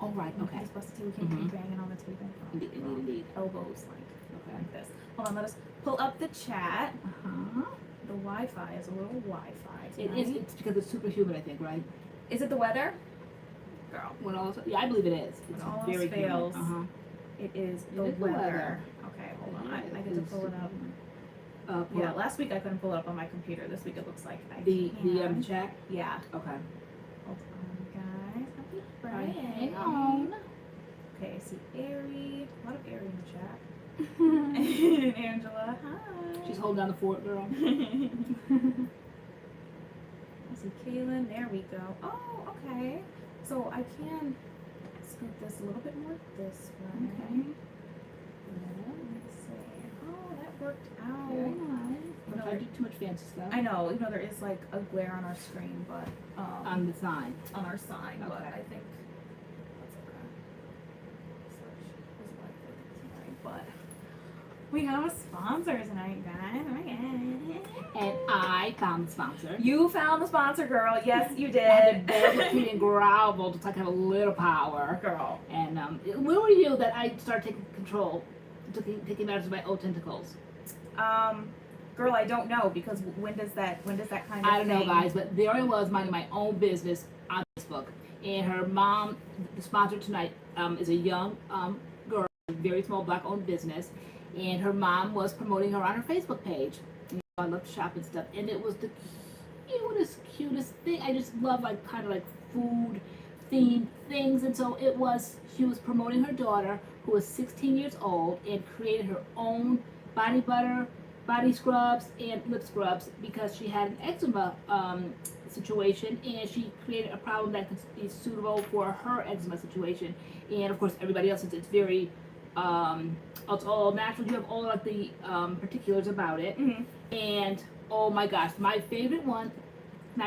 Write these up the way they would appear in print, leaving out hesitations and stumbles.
Oh, right, okay. It's busted too. We can't keep banging on the table. Indeed. Elbows like this. Hold on, let us pull up the chat. The Wi-Fi is a little Wi-Fi tonight. It's because it's super humid, I think, right? Is it the weather? Girl. When all yeah, I believe it is. When It's all very else fails, humid. it is the It is the weather. weather. Okay, hold on. I get to pull it up. Pull Yeah, up. last week I couldn't pull it up on my computer. This week it looks like I The can. chat? Yeah. Okay. Hold on, guys. Happy Alright, Friday. hang on. Okay, I see Ari. A lot of Ari in the chat. And Angela. Hi. She's holding down the fort, girl. I see Kaylin. There we go. Oh, okay. So I can scoot this a little bit more this way. Okay. Let's see. Oh, that worked out. Very nice. Don't try to do too much fancy stuff. I know, there is like a glare on our screen, but On the sign. on our sign, but Okay. I think that's okay. Such is life tonight, but we have a sponsor tonight, guys. Oh my god. And I found the sponsor. You found the sponsor, girl. Yes, you I had did. to beg, and grovel to have a little power. Girl. And where were you that I started taking control, taking matters of my own tentacles? Girl, I don't know because when does that kind of I don't know, thing- guys, but there I was minding my own business on Facebook, and her mom, the sponsor tonight, is a young girl, a very small black-owned business, and her mom was promoting her on her Facebook page. You know, I love to shop and stuff, and it was the cutest thing. I just love kind of food themed things, and so she was promoting her daughter, who was 16 years old, and created her own body butter, body scrubs, and lip scrubs because she had an eczema situation, and she created a problem that could be suitable for her eczema situation. And of course, everybody else, it's very it's all natural. You have all the particulars about it. And oh my gosh, my favorite one, and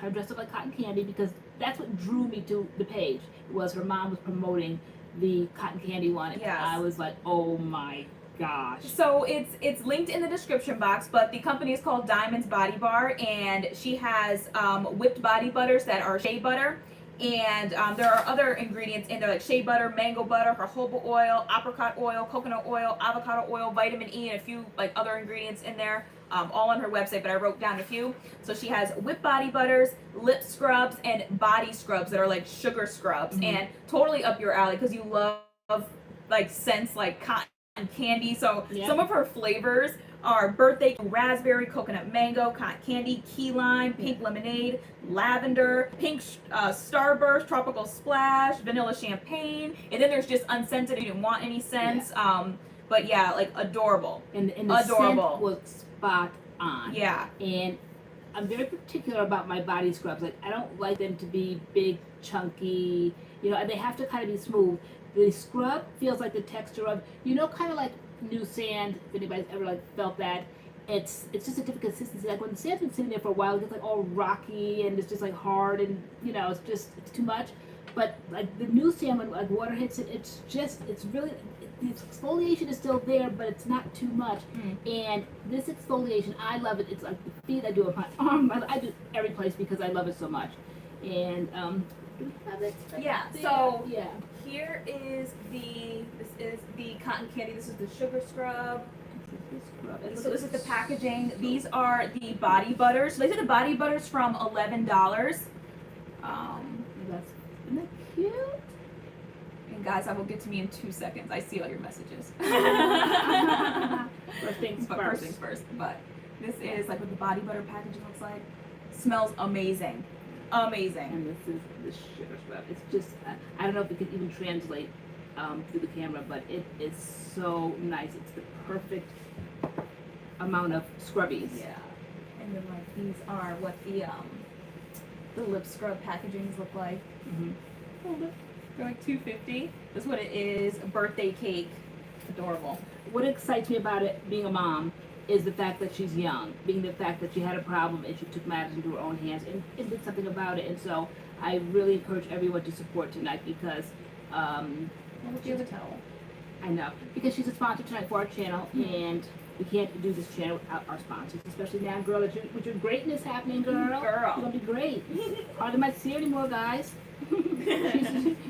I dressed up like cotton candy because that's what drew me to the page. Was her mom was promoting the cotton candy one, and Yes. I was like, oh my gosh. So it's linked in the description box, but the company is called Diamond's Body Bar, and she has whipped body butters that are shea butter, and there are other ingredients in there like shea butter, mango butter, jojoba oil, apricot oil, coconut oil, avocado oil, vitamin E, and a few other ingredients in there, all on her website, but I wrote down a few. So she has whipped body butters, lip scrubs, and body scrubs that are like sugar scrubs, and totally up your alley because you love scents like cotton candy. So some of her flavors are birthday raspberry, coconut mango, cotton candy, key lime, pink lemonade, lavender, pink starburst, tropical splash, vanilla champagne, and then there's just unscented if you didn't want any scents. But yeah, adorable. And the adorable scent was spot on. Yeah. And I'm very particular about my body scrubs. I don't like them to be big, chunky, and they have to kind of be smooth. The scrub feels like the texture of, kind of like new sand, if anybody's ever felt that. It's just a different consistency. When the sand's been sitting there for a while, it gets all rocky and it's just hard, and it's too much. But the new sand, when water hits it, it's really, the exfoliation is still there, but it's not too much. And this exfoliation, I love it. It's like the feet I do on my arm, I do every place because I love it so much. And do we have it? Yeah. There? So yeah. Here is this is the cotton candy. This is the sugar scrub. So this is the packaging. These are the body butters. So these are the body butters from $11. Isn't that cute? And guys, that will get to me in 2 seconds. I see all your messages. First things But first. first things first. But this is what the body butter packaging looks like. Smells amazing. Amazing. And this is the sugar scrub. It's just, I don't know if it can even translate through the camera, but it is so nice. It's the perfect amount of scrubbies. Yeah. And then these are what the lip scrub packagings look like. They're like $2.50. That's what it is. A birthday cake. Adorable. What excites me about it, being a mom, is the fact that she's young, being the fact that she had a problem and she took matters into her own hands and did something about it. And so I really encourage everyone to support tonight because Give a towel. I know, because she's a sponsor tonight for our channel, and we can't do this channel without our sponsors, especially now, girl, with your greatness happening, girl. Girl. You're gonna be great. Hardly might see her anymore, guys.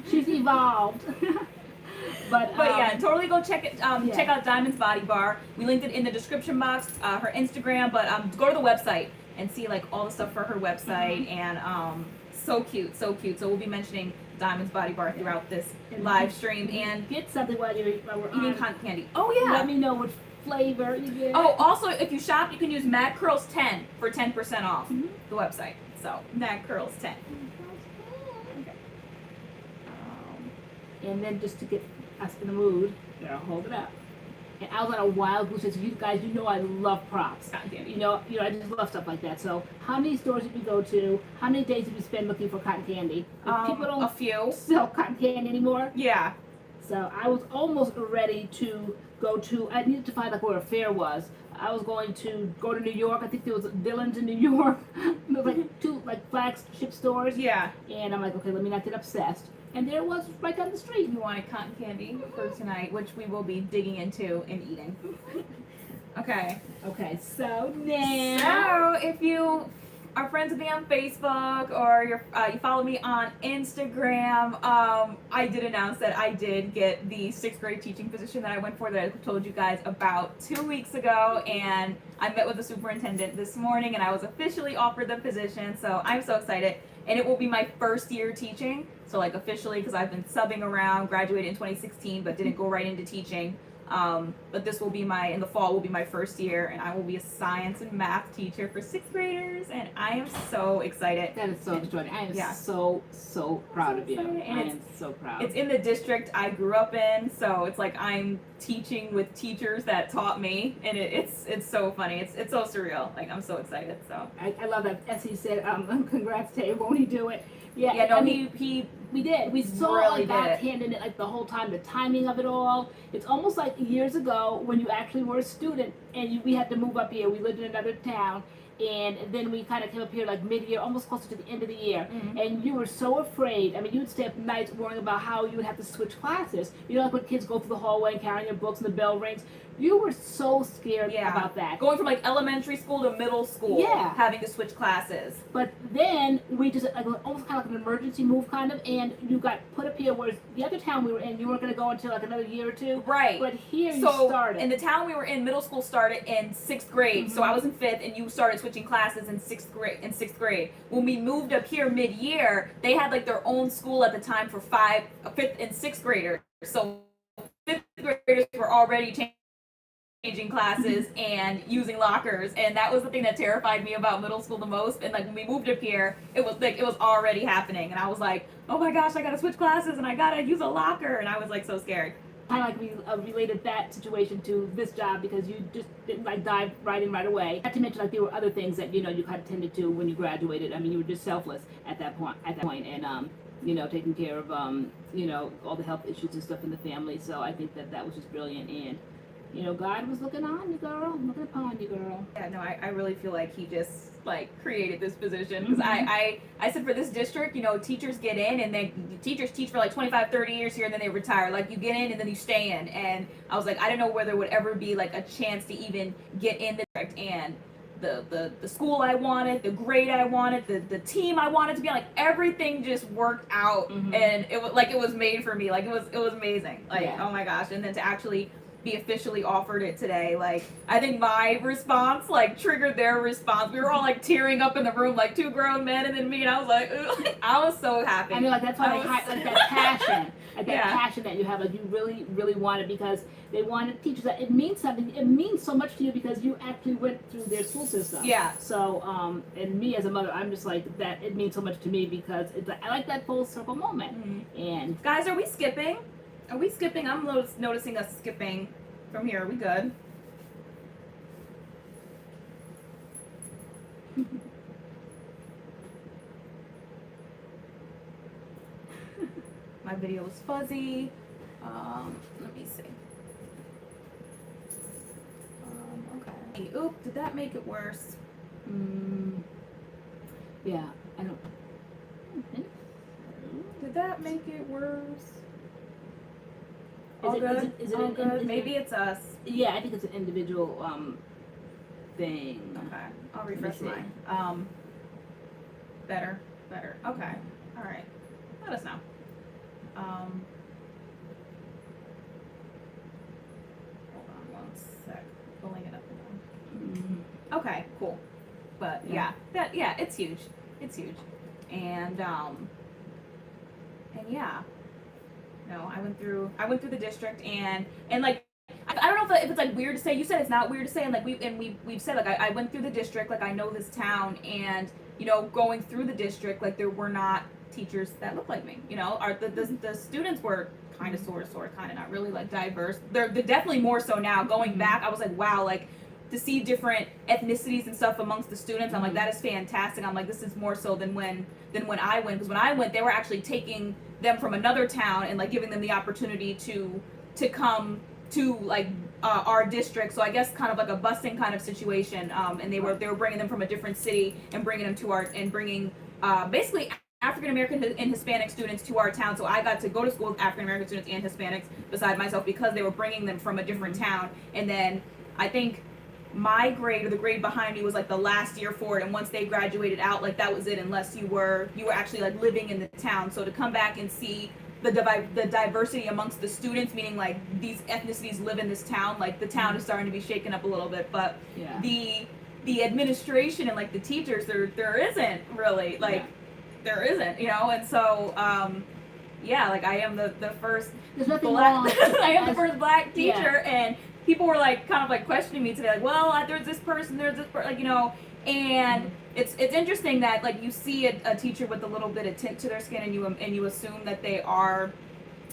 she's evolved. But yeah, totally go check it. Check out Diamond's Body Bar. We linked it in the description box. Her Instagram, but go to the website and see like all the stuff for her website, and so cute, so cute. So we'll be mentioning Diamond's Body Bar throughout this live stream, and get something while we're eating on. cotton candy. Oh yeah. Let me know what flavor you get. Oh, also if you shop, you can use MADCURLS 10 for 10% off the website. So MADCURLS 10. Okay. And then just to get us in the mood, here, I'll hold it up. And I was on a wild goose chase. You guys, you know I love props. Cotton candy. You know, I just love stuff like that. So, how many stores did you go to? How many days did you spend looking for cotton candy? People don't a few. sell cotton candy anymore. Yeah. So I was almost ready to go to. I needed to find like where a fair was. I was going to go to New York. I think there was Dillon's in New York. There was like two like flagship stores. Yeah. And I'm like, okay, let me not get obsessed. And there it was right down the street. You wanted cotton candy for tonight, which we will be digging into and eating. Okay. Okay, so now. So if you are friends with me on Facebook or you follow me on Instagram, I did announce that I did get the 6th grade teaching position that I went for that I told you guys about 2 weeks ago, and I met with the superintendent this morning and I was officially offered the position, so I'm so excited. And it will be my first year teaching, so like officially, because I've been subbing around, graduated in 2016 but didn't go right into teaching. But this will be in the fall will be my first year, and I will be a science and math teacher for 6th graders, and I am so excited. That is so extraordinary. I am so proud of you. And I am so proud. It's in the district I grew up in, so it's like I'm teaching with teachers that taught me, and it's so funny. It's so surreal. Like, I'm so excited. So I love that. As he said, congrats, Tay. Won't he do it? Yeah. Yeah. No, I mean, he we did. We saw really like backhanded it like the whole time. The timing of it all. It's almost like years ago when you actually were a student and we had to move up here. We lived in another town. And then we kind of came up here like mid-year, almost closer to the end of the year. And you were so afraid. I mean, you would stay up nights worrying about how you would have to switch classes. You know, like when kids go through the hallway and carrying their books and the bell rings. You were so scared about that. Going from like elementary school to middle school. Yeah. Having to switch classes. But then we just like almost kind of like an emergency move kind of, and you got put up here, whereas the other town we were in, you weren't going to go until like another year or two. Right. But here you So started. in the town we were in, middle school started in 6th grade. So I was in 5th, and you started switching classes in 6th grade. When we moved up here mid-year, they had like their own school at the time for 5th and 6th graders. So 5th graders were already changing classes and using lockers, and that was the thing that terrified me about middle school the most. And like when we moved up here, it was already happening, and I was like, oh my gosh, I gotta switch classes and I gotta use a locker, and I was like so scared. Kind of like we related that situation to this job because you just didn't like dive right in right away. Not to mention like there were other things that you know you kind of tended to when you graduated. I mean, you were just selfless at that point, and you know, taking care of you know, all the health issues and stuff in the family. So I think that was just brilliant, and you know, God was looking on you, girl, looking upon you, girl. Yeah, no, I really feel like he just like created this position, because I said for this district, you know, teachers get in and then teachers teach for like 25, 30 years here and then they retire. Like you get in and then you stay in, and I was like, I didn't know whether there would ever be like a chance to even get in the district, and the school I wanted, the grade I wanted, the team I wanted to be on, like everything just worked out, and it was made for me. Like it was amazing. Like oh my gosh, and then to actually be officially offered it today, like I think my response like triggered their response. We were all like tearing up in the room, like 2 grown men and then me, and I was like I was so happy. I mean, like that's why like that passion, like that passion that you have, like you really want it, because they want to teach you that it means something. It means so much to you because you actually went through their school system. Yeah. So and me as a mother, I'm just like that. It means so much to me because it's like, I like that full circle moment. And guys, are we skipping? Are we skipping? I'm noticing us skipping from here. Are we good? My video was fuzzy. Let me see. Okay. Oop, did that make it worse? yeah, I don't think so. Did that make it worse? Is it all good? Maybe it's us. Yeah, I think it's an individual thing. Okay, I'll refresh mine. Better. Okay. All Let us know. Hold on one sec. Pulling it up now. Okay, cool. But yeah, it's huge. It's huge. And yeah. No, I went through the district and like I don't know if it's like weird to say. You said it's not weird to say, and like we've said, like I went through the district, like I know this town, and you know, going through the district, like there were not teachers that looked like me. You know, the students were kind of sort of kind of not really like diverse. They're definitely more so now. Going back, I was like, wow, like to see different ethnicities and stuff amongst the students, I'm like, that is fantastic. I'm like, this is more so than when I went, because when I went, they were actually taking them from another town and like giving them the opportunity to come to like our district. So I guess kind of like a busing kind of situation. And they were bringing them from a different city and bringing them to bringing basically African American and Hispanic students to our town. So I got to go to school with African American students and Hispanics beside myself because they were bringing them from a different town. And then I think my grade or the grade behind me was like the last year for it, and once they graduated out, like that was it, unless you were actually like living in the town. So to come back and see the diversity amongst the students, meaning like these ethnicities live in this town, like the town is starting to be shaken up a little bit. But the administration and like the teachers, there isn't really like there isn't, you know. And so like I am the first black I am the first black teacher, and people were like kind of like questioning me today, like, well, there's this person, like, you know. And it's interesting that like you see a teacher with a little bit of tint to their skin, and you assume that they are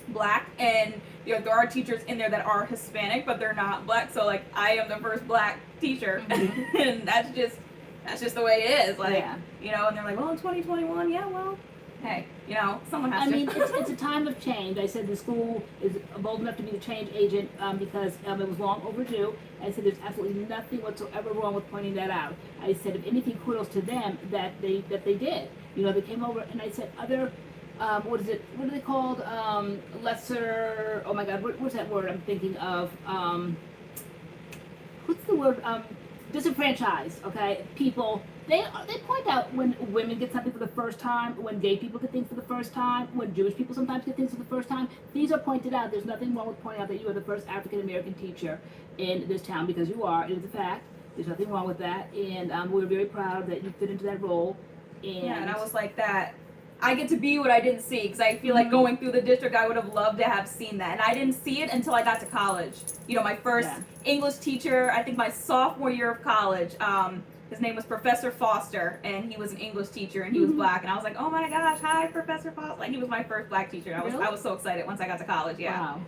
black, and you know there are teachers in there that are Hispanic but they're not black. So like I am the first black teacher, and that's just the way it is, like you know. And they're like, well, in 2021, yeah, well, hey, you know, someone has to. I mean, it's a time of change. I said the school is bold enough to be the change agent because it was long overdue. I said there's absolutely nothing whatsoever wrong with pointing that out. I said, if anything, kudos to them that they did. You know, they came over, and I said other, what are they called? Lesser, oh my God, what's that word I'm thinking of? What's the word? Disenfranchised, okay? People. They point out when women get something for the first time, when gay people get things for the first time, when Jewish people sometimes get things for the first time. These are pointed out. There's nothing wrong with pointing out that you are the first African American teacher in this town, because you are. It is a fact. There's nothing wrong with that, and we're very proud that you fit into that role. And I was like that. I get to be what I didn't see, because I feel like going through the district, I would have loved to have seen that. And I didn't see it until I got to college. You know, my first English teacher, I think my sophomore year of college, his name was Professor Foster, and he was an English teacher, and he was black. And I was like, oh my gosh, hi, Professor Foster. Like, he was my first black teacher. I was so excited once I got to college, Wow.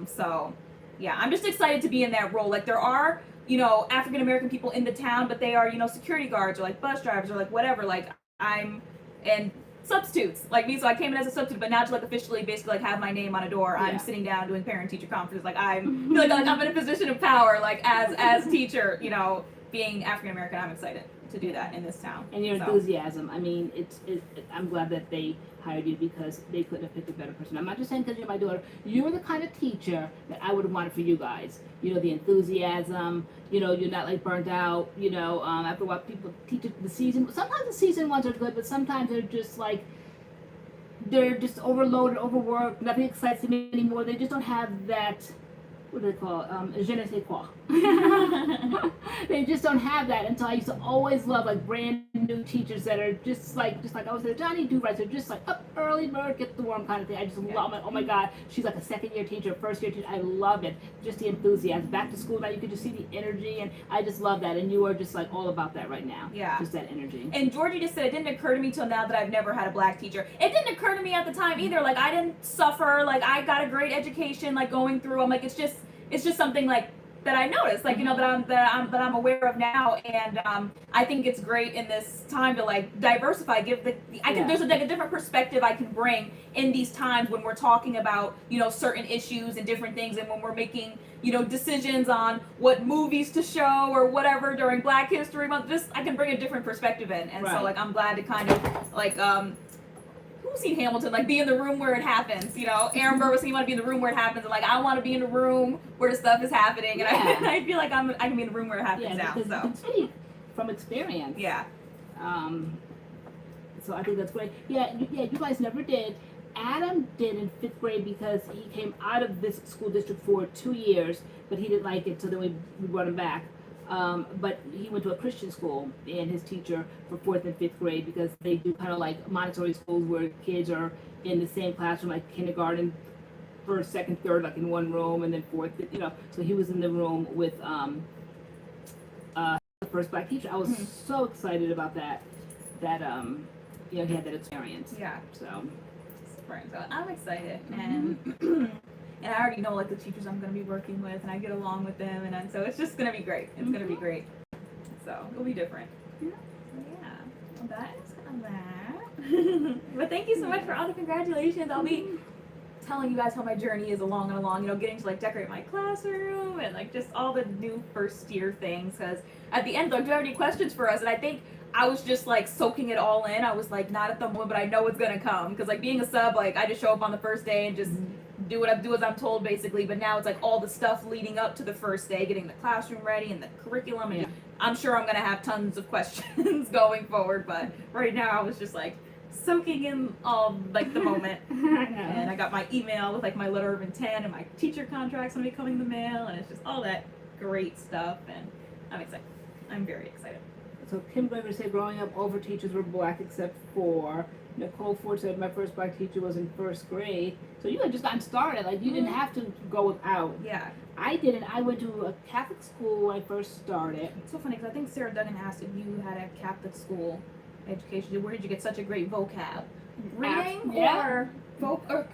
So, yeah, I'm just excited to be in that role. Like, there are, you know, African American people in the town, but they are, you know, security guards or like bus drivers or like whatever. Like, and substitutes like me. So I came in as a substitute, but now to like officially basically like have my name on a door, I'm sitting down doing parent teacher conferences. Like I feel like I'm in a position of power, like as teacher, you know, being African American. I'm excited to do that in this town. And your enthusiasm. I mean, I'm glad that they hired you, because they couldn't have picked a better person. I'm not just saying because you're my daughter. You're the kind of teacher that I would have wanted for you guys. You know, the enthusiasm. You know, you're not like burnt out. You know, after what people teach the season. Sometimes the season ones are good, but sometimes they're just like, they're just overloaded, overworked. Nothing excites them anymore. They just don't have that. What do they call it? Je ne sais quoi. They just don't have that. And so I used to always love like brand new teachers that are just like I was there, Johnny Do Right. They're just like up early bird, get the worm kind of thing. I just love it. Oh my God, she's like a second year teacher, first year teacher. I love it. Just the enthusiasm. Back to school now, you could just see the energy, and I just love that. And you are just like all about that right now. Yeah. Just that energy. And Georgie just said it didn't occur to me till now that I've never had a black teacher. It didn't occur to me at the time either. Like I didn't suffer. Like I got a great education. Like going through, I'm like it's just something like that I noticed, like, you know, that I'm aware of now. And I think it's great in this time to like diversify, give there's like a different perspective I can bring in these times when we're talking about, you know, certain issues and different things, and when we're making, you know, decisions on what movies to show or whatever during Black History Month. Just I can bring a different perspective in, and so like I'm glad to kind of like who's seen Hamilton, like be in the room where it happens, you know. Aaron Burr was saying you want to be in the room where it happens, and like I want to be in the room where the stuff is happening, and I feel like I can be in the room where it happens now. So you can speak from experience. Yeah. So I think that's great. You guys never did Adam did in 5th grade because he came out of this school district for 2 years, but he didn't like it, so then we brought him back. But he went to a Christian school, and his teacher for 4th and 5th grade, because they do kind of like Montessori schools where kids are in the same classroom, like kindergarten, 1st, 2nd, 3rd, like in one room, and then 4th, you know. So he was in the room with the first black teacher. I was so excited about that you know, he had that experience. Yeah. So I'm excited, and and I already know like the teachers I'm gonna be working with, and I get along with them, and so it's just gonna be great. It's gonna be great. So it'll be different. Yeah. So yeah. Well, that is kind of that. But thank you so much for all the congratulations. I'll be telling you guys how my journey is along and along. You know, getting to like decorate my classroom and like just all the new first year things. Because at the end, though, do you have any questions for us? And I think I was just like soaking it all in. I was like not at the moment, but I know it's gonna come. Because like being a sub, like I just show up on the first day and just do what I do as I'm told basically. But now it's like all the stuff leading up to the first day, getting the classroom ready and the curriculum. And I'm sure I'm gonna have tons of questions going forward. But right now I was just like soaking in all like the moment. And I got my email with like my letter of intent and my teacher contract's gonna be coming in the mail, and it's just all that great stuff, and I'm excited. I'm very excited. So Kim Gregory said, growing up, all of her teachers were black except for Nicole Ford said, my first black teacher was in 1st grade. So you had just gotten started. Like, you didn't have to go without. Yeah. I didn't. I went to a Catholic school when I first started. It's so funny because I think Sarah Duggan asked if you had a Catholic school education. Where did you get such a great vocab? Reading or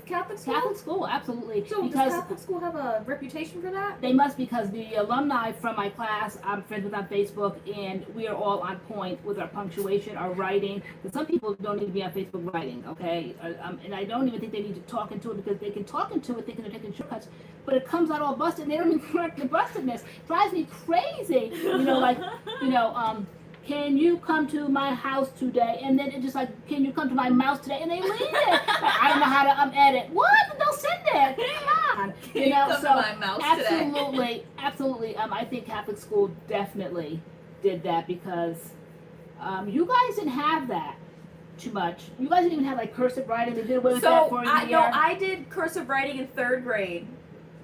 Catholic school? Catholic school, absolutely. So because does Catholic school have a reputation for that? they must, because the alumni from my class I'm friends with on Facebook, and we are all on point with our punctuation, our writing. Because some people don't need to be on Facebook writing, okay? And I don't even think they need to talk into it, because they can talk into it thinking they're taking shortcuts, but it comes out all busted, and they don't even correct the bustedness. Drives me crazy. You know, like, you know, can you come to my house today? And then it's just like, can you come to my mouse today? And they leave it. Like, I don't know how to edit. What? They'll send it. Come on. Can you come to my mouse today? Absolutely. I think Catholic school definitely did that, because you guys didn't have that too much. You guys didn't even have like cursive writing. They did away with that for a year. No, I did cursive writing in 3rd grade.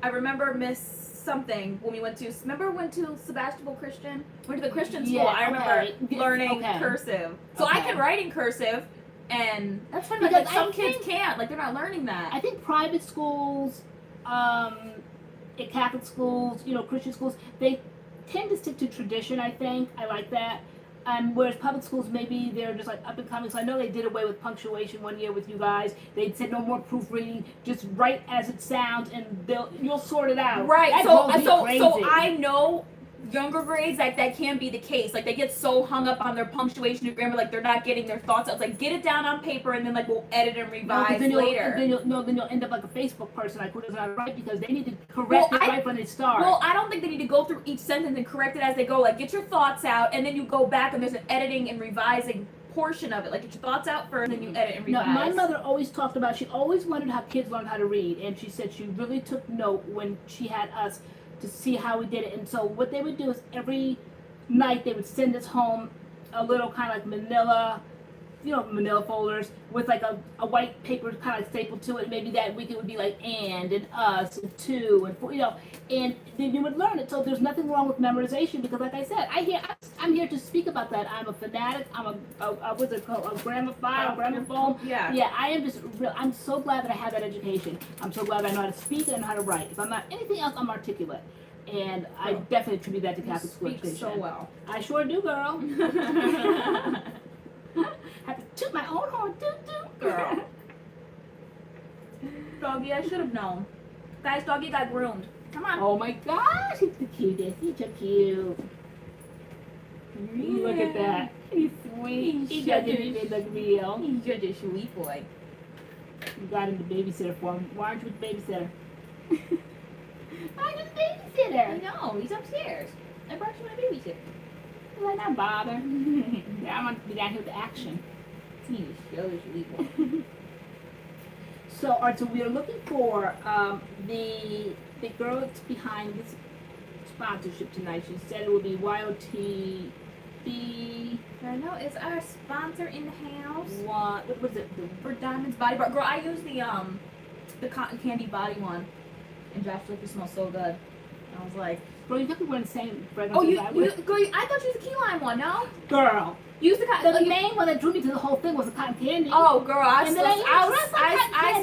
I remember Miss something when we went to Sebastopol Christian, went to the Christian school. I remember learning cursive, so I can write in cursive, and that's funny because some kids can't, like they're not learning that. I think private schools, Catholic schools, you know, Christian schools, they tend to stick to tradition. I think I like that. Whereas public schools, maybe they're just like up and coming. So I know they did away with punctuation one year with you guys. They said no more proofreading, just write as it sounds, and you'll sort it out. Right. That So I know younger grades that can be the case. Like they get so hung up on their punctuation and grammar, like they're not getting their thoughts out. It's like get it down on paper, and then like we'll edit and revise later. Then you'll end up like a Facebook person, like who doesn't know how to write, because they need to correct it right when they start. Well, I don't think they need to go through each sentence and correct it as they go. Like get your thoughts out, and then you go back and there's an editing and revising portion of it. Like get your thoughts out first, and then you edit and revise. No, my mother always talked about, she always wondered how kids learn how to read, and she said she really took note when she had us to see how we did it. And so what they would do is every night they would send us home a little kind of like manila folders with like a white paper kind of like stapled to it. Maybe that week it would be like and us and to and for, you know, and then you would learn it. So there's nothing wrong with memorization, because like I said, I'm here to speak about that. I'm a fanatic. I'm what's it called, a gramophone. Yeah, I'm so glad that I have that education. I'm so glad I know how to speak and I know how to write. If I'm not anything else, I'm articulate. And I definitely attribute that to Catholic school education. So well. I sure do, girl. Have to toot my own horn, girl. Doggy, I should have known. Guys, Doggy got groomed. Come on. Oh my gosh, he's the cutest. He's so cute. Look at that. He's sweet. He's such a look real. He's such a sweet boy. You got him the babysitter for him. Why aren't you the babysitter? Why aren't you the babysitter? I know, he's upstairs. I brought you my babysitter. Why not bother? I want to be down here with the action. He's so sweet boy. So, all right, so we are looking for the girl that's behind this sponsorship tonight. She said it would be YOTB. I know it's our sponsor in the house. What was it? For Diamond's Body Bar. Girl, I use the cotton candy body one. And Josh like, you smell so good. I was like, Girl, you definitely weren't the same fragrance. oh, girl, I thought you used the key lime one, no? girl. You used the cotton. The main one that drew me to the whole thing was the cotton candy. Oh, girl, I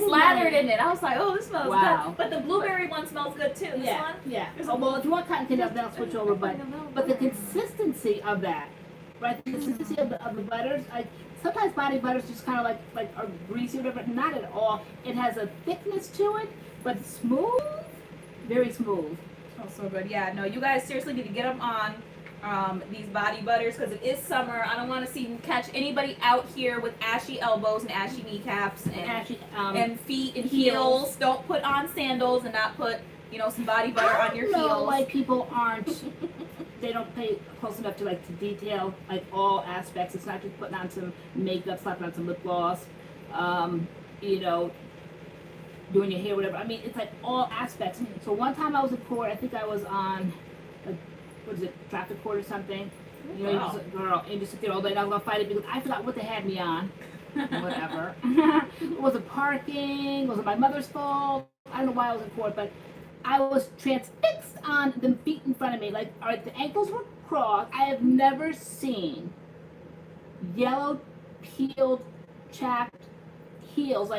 slathered in it. I was like, oh, this smells good. But the blueberry one smells good too. This one? Yeah. Oh, well, if you want cotton candy, then I'll switch over. But the consistency of that, right? The consistency of the butters, sometimes body butters just kind of like are greasy or whatever. Not at all. It has a thickness to it, but smooth, very smooth. Oh, so good. Yeah, no, you guys seriously need to get them on these body butters because it is summer. I don't want to see you catch anybody out here with ashy elbows and ashy kneecaps and feet and heels. Don't put on sandals and not put, some body butter on your heels. Like people they don't pay close enough to detail all aspects. It's not just putting on some makeup, slapping on some lip gloss, doing your hair, whatever. I mean, it's all aspects. So one time I was in court, I think I was on, what is it, traffic court or something. You just sit there all day and I was going to fight it because I forgot what they had me on. Whatever. Was it parking? Was it my mother's fault? I don't know why I was in court, but I was transfixed on the feet in front of me. The ankles were crossed. I have never seen yellow, peeled, chapped heels.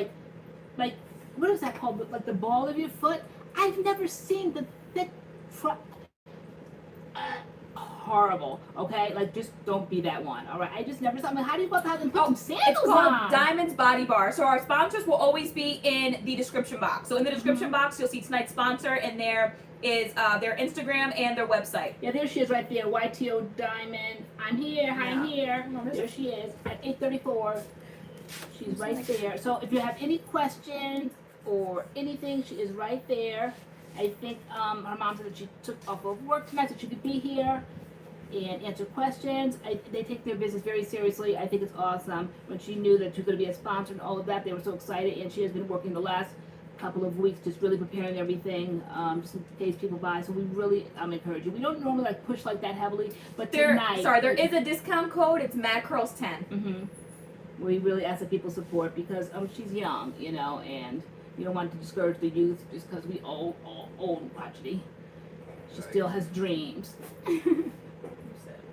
What is that called? Like the ball of your foot? I've never seen the thick front. Horrible. Okay? Just don't be that one. All right? I just never saw. How do you put some sandals it's called on? Diamond's Body Bar. So our sponsors will always be in the description box. So in the description box, you'll see tonight's sponsor, and there is their Instagram and their website. Yeah, there she is right there. YTO Diamond. I'm here. I'm here. There she is at 8:34. She's right there. So if you have any questions or anything, she is right there. I think her mom said that she took off of work tonight so she could be here and answer questions. They take their business very seriously. I think it's awesome. When she knew that she was going to be a sponsor and all of that, they were so excited, and she has been working the last couple of weeks just really preparing everything just in case people buy. So we really encourage you. We don't normally push like that heavily, but tonight. There is a discount code. It's MADCURLS10. Mm-hmm. We really ask that people support because she's young, and you don't want to discourage the youth just because we old and crotchety. She still has dreams.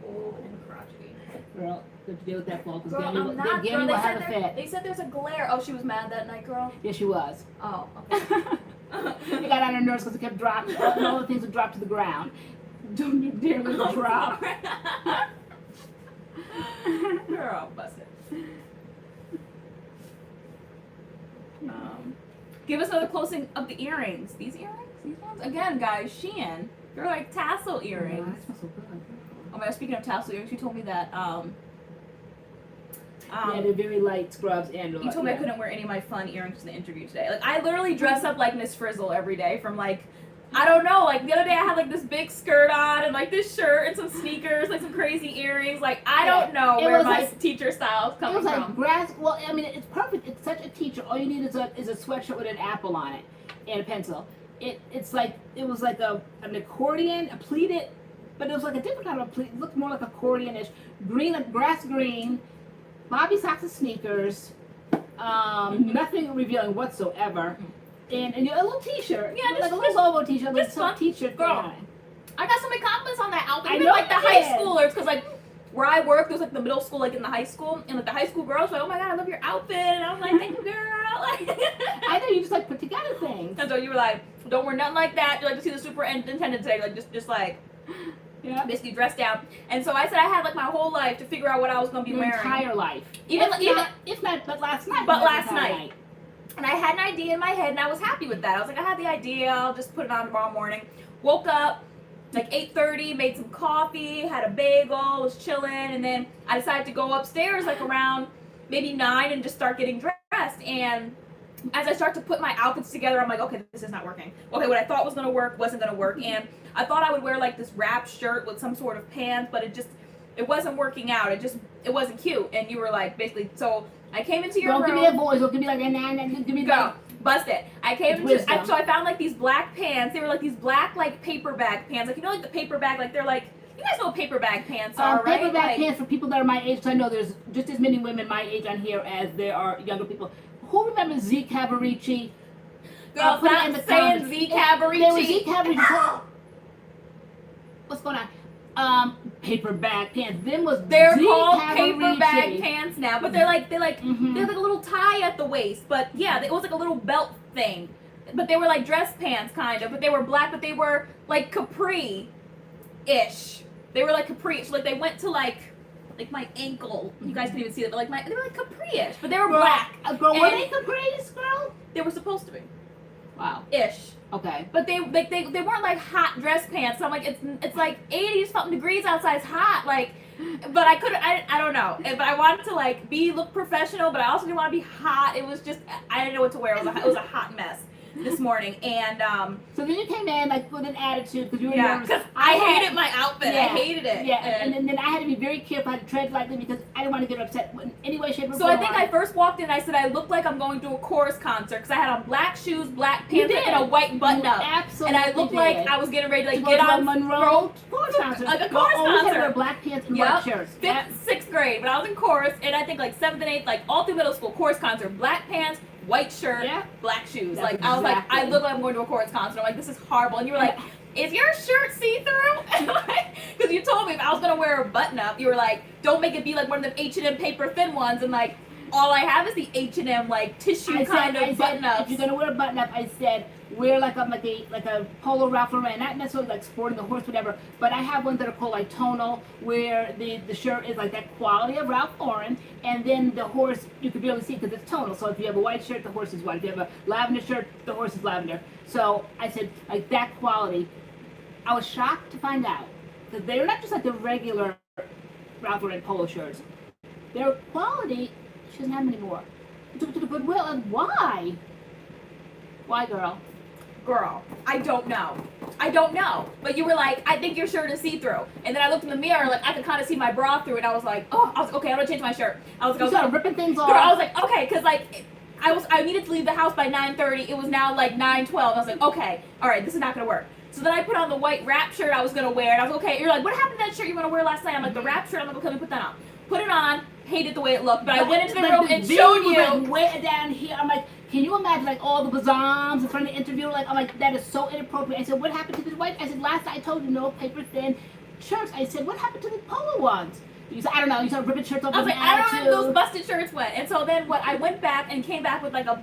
Old and crotchety. Girl, good to deal with that fault because Girl, I'm not. Gammy will have a fit. They said there's a glare. Oh, she was mad that night, girl? Yes, she was. Oh, okay. It got on her nerves because it kept dropping. All the things would drop to the ground. Don't you dare let it drop. Girl, bust it. Give us another closing of the earrings. These earrings? These ones? Again, guys, Shein. They're like tassel earrings. Oh, that smells so good. Oh my God, speaking of tassel earrings, you told me that, yeah, they're very light scrubs and you told me I couldn't wear any of my fun earrings to the interview today. I literally dress up like Miss Frizzle every day from I don't know, the other day I had this big skirt on and this shirt and some sneakers, some crazy earrings. I don't know where my teacher style is coming from. Grass. Well, I mean, it's perfect. It's such a teacher. All you need is a sweatshirt with an apple on it and a pencil. It was like an accordion, a pleated, but it was like a different kind of pleat. It looked more like accordion-ish. Green, grass green, bobby socks and sneakers. Nothing revealing whatsoever. And a little t-shirt. Yeah, just a little logo t-shirt. Just some t-shirt. Girl, I got so many compliments on that outfit. Even know the high schoolers, because where I work, there's the middle school in the high school, and the high school girls were oh my God, I love your outfit, and I was like, thank you, girl. I know you just put together things. And so you were like, don't wear nothing like that. You to see the superintendent today, yeah, basically dressed down. And so I said I had my whole life to figure out what I was gonna be wearing. Entire life. If not, but last night. But last night. And I had an idea in my head, and I was happy with that. I was like, I had the idea. I'll just put it on tomorrow morning. Woke up 8:30, made some coffee, had a bagel, was chilling, and then I decided to go upstairs around maybe 9 and just start getting dressed. And as I start to put my outfits together, I'm like, okay, this is not working. Okay, what I thought was gonna work wasn't gonna work. And I thought I would wear this wrap shirt with some sort of pants, but it wasn't working out. It wasn't cute. And you were basically so. I came into your room. Don't give me a voice. Don't give me a nine. Give me go. Bust it. I came into. So I found these black pants. They were these black paper bag pants. The paper bag. They're You guys know what paper bag pants are, right? Paper bag pants for people that are my age. So I know there's just as many women my age on here as there are younger people. Who remembers Z Cavaricci? Girl, stop saying Z Cavaricci. There was Z Cavaricci. What's going on? Paper bag pants. They're Z called Cavaricci. paper bag pants now, but they're like Mm-hmm. they have like a little tie at the waist. But yeah, it was like a little belt thing. But they were like dress pants kind of. But they were black. But they were like capri-ish. They were like capri-ish. Like they went to like my ankle. You guys couldn't even see it, but they were like capri-ish. But they were black. Girl, were they capris, girl? They were supposed to be. Wow. Ish. Okay. But they weren't like hot dress pants. So I'm like, it's like 80 something degrees outside. It's hot. Like, but I don't know. But I wanted to like look professional, but I also didn't want to be hot. It was just, I didn't know what to wear. It was a hot mess this morning. And so then you came in like with an attitude because you were yeah, nervous. because I hated my outfit. Yeah, I hated it. Yeah, and then I had to be very careful. I had to tread lightly because I didn't want to get upset in any way, shape, or form. So I think I first walked in and I said I looked like I'm going to a chorus concert because I had on black shoes, black pants, and a white button up. Absolutely. And I looked like I was getting ready to go get to on Monroe chorus concert. Like a chorus concert. concert. Wear black pants and white shirts. 5th, 6th grade, but I was in chorus, and I think like 7th and 8th, like all through middle school, chorus concert, black pants, white shirt, black shoes. That's like I was like, I look like I'm going to a chorus concert. I'm like, this is horrible. And you were like, is your shirt see-through? Because you told me if I was gonna wear a button-up, you were like, don't make it be like one of them H&M paper thin ones, and like all I have is the H&M like tissue kind of button-ups. If you're gonna wear a button-up, I said wear like a polo Ralph Lauren, not necessarily like sporting the horse, whatever. But I have ones that are called like tonal, where the shirt is like that quality of Ralph Lauren, and then the horse you can barely see because it's tonal. So if you have a white shirt, the horse is white. If you have a lavender shirt, the horse is lavender. So I said like that quality. I was shocked to find out that they're not just like the regular Ralph Lauren polo shirts. Their quality, she doesn't have them anymore. Took it to the Goodwill, and why? Why, girl? Girl, I don't know. But you were like, I think your shirt is see-through. And then I looked in the mirror, like I could kind of see my bra through it. And I was like, okay, I'm gonna change my shirt. I was like, ripping things off. Girl, I was like, okay, because like I needed to leave the house by 9:30. It was now like 9:12. I was like, okay, all right, this is not gonna work. So then I put on the white wrap shirt I was gonna wear, and I was like, okay. You're like, what happened to that shirt you were gonna wear last night? I'm like, the wrap shirt. I'm like, okay, let me put that on. Put it on. Hated the way it looked, but I went into the room and showed you. Like way down here. I'm like, can you imagine like all the bazams in front of the interview? Like, I'm like, that is so inappropriate. I said, what happened to this white? I said, last night I told you no paper thin shirts. I said, what happened to the polo ones? You said, I don't know. You started ripping shirts off. I was like, I don't know where those busted shirts went. And so then I went back and came back with like a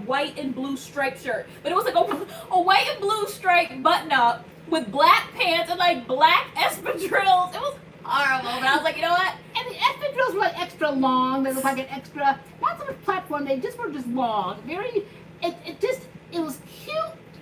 white and blue striped shirt, but it was like a white and blue striped button up with black pants and like black espadrilles. It was horrible, but I was like, you know what? And the espadrilles were like extra long. They looked like an extra, not so much platform. They just were just long. It was cute.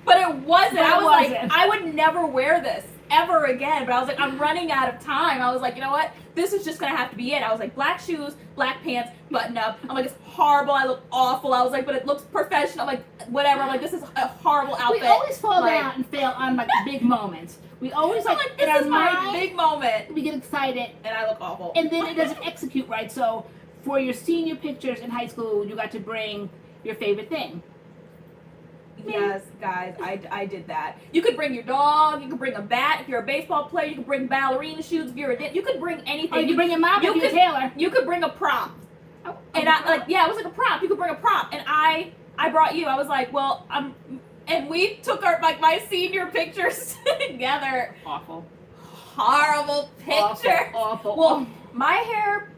But it wasn't. But I was like, wasn't. I would never wear this ever again. But I was like, I'm running out of time. I was like, you know what? This is just gonna have to be it. I was like, black shoes, black pants, button up. I'm like, it's horrible. I look awful. I was like, but it looks professional. I'm like, whatever. I'm like, this is a horrible outfit. We always fall down and fail on like big moments. We always I'm like, this is my mind, big moment. we get excited And I look awful. and then it doesn't execute right. So for your senior pictures in high school, you got to bring your favorite thing. Yes, guys, I did that. You could bring your dog. You could bring a bat if you're a baseball player. You could bring ballerina shoes if you're a you could bring anything. Or you bring your mom if you're a tailor. You could bring a prop. Oh, And I like, yeah, it was like a prop. You could bring a prop. And I brought you. I was like, well, and we took my senior pictures together. Awful. Horrible picture. Awful. Well, my hair,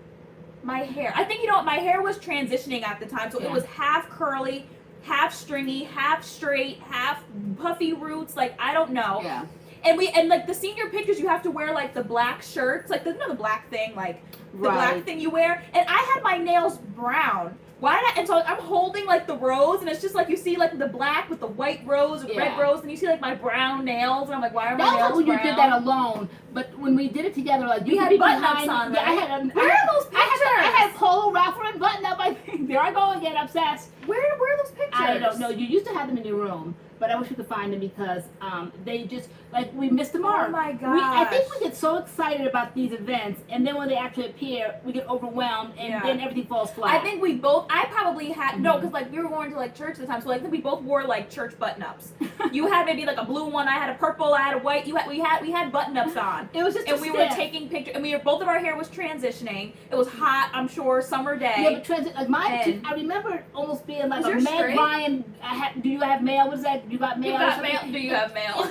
I think, you know what, my hair was transitioning at the time. So it was half curly, half stringy, half straight, half puffy roots. Like, I don't know. Yeah. And like the senior pictures, you have to wear like the black shirts, like the black thing, like the black thing you wear. And I had my nails brown. Why did and so I'm holding like the rose, and it's just like you see like the black with the white rose, or red rose, and you see like my brown nails, and I'm like, why are my nails brown? That was when you did that alone, but when we did it together, like you had button-ups on, right? Yeah, I had. Where are those pictures? I had polo Ralph Lauren button up. There I go again, obsessed. Where are those pictures? I don't know. You used to have them in your room, but I wish we could find them because they just like we missed the mark. Oh my gosh. I think we get so excited about these events, and then when they actually appear, we get overwhelmed, and then everything falls flat. I think we both. I probably had no, because like we were going to like church at the time, so I think we both wore like church button-ups. You had maybe like a blue one. I had a purple. I had a white. We had button ups on. It was just and a we step. were taking pictures. And both of our hair was transitioning. It was hot. I'm sure summer day. Yeah, but like mine, And- I remember it almost being like Was a yours Meg straight? Ryan. Do you have mail? What is that? You got mail? You or got something? mail? Do you have mail?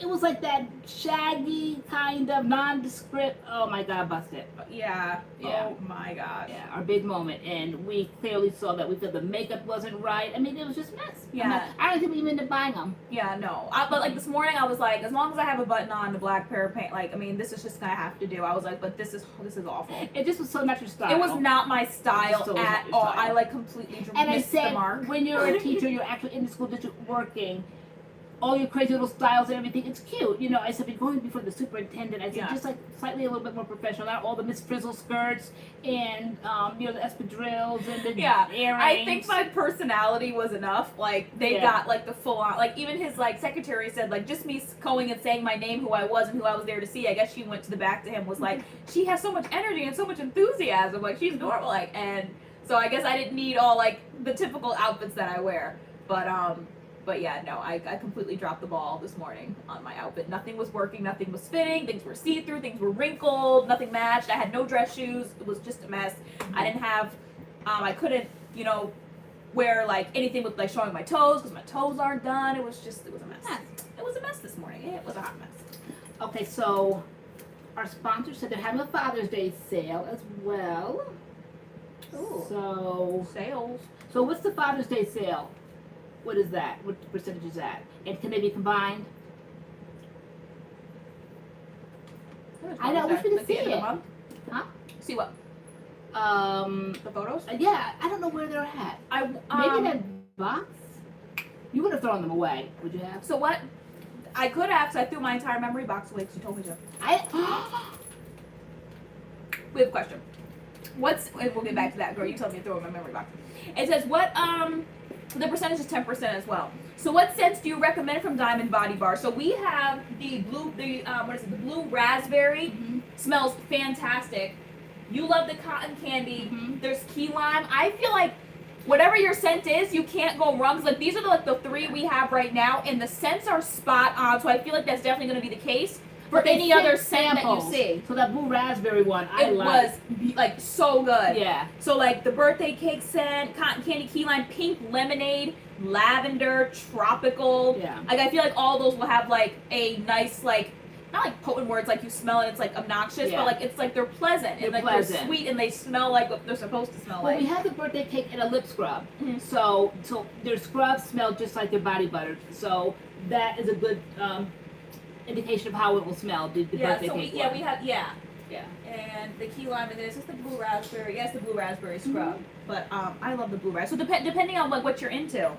It was like that shaggy kind of nondescript. Oh my God, busted. Yeah. Yeah. Oh my gosh. Yeah, our big moment, and we clearly saw that. We felt the makeup wasn't right. I mean, it was just a mess. Yeah. I don't think we even ended up buying them. Yeah, no. But like this morning, I was like, as long as I have a button on, the black pair of pants, like, I mean, this is just gonna have to do. I was like, but this is awful. It just was so not your style. It was not my style Still was at not your all. style. I like completely And I missed the said, mark. when you're a teacher, you're actually in the school district working. All your crazy little styles and everything, it's cute. You know, I said, be going before the superintendent. I said, Yeah. just like slightly a little bit more professional. Not all the Miss Frizzle skirts and, you know, the espadrilles and the earrings. I think my personality was enough. Like, they got, like, the full-on, like, even his, like, secretary said, like, just me going and saying my name, who I was, and who I was there to see. I guess she went to the back to him, was like, she has so much energy and so much enthusiasm. Like, she's adorable. Like, and so I guess I didn't need all, like, the typical outfits that I wear. But yeah, no, I completely dropped the ball this morning on my outfit. Nothing was working, nothing was fitting, things were see-through, things were wrinkled, nothing matched. I had no dress shoes. It was just a mess. I didn't have, I couldn't, you know, wear like anything with like showing my toes because my toes aren't done. It was a mess. It was a mess this morning. It was a hot mess. Okay, so our sponsor said they're having a Father's Day sale as well. Ooh. So Sales. what's the Father's Day sale? What is that? What percentage is that? And can they be combined? I know, I wish we could Like the see end of the it. month? Huh? See what? The photos? Yeah, I don't know where they're at. Maybe in that box? You would have thrown them away, would you have? So what? I could have, so I threw my entire memory box away because you told me to. We have a question. We'll get back to that, girl. You told me to throw in my memory box. It says, the percentage is 10% as well. So what scents do you recommend from Diamond Body Bar? So we have the blue, the blue raspberry. Mm-hmm. Smells fantastic. You love the cotton candy. Mm-hmm. There's key lime. I feel like whatever your scent is, you can't go wrong. 'Cause, like, these are the three we have right now, and the scents are spot on. So I feel like that's definitely going to be the case for But they any other sent scent that you samples. see. So that blue raspberry one, I It like. was like so good. Yeah. So like the birthday cake scent, cotton candy, key lime, pink lemonade, lavender, tropical. Yeah. Like I feel like all those will have like a nice like, not like potent words like you smell it, it's like obnoxious, Yeah. but like it's like they're pleasant and They're like pleasant. they're sweet and they smell like what they're supposed to smell Well, like. we have the birthday cake and a lip scrub. Mhm. So their scrubs smell just like their body butter. So that is a good indication of how it will smell. The birthday cake one. we have Yeah. and the key lime and this is the blue raspberry. Yes, the blue raspberry Mm-hmm. scrub. But I love the blue raspberry. So depending on like what you're into.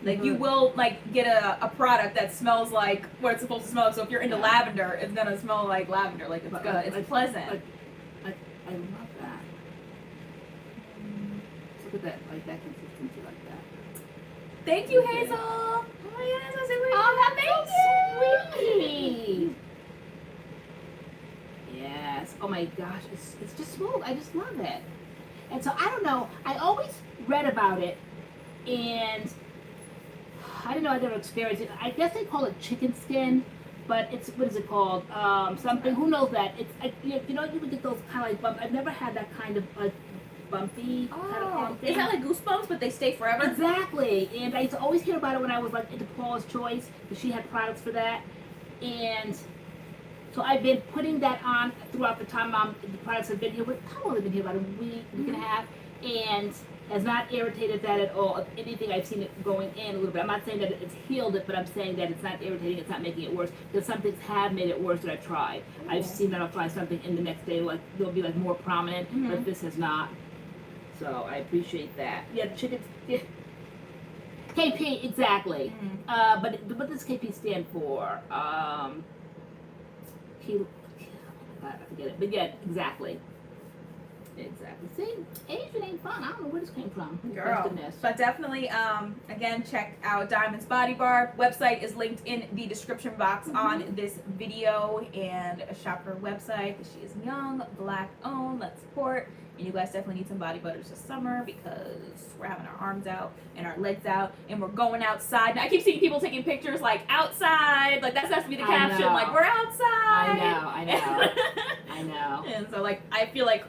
Like you Mhm. will like get a product that smells like what it's supposed to smell like. So if you're into Yeah. lavender, it's gonna smell like lavender. Like it's But, good. It's pleasant. I love that. Look at that, like that consistency, like that. Thank you, Okay. Hazel. Oh my goodness, I'm super Oh, that's so sweet. Yes. Oh my gosh, it's just smooth. I just love it. And so I don't know. I always read about it, and I didn't know I never experienced it. I guess they call it chicken skin, but it's what is it called? Something. Who knows that? It's you know you would get those kind of like bumps. I've never had that kind of bumpy kind of arm thing. Is that like goosebumps, but they stay forever? Exactly, and I used to always hear about it when I was like into Paula's Choice, because she had products for that, and so I've been putting that on throughout the time the products have been here. How long have they been here? About a week and a half, and has not irritated that at all. If anything, I've seen it going in a little bit. I'm not saying that it's healed it, but I'm saying that it's not irritating, it's not making it worse, because some things have made it worse that I've tried. I've seen that I'll try something and the next day, like, they'll be like more prominent, but this has not. So I appreciate that. Yeah, the chickens. Yeah. KP, exactly. But what does KP stand for? I forget it. But yeah, exactly. Exactly. See, Asian ain't fun. I don't know where this came from. Girl. Goodness. But definitely, again, check out Diamond's Body Bar. Website is linked in the description box on this video, and shop her website. She is young, black owned. Let's support. And you guys definitely need some body butters this summer because we're having our arms out and our legs out, and we're going outside. And I keep seeing people taking pictures like outside, like that has to be the caption, like we're outside. I know. I know. And so like I feel like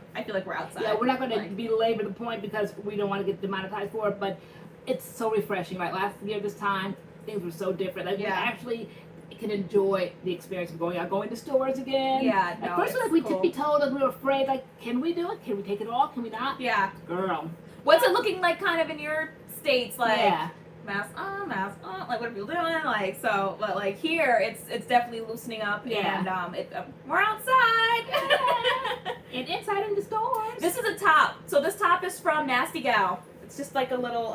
we're outside. Yeah, we're not going to Like, belabor the point because we don't want to get demonetized for it, but it's so refreshing, right? Last year this time, things were so different. Like we actually can enjoy the experience of going out, going to stores again. Yeah, At first, like we tippy-toed, like we were afraid, like, can we do it? Can we take it off? Can we not? Yeah. Girl. What's it looking like kind of in your states? Like Yeah. mask on, like what are people doing? Like so, but like here, it's definitely loosening up, Yeah. and we're outside. And inside in the stores. This is a top. So this top is from Nasty Gal. It's just like a little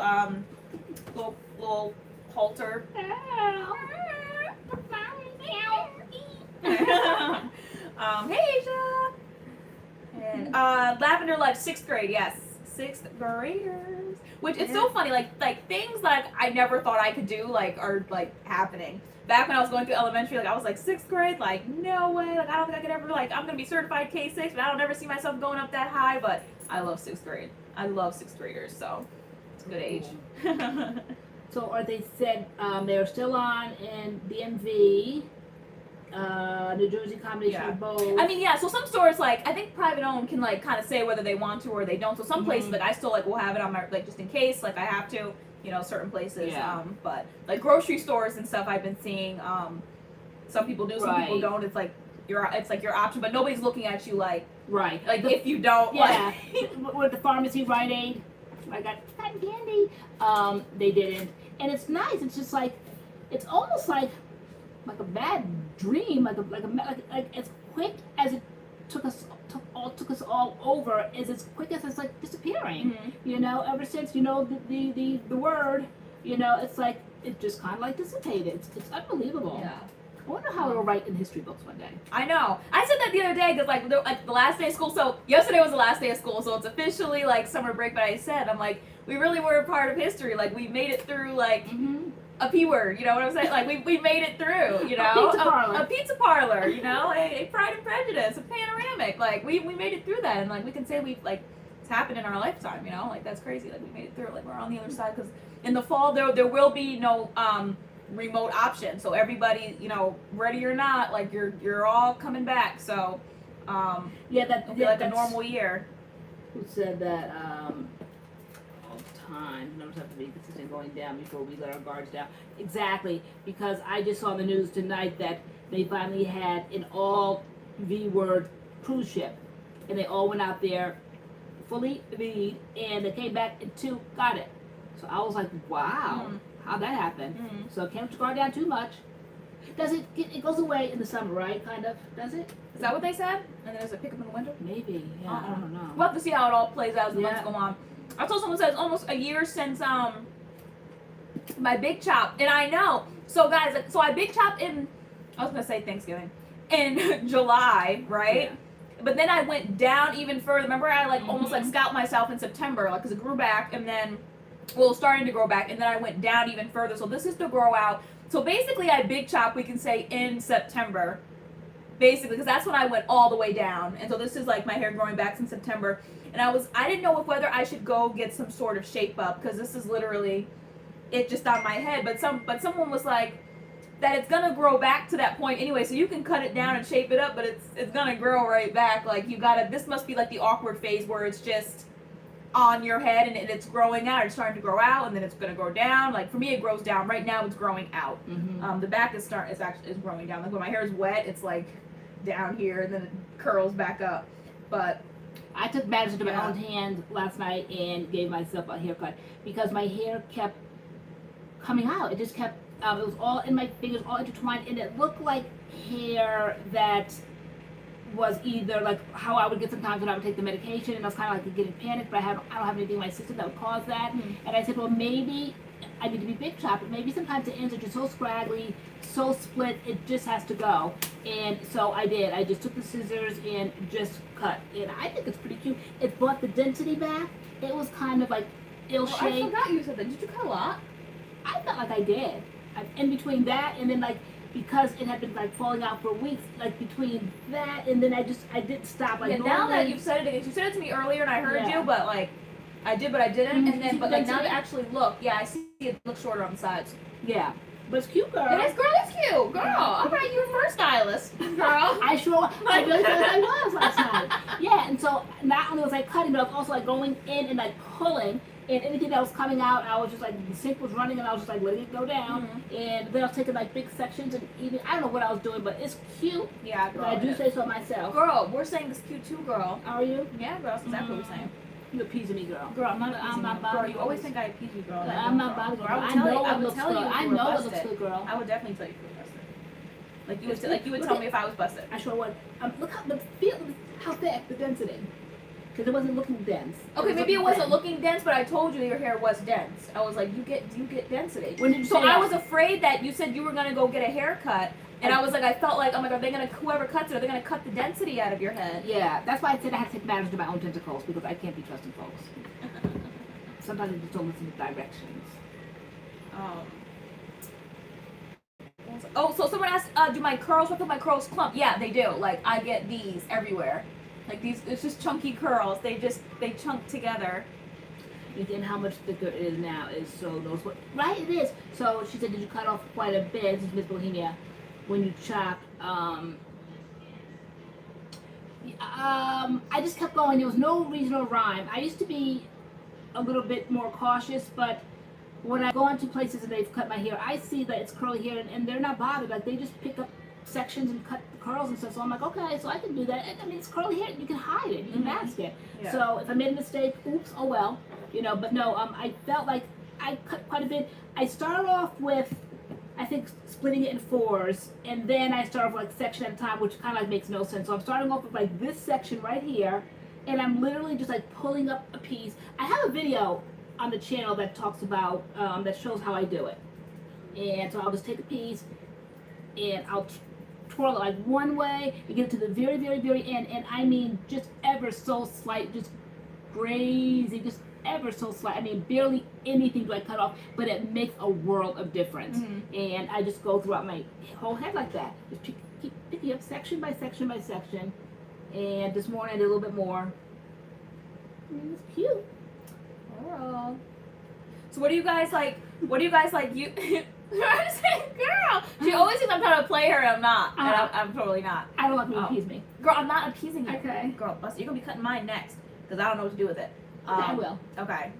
little halter. Hey Asia. And Lavender Life, 6th grade, yes. 6th graders. Which it's so funny, like things like I never thought I could do like are like happening. Back when I was going through elementary, like I was like 6th grade, like no way, like I don't think I could ever, like I'm gonna be certified K6, but I don't ever see myself going up that high. But I love 6th grade. I love 6th graders, so it's a good age. So are they said they're still on in DMV, New Jersey combination of both. I mean, yeah. So some stores, like I think private owned, can like kind of say whether they want to or they don't. So some places, like I still like will have it on my like just in case, like I have to, you know, certain places. Yeah. But like grocery stores and stuff, I've been seeing. Some people do, some people don't. It's like your option, but nobody's looking at you like if you don't. Yeah. With the pharmacy, Rite Aid, I got cotton candy. They didn't, and it's nice. It's just like, it's almost like a bad dream, like as quick as it took us all over, is as quick as it's like disappearing. You know, ever since the word, you know, it's like it just kind of like dissipated. It's unbelievable. Yeah. I wonder how it'll write in history books one day. I know. I said that the other day because like the last day of school. So yesterday was the last day of school, so it's officially like summer break. But I said, I'm like, we really were a part of history. Like we made it through like a P word. You know what I'm saying? Like we made it through. You know, a pizza parlor. You know, a Pride and Prejudice, a panoramic. Like we made it through that, and like we can say we like it's happened in our lifetime. You know, like that's crazy. Like we made it through. Like we're on the other side because in the fall there will be no remote option, so everybody, you know, ready or not, like you're all coming back. So it'll be like a normal year. Who said that all the time? Numbers have to be consistent going down before we let our guards down. Exactly, because I just saw on the news tonight that they finally had an all V-word cruise ship, and they all went out there fully V, and they came back and 2 got it. So I was like, wow. How'd that happen? So can't let your guard down too much. Does it? It goes away in the summer, right? Kind of. Does it? Is that what they said? And then there's a pickup in the winter? Maybe. Yeah. I don't know. We'll have to see how it all plays out as the months go on. I told someone it's almost a year since my big chop, and I know. So guys, so I big chop in. I was gonna say Thanksgiving in July, right? Yeah. But then I went down even further. Remember, I like almost like scalped myself in September, like because it grew back, and then. Well, starting to grow back, and then I went down even further. So this is to grow out. So basically, I big chop, we can say, in September, basically, because that's when I went all the way down. And so this is like my hair growing back since September. And I didn't know whether I should go get some sort of shape up, because this is literally it just on my head. But someone was like that it's gonna grow back to that point anyway. So you can cut it down and shape it up, but it's gonna grow right back. Like you gotta. This must be like the awkward phase where it's just on your head and it's growing out. It's starting to grow out, and then it's going to grow down. Like for me, it grows down. Right now, it's growing out. The back is growing down. Like when my hair is wet, it's like down here, and then it curls back up. But I took matters into my own hands last night and gave myself a haircut because my hair kept coming out. It just kept. It was all in my fingers, all intertwined, and it looked like hair that was either like how I would get sometimes when I would take the medication, and I was kind of like getting panicked, but I don't have anything in my system that would cause that. And I said, well, maybe I need to be big chopped. Maybe sometimes the ends are just so scraggly, so split, it just has to go. And so I did. I just took the scissors and just cut. And I think it's pretty cute. It brought the density back. It was kind of like ill-shaped. I forgot you said that. Did you cut a lot? I felt like I did. In between that and then like, because it had been like falling out for weeks, like between that and then I didn't stop. Like, yeah, now that you've said it, you said it to me earlier and I heard you, but like, I did but I didn't, and then, but like now to actually look, yeah, I see it look shorter on the sides. Yeah. But it's cute, girl. It is, girl, it's cute. Girl, all right, you're first stylist, girl. I really thought I was last night. Yeah, and so not only was I cutting, but I was also like going in and like pulling, and anything that was coming out, I was just like, the sink was running and I was just like letting it go down. And then I was taking like big sections and even, I don't know what I was doing, but it's cute. Yeah, girl. I do say so myself. Girl, we're saying it's cute too, girl. Are you? Yeah, girl, that's exactly what we're saying. You appeasing me, girl. Girl, I'm not body girl, you always think I appease you, girl. I'm not body girl. I know it looks good. I know it looks good, girl. I would definitely tell you if you were busted. Like you would tell me if I was busted. I sure would. Look how thick the density. Because it wasn't looking dense. Okay, maybe it wasn't looking dense, but I told you your hair was dense. I was like, you get density. When did you so say I that? was afraid that you said you were gonna go get a haircut, and I was like, I felt like, oh my god, whoever cuts it, are they gonna cut the density out of your head? Yeah, that's why I said I had to take matters into my own tentacles because I can't be trusting folks. Sometimes I just don't listen to directions. Oh, so someone asked, do my curls, what do my curls clump? Yeah, they do. Like, I get these everywhere. Like these, it's just chunky curls. They chunk together. And how much thicker it is now is so noticeable. Right, it is. So she said, did you cut off quite a bit? This is Miss Bohemia. When you chopped, I just kept going. There was no reason or rhyme. I used to be a little bit more cautious, but when I go into places and they've cut my hair, I see that it's curly hair and they're not bothered. Like they just pick up sections and cut the curls and stuff. So I'm like, okay, so I can do that. I mean, it's curly hair. You can hide it. You can mask it. Yeah. So if I made a mistake, oops, oh well. You know, but no, I felt like I cut quite a bit. I started off with, I think, splitting it in 4s, and then I started with like section at a time, which kind of like makes no sense. So I'm starting off with like this section right here, and I'm literally just like pulling up a piece. I have a video on the channel that talks about, that shows how I do it. And so I'll just take a piece, and I'll twirl it like one way, you get it to the very, very, very end, and I mean just ever so slight, just crazy, just ever so slight. I mean, barely anything do I cut off, but it makes a world of difference. And I just go throughout my whole head like that. Just keep picking up section by section by section. And this morning I did a little bit more. And it's cute. Girl. So what do you guys like? What do you guys like? You. I'm saying, girl. She always thinks I'm trying to play her, and I'm not. And I'm totally not. I don't want you to appease me. Girl, I'm not appeasing you. Okay. Girl, you're gonna be cutting mine next because I don't know what to do with it. Okay, I will. Okay.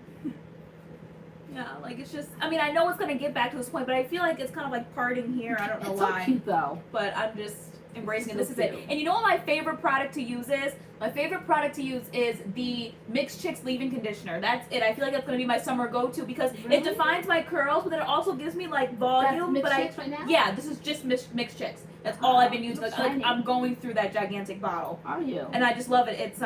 Yeah, like it's just. I mean, I know it's gonna get back to this point, but I feel like it's kind of like parting here. I don't know why. It's so cute though. But I'm just embracing it. This is cute. it. And you know what my favorite product to use is? My favorite product to use is the Mixed Chicks leave-in conditioner. That's it. I feel like that's gonna be my summer go-to because it defines my curls, but then it also gives me like volume. That's but Mixed Chicks right now? Yeah, this is just Mixed Chicks. That's all I've been using. Like, I'm going through that gigantic bottle. Are you? And I just love it. It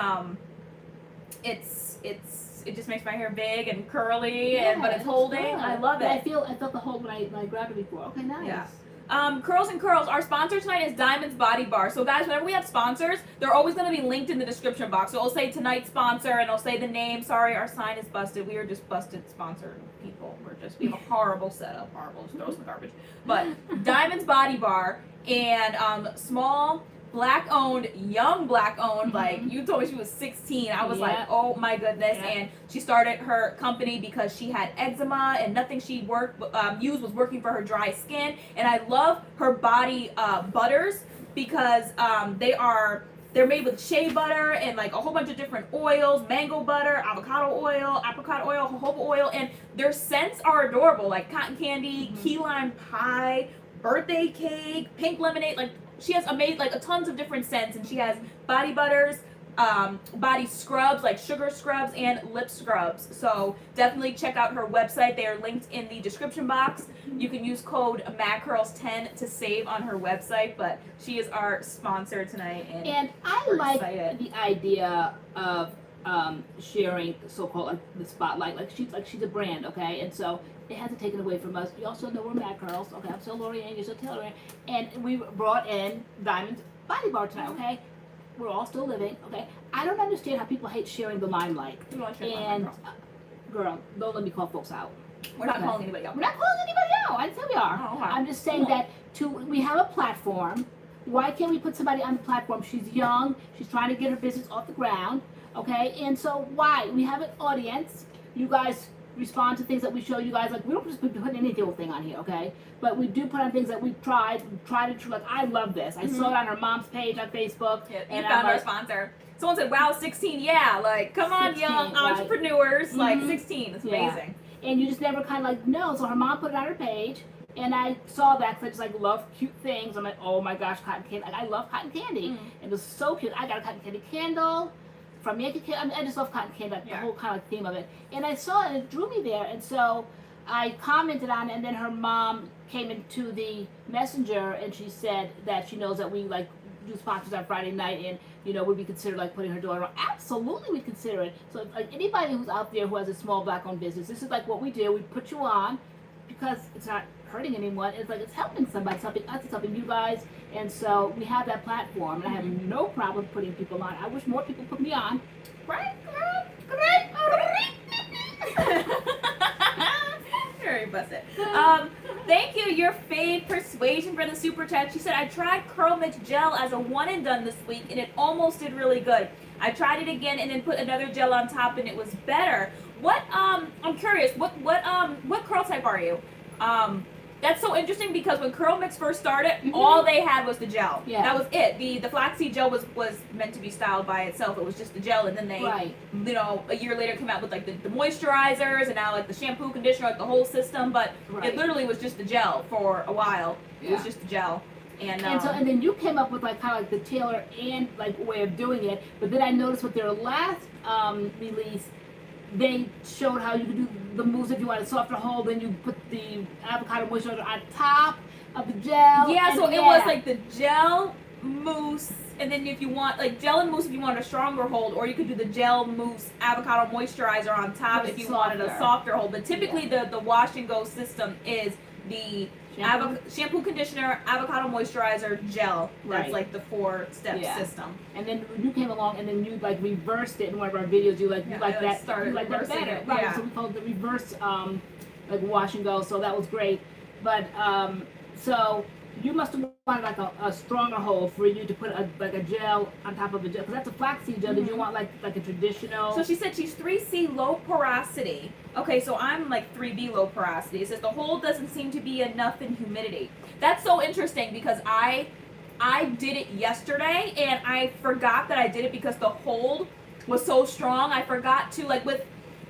just makes my hair big and curly, but it's holding. Good. I love it. I felt the hold when I grabbed it before. Okay, nice. Yeah. Curls and Curls. Our sponsor tonight is Diamond's Body Bar. So guys, whenever we have sponsors, they're always going to be linked in the description box. So it'll say tonight's sponsor and it'll say the name. Sorry, our sign is busted. We are just busted sponsored people. We have a horrible setup. Horrible. Just throw us in the garbage. But Diamond's Body Bar and small black owned, young black owned, like you told me she was 16. I was like, oh my goodness. And she started her company because she had eczema and nothing she used was working for her dry skin. And I love her body butters because they're made with shea butter and like a whole bunch of different oils, mango butter, avocado oil, apricot oil, jojoba oil, and their scents are adorable, like cotton candy, key lime pie, birthday cake, pink lemonade. Like she has made like tons of different scents, and she has body butters, body scrubs like sugar scrubs and lip scrubs. So definitely check out her website. They are linked in the description box. You can use code MADCURLS10 to save on her website, but she is our sponsor tonight, and I like the idea of sharing so-called like the spotlight. Like she's a brand, okay? And so it hasn't taken away from us. You also know we're MADCURLS. Okay, I'm still LoriAnne, you're still TaylorAnne, and we brought in Diamond's Body Bar tonight. Okay, we're all still living. Okay, I don't understand how people hate sharing the limelight. You want to share And girl. girl, don't let me call folks out. We're not calling anybody out. We're not calling anybody out. I didn't say we are. Oh, okay. I'm just saying that we have a platform. Why can't we put somebody on the platform? She's young. She's trying to get her business off the ground. Okay, and so why? We have an audience. You guys respond to things that we show you guys. Like, we don't just put any thing on here, okay? But we do put on things that we've tried and true. Like, I love this. I saw it on her mom's page on Facebook. Yeah, you and found I'm our sponsor. Someone said, wow, 16, yeah, like, come on, 16, young right. entrepreneurs, like, 16, it's Yeah. amazing. And you just never kind of like know. So her mom put it on her page, and I saw that because I just like love cute things. I'm like, oh my gosh, cotton candy! Like, I love cotton candy. It was so cute. I got a cotton candy candle from Yankee Candle. I mean, I just love cotton candy, like the whole kind of theme of it. And I saw it, and it drew me there. And so I commented on it, and then her mom came into the messenger, and she said that she knows that we like do sponsors on Friday night, and would we consider like putting her daughter on? Absolutely, we consider it. So like anybody who's out there who has a small black-owned business, this is like what we do. We put you on because it's not hurting anyone. It's like it's helping somebody, it's helping us, it's helping you guys, and so we have that platform, and I have no problem putting people on. I wish more people put me on. Right? Very busted. Thank you, your fave Persuasion for the super chat. She said, I tried Curl Mix Gel as a one and done this week, and it almost did really good. I tried it again and then put another gel on top, and it was better. What I'm curious, what curl type are you? That's so interesting because when Curl Mix first started, all they had was the gel. Yeah. That was it. The flaxseed gel was meant to be styled by itself. It was just the gel, and then they, a year later came out with like the moisturizers, and now like the shampoo, conditioner, like the whole system. But it literally was just the gel for a while. It was just the gel. And then you came up with like kind of like the TaylorAnne like way of doing it. But then I noticed with their last release, they showed how you could do the moves if you want a softer hold, then you put the avocado moisturizer on top of the gel. Yeah, so it was like the gel mousse, and then if you want like gel and mousse if you want a stronger hold, or you could do the gel mousse avocado moisturizer on top if you wanted a softer hold. But typically the wash and go system is the shampoo, conditioner, avocado moisturizer, gel. That's like the 4-step system. And then you came along and then you like reversed it in one of our videos. You like that started you like that reversing better. it. Right. Yeah. So we called it the reverse like wash and go. So that was great. But so you must have wanted like a stronger hold for you to put a gel on top of a gel, because that's a flaxseed gel. Did you want like a traditional? So she said she's 3C low porosity. Okay, so I'm like 3B low porosity. It says the hold doesn't seem to be enough in humidity. That's so interesting because I did it yesterday and I forgot that I did it because the hold was so strong. I forgot to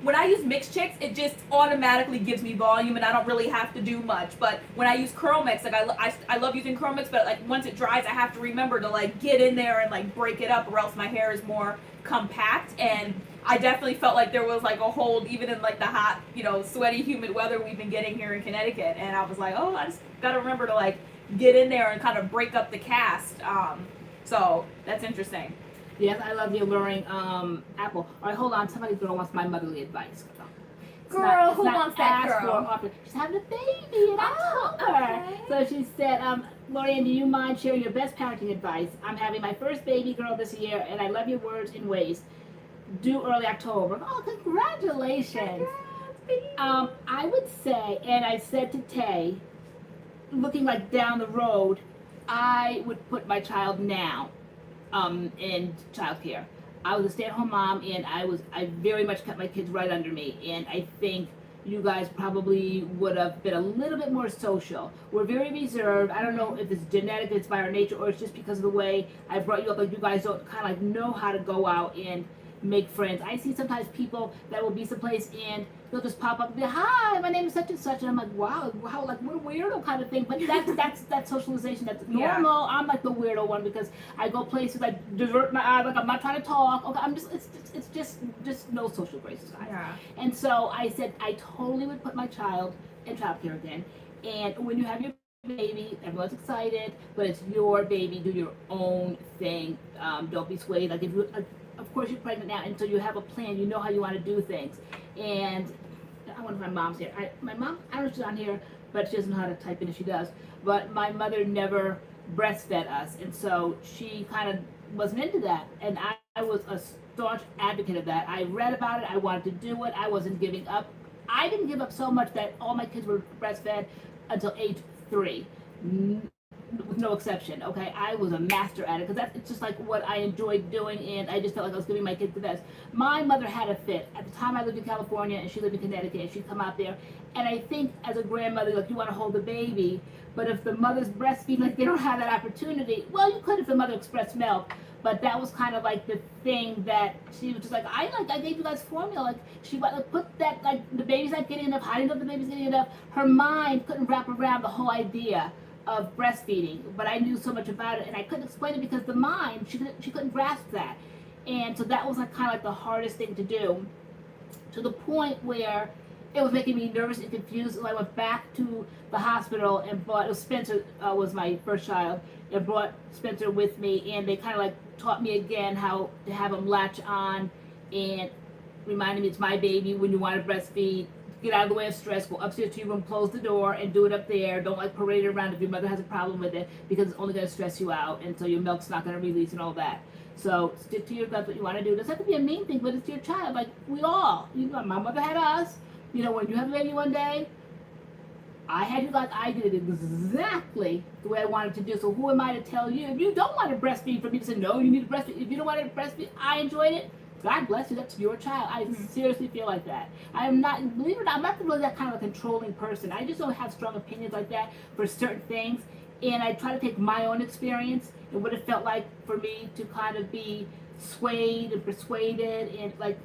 when I use Mix Chicks, it just automatically gives me volume and I don't really have to do much. But when I use Curl Mix, like I love using Curl Mix, but like once it dries, I have to remember to like get in there and like break it up, or else my hair is more compact. And I definitely felt like there was like a hold even in like the hot, sweaty, humid weather we've been getting here in Connecticut. And I was like, oh, I just gotta remember to like get in there and kind of break up the cast. So that's interesting. Yes, I love the alluring apple. All right, hold on. Somebody girl wants my motherly advice. Girl, who wants that girl? She's having a baby in October. Okay. So she said, LoriAnne, do you mind sharing your best parenting advice? I'm having my first baby girl this year, and I love your words and ways. Due early October. Oh, congratulations. I would say, and I said to Tay, looking like down the road, I would put my child now in childcare. I was a stay-at-home mom, and I very much kept my kids right under me, and I think you guys probably would have been a little bit more social. We're very reserved. I don't know if it's genetic, if it's by our nature, or it's just because of the way I brought you up. Like, you guys don't kind of like know how to go out and make friends. I see sometimes people that will be someplace and they'll just pop up and be, hi, my name is such and such, and I'm like, wow, like what a weirdo kind of thing. But that's socialization. That's normal. I'm like the weirdo one because I go places like divert my eye, like I'm not trying to talk. Okay, it's just no social graces, guys. Yeah. And so I said I totally would put my child in childcare again. And when you have your baby, everyone's excited, but it's your baby. Do your own thing. Don't be swayed. Like if you. Of course, you're pregnant now, and so you have a plan. You know how you want to do things. And I wonder if my mom's here. My mom, I don't know if she's on here, but she doesn't know how to type in if she does. But my mother never breastfed us, and so she kind of wasn't into that. And I was a staunch advocate of that. I read about it. I wanted to do it. I wasn't giving up. I didn't give up so much that all my kids were breastfed until age 3. With no exception, okay? I was a master at it because it's just like what I enjoyed doing, and I just felt like I was giving my kids the best. My mother had a fit. At the time I lived in California and she lived in Connecticut, and she'd come out there, and I think as a grandmother, like, you want to hold the baby, but if the mother's breastfeeding, like, they don't have that opportunity. Well, you could if the mother expressed milk, but that was kind of like the thing that she was just like, I gave you guys formula. Like, she like, put that, like, the baby's not getting enough, I didn't know if the baby's getting enough. Her mind couldn't wrap around the whole idea of breastfeeding, but I knew so much about it, and I couldn't explain it because the mind, she couldn't grasp that. And so that was like kind of like the hardest thing to do, to the point where it was making me nervous and confused. So I went back to the hospital and brought, Spencer was my first child, and brought Spencer with me, and they kind of like taught me again how to have him latch on, and reminded me it's my baby. When you want to breastfeed, get out of the way of stress, go upstairs to your room, close the door, and do it up there. Don't like parade it around if your mother has a problem with it, because it's only going to stress you out, and so your milk's not going to release and all that. So stick to your guts, what you want to do. It doesn't have to be a mean thing, but it's your child. Like, we all, you know, my mother had us. You know, when you have a baby one day, I had you like I did it exactly the way I wanted to do. So who am I to tell you? If you don't want to breastfeed, for me to say, no, you need to breastfeed. If you don't want to breastfeed, I enjoyed it. God bless you, that's your child. I seriously feel like that. I am not, believe it or not, I'm not really that kind of a controlling person. I just don't have strong opinions like that for certain things. And I try to take my own experience and what it felt like for me to kind of be swayed and persuaded, and like,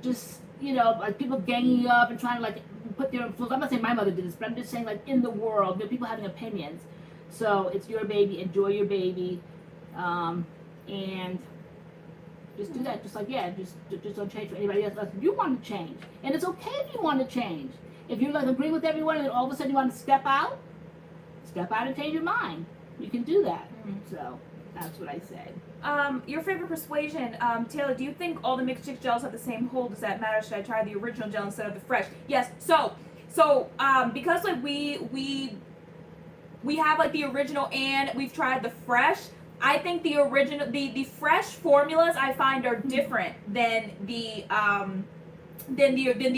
just, you know, like people ganging you up and trying to like put their influence. I'm not saying my mother did this, but I'm just saying, like, in the world, there are people having opinions. So it's your baby, enjoy your baby, and just do that. Just like, yeah, just don't change for anybody else. Like, you want to change, and it's okay if you want to change. If you like agree with everyone, and then all of a sudden you want to step out and change your mind, you can do that. So that's what I say. Your favorite persuasion, Taylor, do you think all the mixed chick gels have the same hold? Does that matter? Should I try the original gel instead of the fresh? Yes. So because like we have like the original and we've tried the fresh, I think the original, the fresh formulas I find are different than the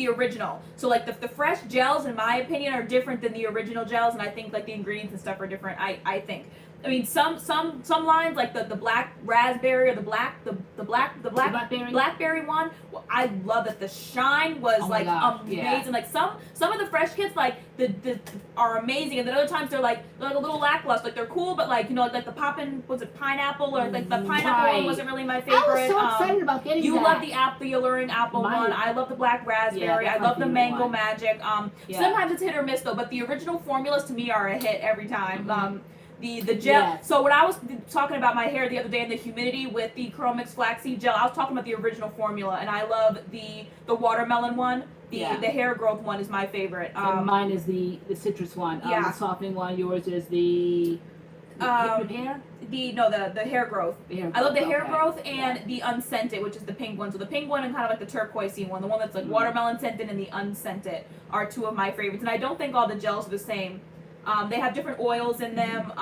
original. So like the fresh gels, in my opinion, are different than the original gels, and I think like the ingredients and stuff are different. I think. I mean, some lines, like the black raspberry or the blackberry one, well, I love it. The shine was like amazing. Yeah. Like some of the fresh kits like the are amazing, and then other times they're like a little lackluster. Like they're cool, but like, you know, like the poppin', was it pineapple, or like the pineapple one wasn't really my favorite. I was so excited about getting you that. love the alluring apple one. I love the black raspberry. I love the mango magic. Sometimes it's hit or miss though, but the original formulas to me are a hit every time. The gel. Yes. So when I was talking about my hair the other day and the humidity with the Curl Mix Flaxseed Gel, I was talking about the original formula, and I love the watermelon one. The hair growth one is my favorite. Mine is the citrus one. The softening one. Yours is the hair? The hair growth. I love the hair growth and the unscented, which is the pink one. So the pink one and kind of like the turquoisey one, the one that's like watermelon scented, and the unscented are two of my favorites. And I don't think all the gels are the same. They have different oils in them.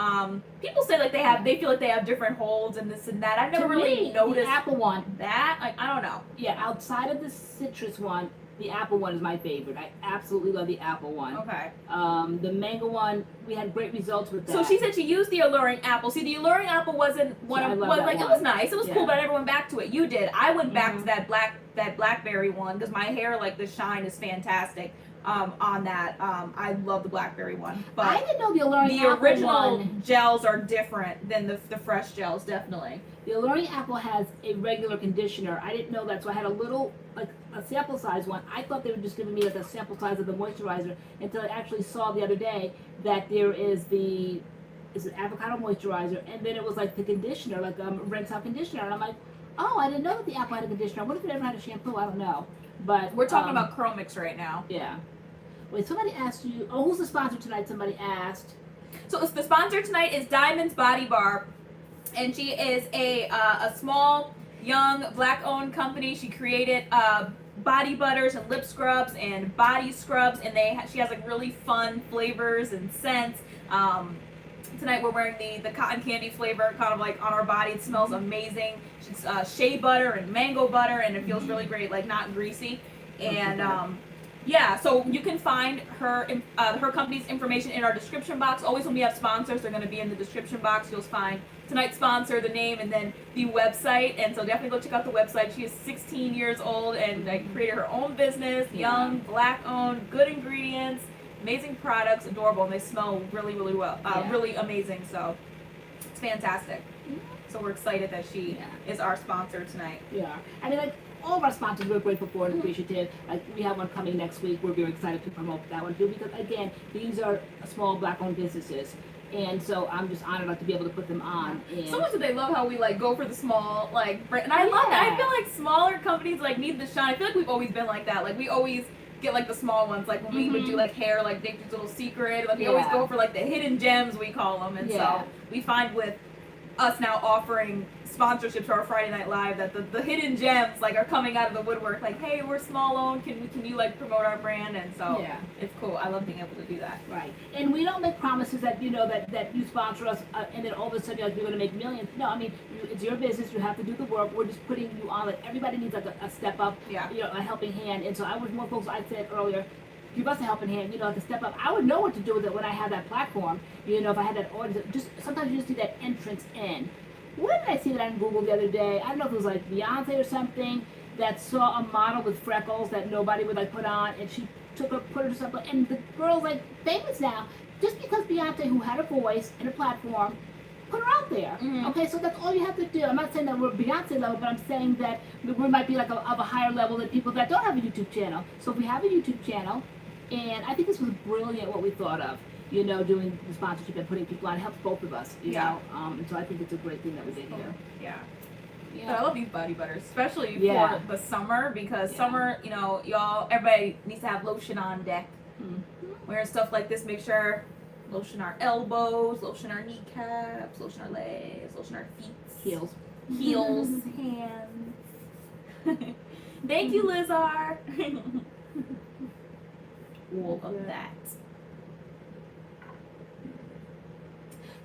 People say like they feel like they have different holds and this and that. I've never really noticed the apple one. That, like, I don't know. Yeah, outside of the citrus one, the apple one is my favorite. I absolutely love the apple one. Okay. The mango one, we had great results with that. So she said she used the alluring apple. See, the alluring apple wasn't one of like, it was nice. It was cool, but I never went back to it. You did. I went back to that blackberry one because my hair, like, the shine is fantastic. On that, I love the blackberry one, but I didn't know the alluring apple original gels are different than the fresh gels, definitely. The alluring apple has a regular conditioner. I didn't know that, so I had a little, like a sample size one. I thought they were just giving me like a sample size of the moisturizer until I actually saw the other day that there is an avocado moisturizer, and then it was like the conditioner, like rinse out conditioner, and I'm like, oh, I didn't know that the apple had a conditioner. I wonder if it ever had a shampoo. I don't know. But we're talking about Curl Mix right now. Yeah. Wait, somebody asked you. Oh, who's the sponsor tonight? Somebody asked. So the sponsor tonight is Diamond's Body Bar, and she is a small, young, black-owned company. She created body butters and lip scrubs and body scrubs, and she has like really fun flavors and scents. Tonight we're wearing the cotton candy flavor, kind of like on our body. It smells amazing. It's shea butter and mango butter, and it feels really great, like not greasy. And yeah, so you can find her company's information in our description box. Always when we have sponsors, they're going to be in the description box. You'll find tonight's sponsor, the name, and then the website. And so definitely go check out the website. She is 16 years old and created her own business, young, black-owned, good ingredients, amazing products, adorable, and they smell really, really well, really amazing. So it's fantastic. So we're excited that she is our sponsor tonight. Yeah, I mean, like, all of our sponsors we're grateful for and appreciative. Like, we have one coming next week. We're very excited to promote that one too, because again, these are small black-owned businesses, and so I'm just honored to be able to put them on. And so much that they love how we like go for the small brand, and I love that. I feel like smaller companies like need the shine. I feel like we've always been like that. Like we always get like the small ones, like when we would do like hair, like Nature's Little Secret. Like we always go for like the hidden gems, we call them, and so we find with us now offering sponsorships for our Friday Night Live that the hidden gems like are coming out of the woodwork, like, hey, we're small owned, can you like promote our brand? And so it's cool. I love being able to do that. Right. And we don't make promises that that you sponsor us and then all of a sudden you're going to make millions. No, I mean, it's your business. You have to do the work. We're just putting you on. Like, everybody needs like a step up, a helping hand. And so I was more folks. I said earlier, give us a helping hand, to step up. I would know what to do with it when I had that platform, if I had that audience. Just sometimes you just need that entrance in. What did I see that on Google the other day? I don't know if it was like Beyonce or something that saw a model with freckles that nobody would like put on, and she put her to something, and the girl's like famous now just because Beyonce, who had a voice and a platform, put her out there. Okay, so that's all you have to do. I'm not saying that we're Beyonce level, but I'm saying that we might be like of a higher level than people that don't have a YouTube channel. So if we have a YouTube channel, and I think this was brilliant what we thought of, doing the sponsorship and putting people on. It helps both of us, know. And so I think it's a great thing that we did here. But I love these body butters, especially for the summer, because summer, everybody needs to have lotion on deck. Wearing stuff like this, make sure lotion our elbows, lotion our kneecaps, lotion our legs, lotion our feet, heels, hands. Thank you, Lizar. All of that.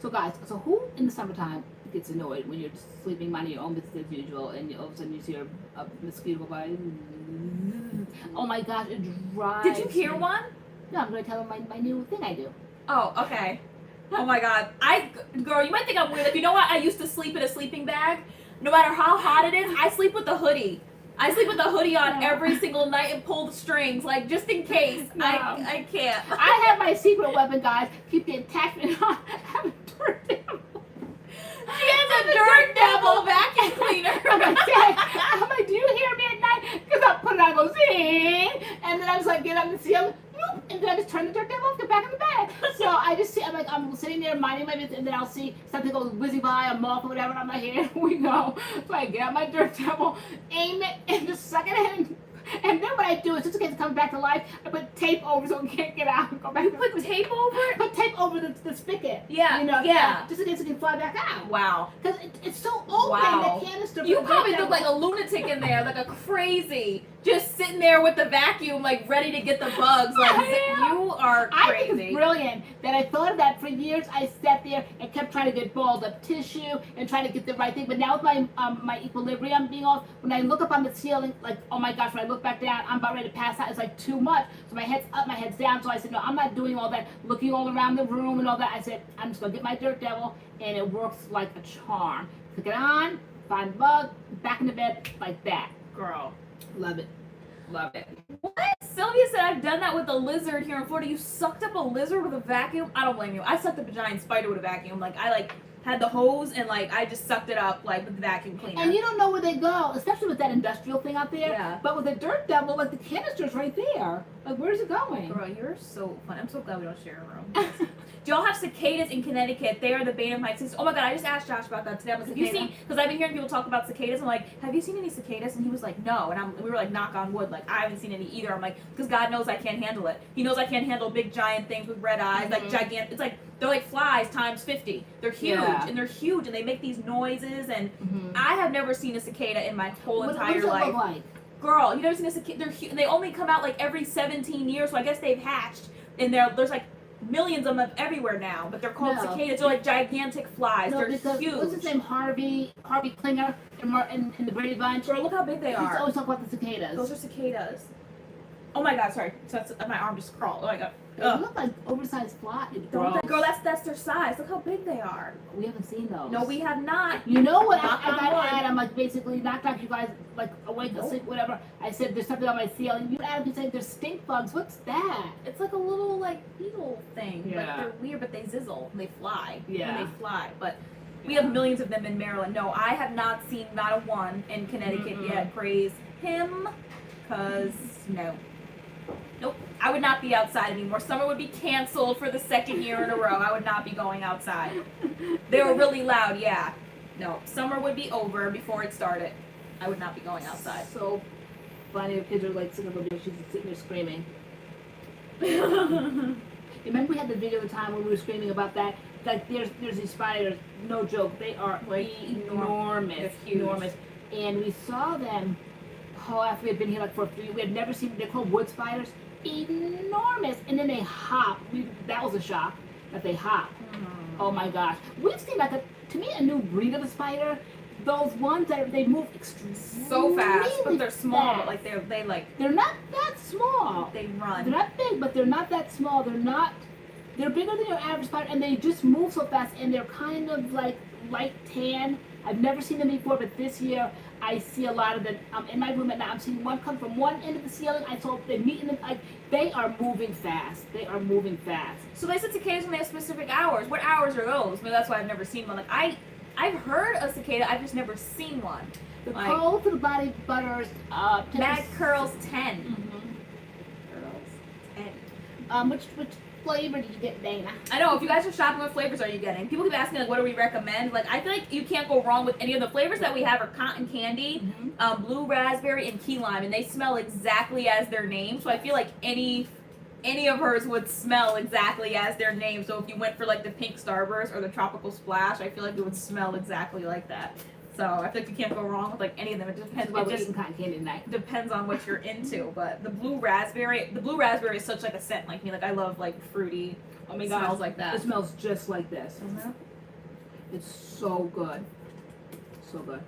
So guys, who in the summertime gets annoyed when you're sleeping, minding your own business as usual, and all of a sudden you see a mosquito go by? Oh my gosh, it drives. Did you hear one? No, I'm going to tell them my new thing I do. Oh, okay. Oh my God. Girl, you might think I'm weird. Like, you know what? I used to sleep in a sleeping bag. No matter how hot it is, I sleep with a hoodie. I sleep with a hoodie on every single night and pull the strings, like, just in case. No. I can't. I have my secret weapon, guys. Keep the attachment on. I have a dirt devil. She has a dirt devil vacuum cleaner. I'm like, do you hear me at night? Because I put it on, I go, zing, and then I was like, get up and see him, and then I just turn the dirt devil off, get back in the bed. So I just see, I'm sitting there minding my business, and then I'll see something go whizzing by, a moth or whatever, and I'm like, here we go. So I get out my dirt devil, aim it, and just suck it in. And then what I do is, just in case it comes back to life, I put tape over so it can't get out and go back. You put tape over it? Put tape over the spigot. Yeah. Just in case it can fly back out. Wow. Because it's so open, the canister. You probably look like a lunatic in there, like a crazy, just sitting there with the vacuum, like ready to get the bugs. Like, you are crazy. I think it's brilliant that I thought of that for years. I sat there and kept trying to get balled up tissue and trying to get the right thing. But now with my equilibrium being off, when I look up on the ceiling, like, oh my gosh, when I look back down, I'm about ready to pass out. It's like too much. So my head's up, my head's down. So I said, no, I'm not doing all that, looking all around the room and all that. I said, I'm just going to get my dirt devil, and it works like a charm. Click it on, find the bug, back in the bed, like that. Girl. Love it. Love it. What? Sylvia said I've done that with a lizard here in Florida. You sucked up a lizard with a vacuum? I don't blame you. I sucked up a giant spider with a vacuum. Like, I had the hose and I just sucked it up with the vacuum cleaner. And you don't know where they go, especially with that industrial thing out there. Yeah. But with the dirt devil, the canister's right there. Like, where's it going? Girl, you're so fun. I'm so glad we don't share a room. Do y'all have cicadas in Connecticut? They are the bane of my existence. Oh my God, I just asked Josh about that today. I was like, have you seen, because I've been hearing people talk about cicadas. I'm like, have you seen any cicadas? And he was like, no. And we were like, knock on wood. Like, I haven't seen any either. I'm like, because God knows I can't handle it. He knows I can't handle big giant things with red eyes, like gigantic. It's like, they're like flies times 50. They're huge, and they're huge, and they make these noises. And I have never seen a cicada in my whole entire life. What does it look like? Girl, you never seen a cicada? They're huge. They only come out like every 17 years, so I guess they've hatched. And there's like millions of them everywhere now, but they're called cicadas. They're like gigantic flies. No, they're because huge. what's his name? Harvey Klinger in the Brady Bunch. Girl, look how big they He are. always talk about the cicadas. Those are cicadas. Oh my god, sorry. So that's, my arm just crawled. Oh my god. They look like oversized flies. Girl, that's their size. Look how big they are. We haven't seen those. No, we have not. You know what? I on got wood. Adam. I'm like basically knocked out you guys like awake, asleep, whatever. I said there's something on my ceiling. You Adam keep saying there's stink bugs. What's that? It's like a little like beetle thing. Yeah. Like they're weird, but they zizzle. They fly. Yeah. When they fly. But we have millions of them in Maryland. No, I have not seen not a one in Connecticut yet. Praise him. Cause no. Nope. I would not be outside anymore. Summer would be canceled for the second year in a row. I would not be going outside. They were really loud, yeah. No. Summer would be over before it started. I would not be going outside. So funny. The kids are like sitting over there. She's sitting there screaming. Remember we had the video of the time when we were screaming about that? Like there's these spiders. No joke. They are like enormous. They're huge. Enormous. And we saw them. Oh, after we had been here like for 3 weeks, we had never seen them. They're called wood spiders. Enormous. And then they hop. That was a shock that they hop. Oh my gosh. We've seen like to me, a new breed of a spider. Those ones that they move extremely So fast, but they're small. fast. But like they're not that small. they run. They're not big, but they're not that small. They're bigger than your average spider, and they just move so fast, and they're kind of like light tan. I've never seen them before, but this year I see a lot of them in my room at night. I'm seeing one come from one end of the ceiling. I saw they meet in the, like, they are moving fast. They are moving fast. So they said cicadas when they have specific hours. What hours are those? Maybe that's why I've never seen one. Like I've heard a cicada, I've just never seen one. The Like, code for the body butters, MADCURLS 10. Mm-hmm. Girls 10. Which flavor did you get, Dana? I know, if you guys are shopping, what flavors are you getting? People keep asking, like, what do we recommend? Like, I feel like you can't go wrong with any of the flavors that we have are cotton candy, blue raspberry, and key lime, and they smell exactly as their name. So I feel like any of hers would smell exactly as their name. So if you went for, like, the pink starburst or the tropical splash, I feel like it would smell exactly like that. So I feel like you can't go wrong with, like, any of them. It just depends. Well, It we're just eating cotton candy tonight. depends on what you're into. But the blue raspberry is such like a scent like me. Like I love like fruity. Oh my Smells God. like that. It smells just like this. Mm-hmm. It's so good. So good.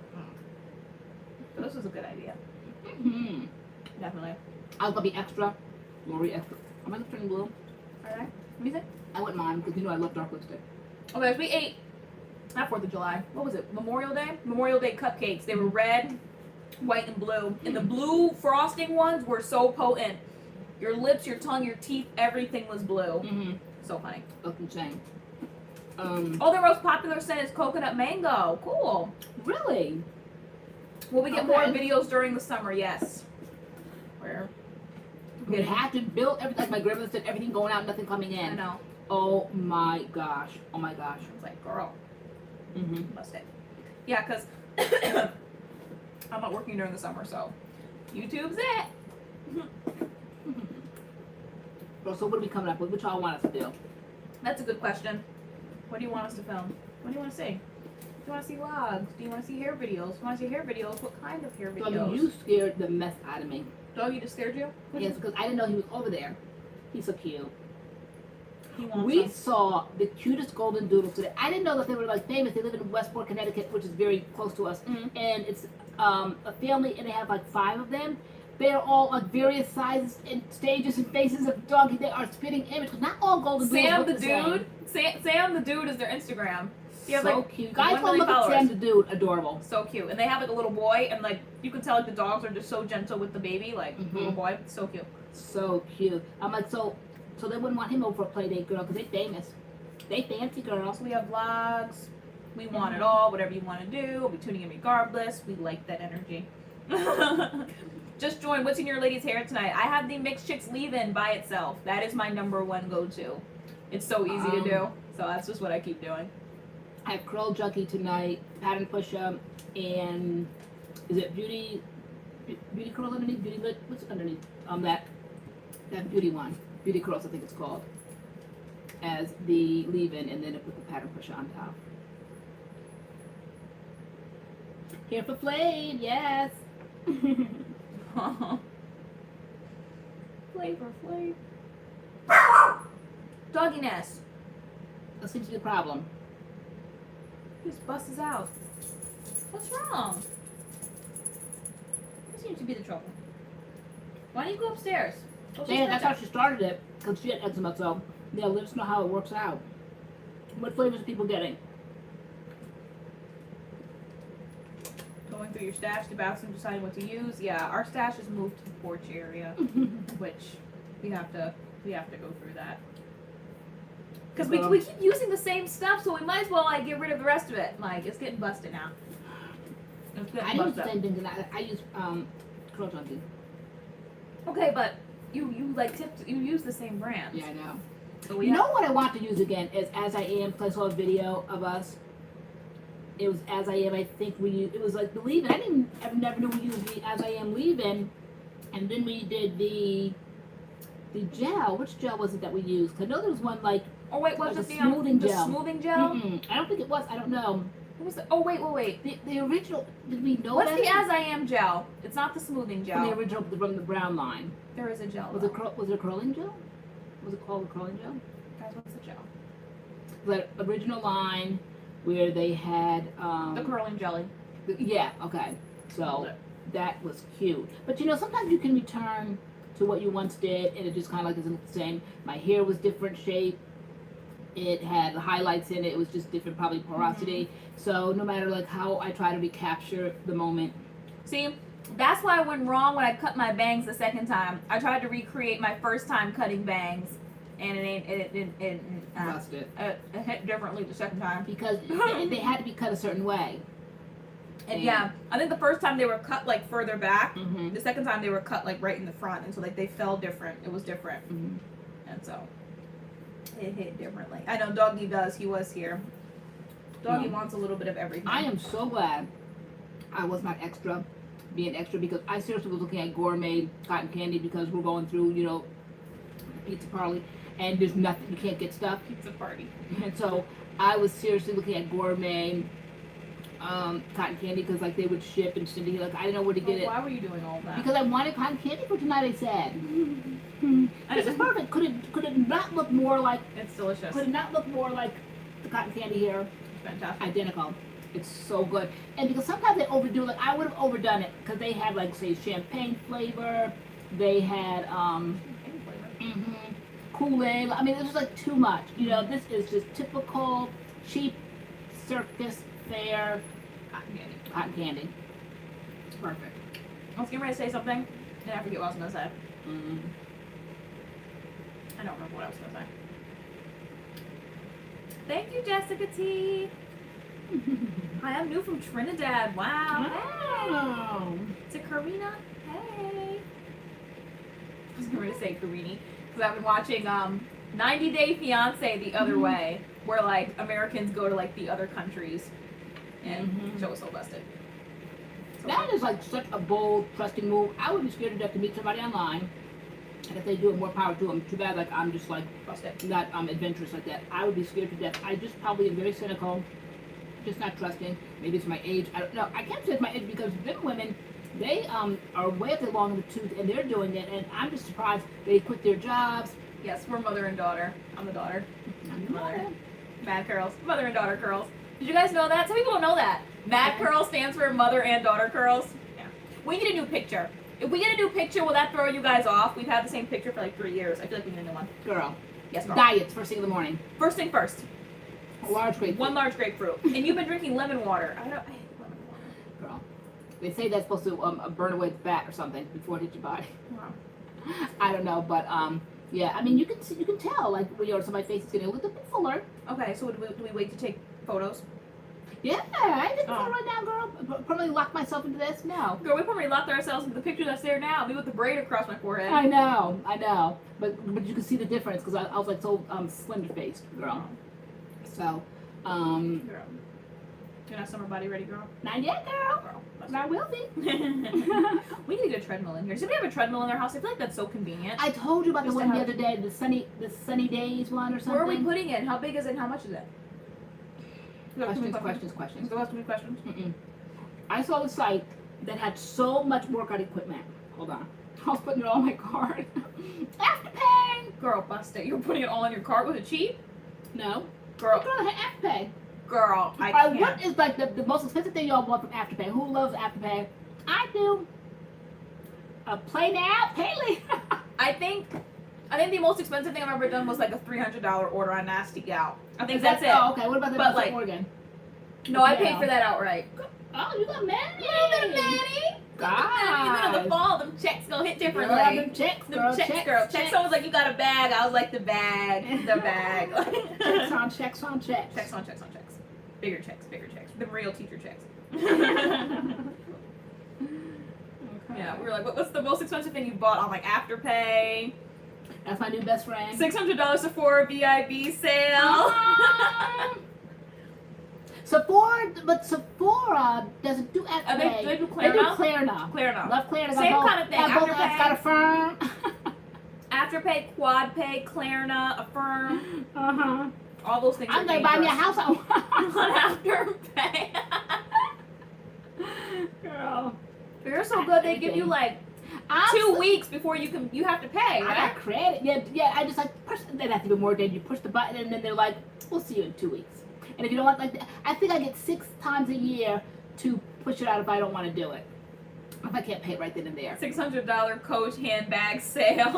So this was a good idea. Mm-hmm. Definitely. I was gonna be extra. Lori extra. Am I turning blue? Alright. Let me see. I went mine because you know I love dark lipstick. Okay, so we ate not 4th of July. What was it? Memorial Day? Memorial Day cupcakes. They were red, white, and blue. And the blue frosting ones were so potent. Your lips, your tongue, your teeth, everything was blue. Mm-hmm. So funny. That's insane. Oh, their most popular scent is coconut mango. Cool. Really? Will we get more videos during the summer? Yes. Where? We have to build everything. Like my grandmother said, everything going out, nothing coming in. I know. Oh my gosh. Oh my gosh. It's like, girl. Mm-hmm. Must it. Yeah, because I'm not working during the summer, so YouTube's it. So what are we coming up with? What y'all want us to do? That's a good question. What do you want us to film? What do you want to see? Do you want to see vlogs? Do you want to see hair videos? Do you want to see hair videos? What kind of hair videos? So you scared the mess out of me. Doggy just scared you? Yes, because I didn't know he was over there. He's so cute. He wants We us. saw the cutest golden doodles today. I didn't know that they were like famous. They live in Westport, Connecticut, which is very close to us. Mhm. And it's a family, and they have like 5 of them. They are all like various sizes and stages and faces of doggy. They are spitting image. Not all golden doodles Sam look the the same. dude. Sam the dude is their Instagram. You have, So like, cute. 1 Guys, go million look at followers. Sam the dude. Adorable. So cute. And they have like a little boy, and like you can tell like the dogs are just so gentle with the baby, like little boy. So cute. So cute. I'm like, so they wouldn't want him over for a play date, girl, because they famous. They fancy girls. So we have vlogs. We want it all. Whatever you want to do, we'll be tuning in regardless. We like that energy. Just join. What's in your lady's hair tonight? I have the Mixed Chicks leave-in by itself. That is my #1 go-to. It's so easy to do. So that's just what I keep doing. I have Curl Junkie tonight, pattern push-up, and is it beauty curls underneath? Beauty lit? What's underneath? That beauty one. Beauty curls, I think it's called. As the leave-in, and then it put the pattern pusher on top. Here for Flayed, yes. Flavor. Dogginess. That seems to be the problem. He just busts out. What's wrong? What seems to be the trouble? Why don't you go upstairs? Yeah, that's how she started it, because she had eczema, so yeah, let us know how it works out. What flavors are people getting? Going through your stash, the bathroom, deciding what to use. Yeah, our stash is moved to the porch area, which we have to go through that. Because we keep using the same stuff, so we might as well like get rid of the rest of it. Like, it's getting busted now. I use the same thing, I use Curl Junkie. Okay, but you use the same brand. Yeah, I know. So You know what I want to use again is As I Am, because I saw a video of us. It was As I Am, I think it was like the leave-in. I never knew we used the As I Am leave-in. And then we did the gel. Which gel was it that we used? Because I know there was one like, oh wait, like was it the smoothing the gel? smoothing gel? I don't think it was. I don't know. What was the, oh wait. The original, did we know What's that? the As I Am gel? It's not the smoothing gel. From the original, from the brown line. There is a gel. Was it a curling gel? Was it called a curling gel? Guys, what's the gel? The original line where they had The curling jelly. yeah, okay. So that was cute. But you know, sometimes you can return to what you once did and it just kind of like doesn't look the same. My hair was different shape. It had highlights in it. It was just different, probably porosity. So no matter like how I try to recapture the moment. See, that's why I went wrong when I cut my bangs the second time. I tried to recreate my first time cutting bangs, and it hit differently the second time. Because they had to be cut a certain way. And yeah, I think the first time they were cut like further back. Mm-hmm. The second time they were cut like right in the front, and so like they fell different. It was different, and so it hit differently. I know Doggy does. He was here. Doggy wants a little bit of everything. I am so glad I was not being extra, because I seriously was looking at gourmet cotton candy because we're going through, you know, pizza party, and there's nothing, you can't get stuff. Pizza party. And so I was seriously looking at gourmet cotton candy because like they would ship and send it, like I didn't know where to get it. Why were you doing all that? Because I wanted cotton candy for tonight, I said. This is perfect. Could it not look more like, It's delicious. could it not look more like the cotton candy here? Fantastic. Identical. It's so good. And because sometimes they overdo, like I would have overdone it because they had like say champagne flavor, they had Kool-Aid. I mean, it was like too much. You know, this is just typical cheap circus fair cotton candy. It's perfect. I was getting ready to say something, and I forget what I was going to say. I don't remember what I was going to say. Thank you, Jessica T. Hi, I'm new from Trinidad. Wow. Wow. Hey. To Karina. Hey. I was going to say Karini because I've been watching 90 Day Fiance the other way, where like Americans go to like the other countries, and the show was so busted. So That is like such a bold, trusting move. I would be scared to death to meet somebody online. And if they do it, more power to them. Too bad, like I'm just like not adventurous like that. I would be scared to death. I just probably am very cynical, just not trusting. Maybe it's my age. I don't know. I can't say it's my age because them women, they are way up long in the tooth and they're doing it. And I'm just surprised they quit their jobs. yes, we're mother and daughter. I'm the daughter. I'm the mother. MADCURLS. Mother and daughter curls. Did you guys know that? Some people don't know that. MADCURLS stands for mother and daughter curls. Yeah. We need a new picture. If we get a new picture, will that throw you guys off? We've had the same picture for like 3 years. I feel like we need a new one. Girl. Yes, girl. Diets first thing in the morning. First thing first. A large grapefruit. One large grapefruit. And you've been drinking lemon water. I hate lemon water. Girl. They say that's supposed to burn away the fat or something before it hits your body. Wow. I don't know, but yeah. I mean, you can tell like when you're somebody's face is getting a little bit fuller. Okay, so do we wait to take photos? Yeah, I think it's right now, girl. Probably lock myself into this. No. Girl, we probably locked ourselves into the picture that's there now. Me with the braid across my forehead. I know. But you can see the difference because I was like so slender faced, girl. So, Girl. You're not summer body ready, girl? not yet, girl. Girl. But I will be. We need to get a treadmill in here. Does anybody have a treadmill in their house? I feel like that's so convenient. I told you about the Just to one the have- other day, the sunny days one or something. Where are we putting it? How big is it and how much is it? Questions. Go ask me questions. I saw the site that had so much workout equipment. Hold on. I was putting it all on my card. Afterpay. Girl, bust it. You were putting it all in your cart. Was it cheap? No. Girl, Girl, I had Afterpay. girl, I All right, can't. what is like the most expensive thing y'all bought from Afterpay? Who loves Afterpay? I do. Play now, pay later. I think the most expensive thing I've ever done was like a $300 order on Nasty Gal. I think Is that's that- it. Oh, okay. What about the But, like, like, Oregon? No, I Yeah. paid for that outright. Oh, you got Maddie. A little bit of Maddie. God. In the fall, them checks gonna hit differently. Girl, them checks, Them girl. checks, girl. Checks. Someone was like, "You got a bag." I was like, "The bag, the bag." Checks on checks on checks. Checks on checks on checks. Bigger checks, bigger checks. The real teacher checks. Okay. Yeah, we were like, "What's the most expensive thing you bought on like Afterpay?" That's my new best friend. $600 Sephora VIB sale. Sephora, but Sephora doesn't do Afterpay. They do They do Klarna. Klarna. Klarna. Love Klarna. Same kind of thing. Got both Afterpay. apps, got Affirm. Afterpay, QuadPay, Klarna, Affirm, all those things. I'm are gonna buy me a dangerous. house on Afterpay. Girl, They're so good. They give you like I'm 2 weeks before you have to pay, I right? got credit. Yeah. I just like push. Then have to be more than you push the button, and then they're like, "We'll see you in 2 weeks." And if you don't want, like, I think I get 6 times a year to push it out if I don't want to do it. If I can't pay it right then and there. $600 Coach handbag sale.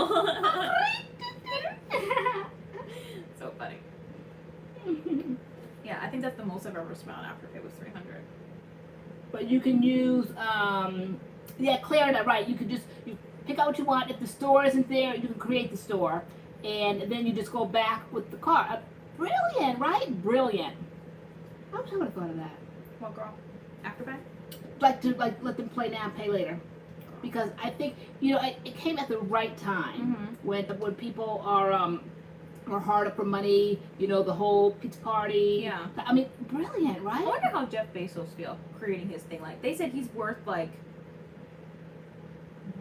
So funny. Yeah, I think that's the most I've ever spent on Afterpay was $300. But you can use, Klarna, right? You can just pick out what you want. If the store isn't there, you can create the store, and then you just go back with the card. Brilliant, right? Brilliant. I wish I would have thought of that. What girl? Afterpay? Like to let them play now, pay later, because I think it came at the right time when people are hard up for money. The whole pizza party. Yeah. I mean, brilliant, right? I wonder how Jeff Bezos feels creating his thing. Like they said, he's worth like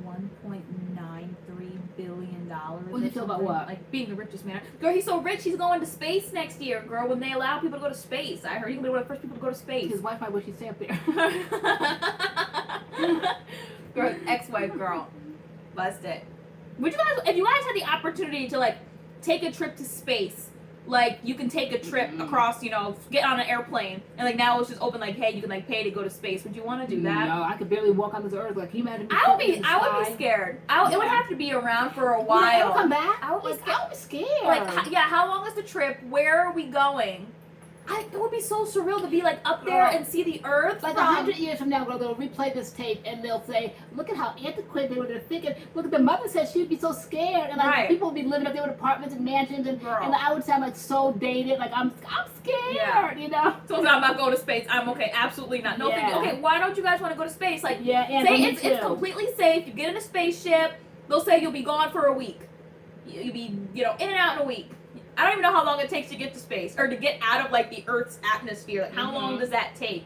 $1.93 billion. What do you feel about what? Like being the richest man. Girl, he's so rich. He's going to space next year. Girl, when they allow people to go to space, I heard he's gonna be one of the first people to go to space. His wife might wish he'd stay up there. Girl, ex-wife, girl, bust it. Would you guys, if you guys had the opportunity to like take a trip to space, like you can take a trip across, get on an airplane, and like now it's just open, like, hey, you can like pay to go to space. Would you want to do that? No, I could barely walk on this earth. Like, can you imagine? I would be scared. It would have to be around for a while. Yeah, come back. I would be scared. I would be scared. Like, how long is the trip? Where are we going? It would be so surreal to be like up there and see the Earth. Like 100 years from now, girl, they'll replay this tape and they'll say, "Look at how antiquated they were. They're thinking. Look at the mother said she'd be so scared, and like people would be living up there with apartments and mansions, and I would sound like so dated. Like I'm scared, So I'm not going to space. I'm okay. Absolutely not. No thank you. Okay, why don't you guys want to go to space? Like, and say it's completely safe. You get in a spaceship. They'll say you'll be gone for a week. You'll be in and out in a week. I don't even know how long it takes to get to space or to get out of like the Earth's atmosphere. Like how long does that take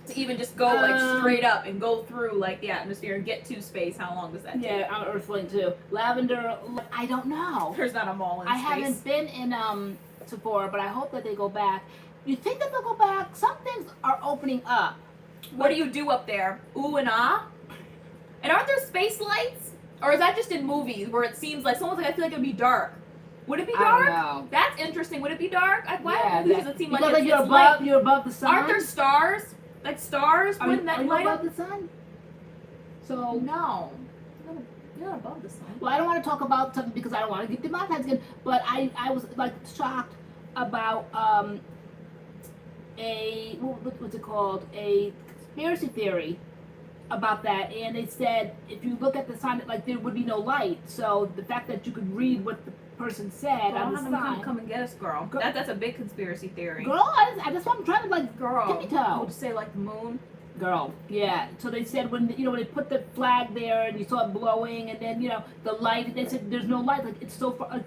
to even just go like straight up and go through like the atmosphere and get to space? How long does that take? Yeah, I'm Earthling too. Lavender, I don't know. There's not a mall in I space. haven't been in Sephora, but I hope that they go back. You think that they'll go back? Some things are opening up. What do you do up there? Ooh and ah? And aren't there space lights? Or is that just in movies where it seems like someone's like, I feel like it'd be dark? Would it be dark? I don't know. That's interesting. Would it be dark? Why does it seem like because it's you're above the sun. Aren't there stars? Like stars? Wouldn't that light above up? the sun? So No. You're not above the sun. Well, I don't want to talk about something because I don't want to get demonetized again. But I was like shocked about what's it called? A conspiracy theory about that, and they said if you look at the sign, like there would be no light. So the fact that you could read what the person said on the sign. Come and get us, girl. That's a big conspiracy theory. Girl, that's what I'm trying to like. Girl, tippy toe. would you say like the moon? Girl, yeah. So they said when when they put the flag there and you saw it blowing, and then the light. They said there's no light. Like it's so far.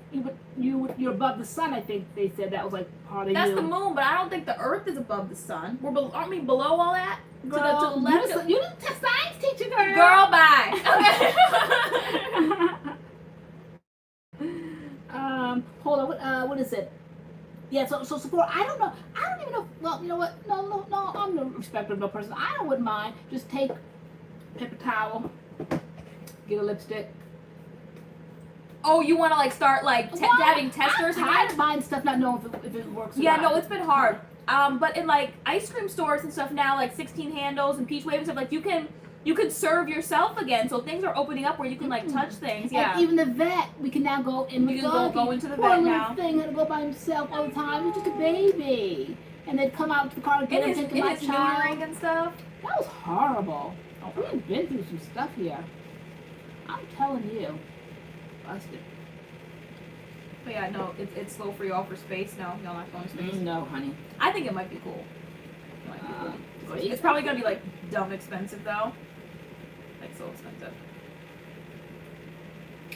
You're above the sun. I think they said that was like part of That's the moon, but I don't think the Earth is above the sun. Aren't we below all that? Girl, to the left. You didn't test science teacher, girl. Girl, bye. Okay. Hold on. What is it? Yeah. So Sephora. I don't know. I don't even know. Well, you know what? No. I'm no respecter of no person. I wouldn't mind. Just take paper towel. Get a lipstick. Oh, you want to like start like having testers I'm again? tired of buying stuff, not knowing if it works. Or Yeah, not. no, it's been hard. But in like ice cream stores and stuff now, like 16 handles and Peach Wave and stuff, like you can serve yourself again. So things are opening up where you can like touch things. Yeah. And even the vet, we can now go in. You can go into the poor vet little now. thing had to go by himself all the time. He was just a baby, and they'd come out to the car and get him, take my child. Neutering and stuff. That was horrible. We've been through some stuff here. I'm telling you, busted. But yeah, no, it's slow for y'all for space. No, y'all not going to space. No, honey. I think it might be cool. It might be cool. It's probably gonna be like dumb expensive though. Like so expensive.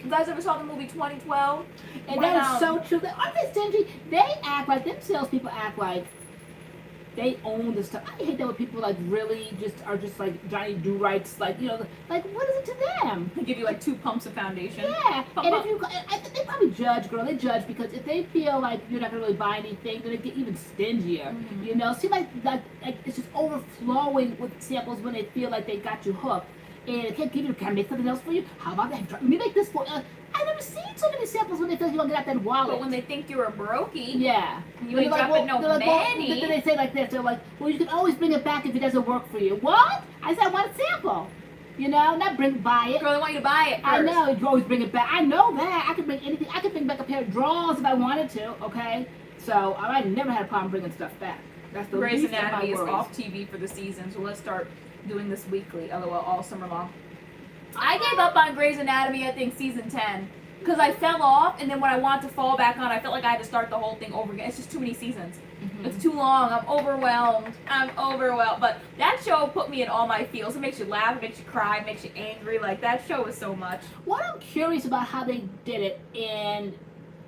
You guys ever saw the movie 2012? And that is so true. Aren't they stingy? They act like, them salespeople act like they own the stuff. I hate that when people like really are just like Johnny Do-Rights, like, you know, like what is it to them? They give you like 2 pumps of foundation. Yeah, and if you, they probably judge, girl. They judge because if they feel like you're not gonna really buy anything, then they get even stingier. Mm-hmm. You know, seem like it's just overflowing with samples when they feel like they got you hooked. And they can't give you, can I make something else for you? How about that? Let me make this for you. I've never seen so many samples when they feel like you're gonna get out that wallet. But when they think you're a brokey, yeah, you ain't dropping no money. Then they say like this. They're like, well, you can always bring it back if it doesn't work for you. What? I said I want a sample. You know, not buy it. Girl, they want you to buy it first. I know, you can always bring it back. I know that. I could bring anything. I could bring back a pair of drawers if I wanted to, okay? So I never had a problem bringing stuff back. That's the Grey's least of my Anatomy is worries. off TV for the season, so let's start doing this weekly, LOL, all summer long. I gave up on Grey's Anatomy, I think, season 10. Because I fell off, and then when I wanted to fall back on, I felt like I had to start the whole thing over again. It's just too many seasons. Mm-hmm. It's too long. I'm overwhelmed. But that show put me in all my feels. It makes you laugh, it makes you cry, it makes you angry. Like, that show is so much. What I'm curious about how they did it, and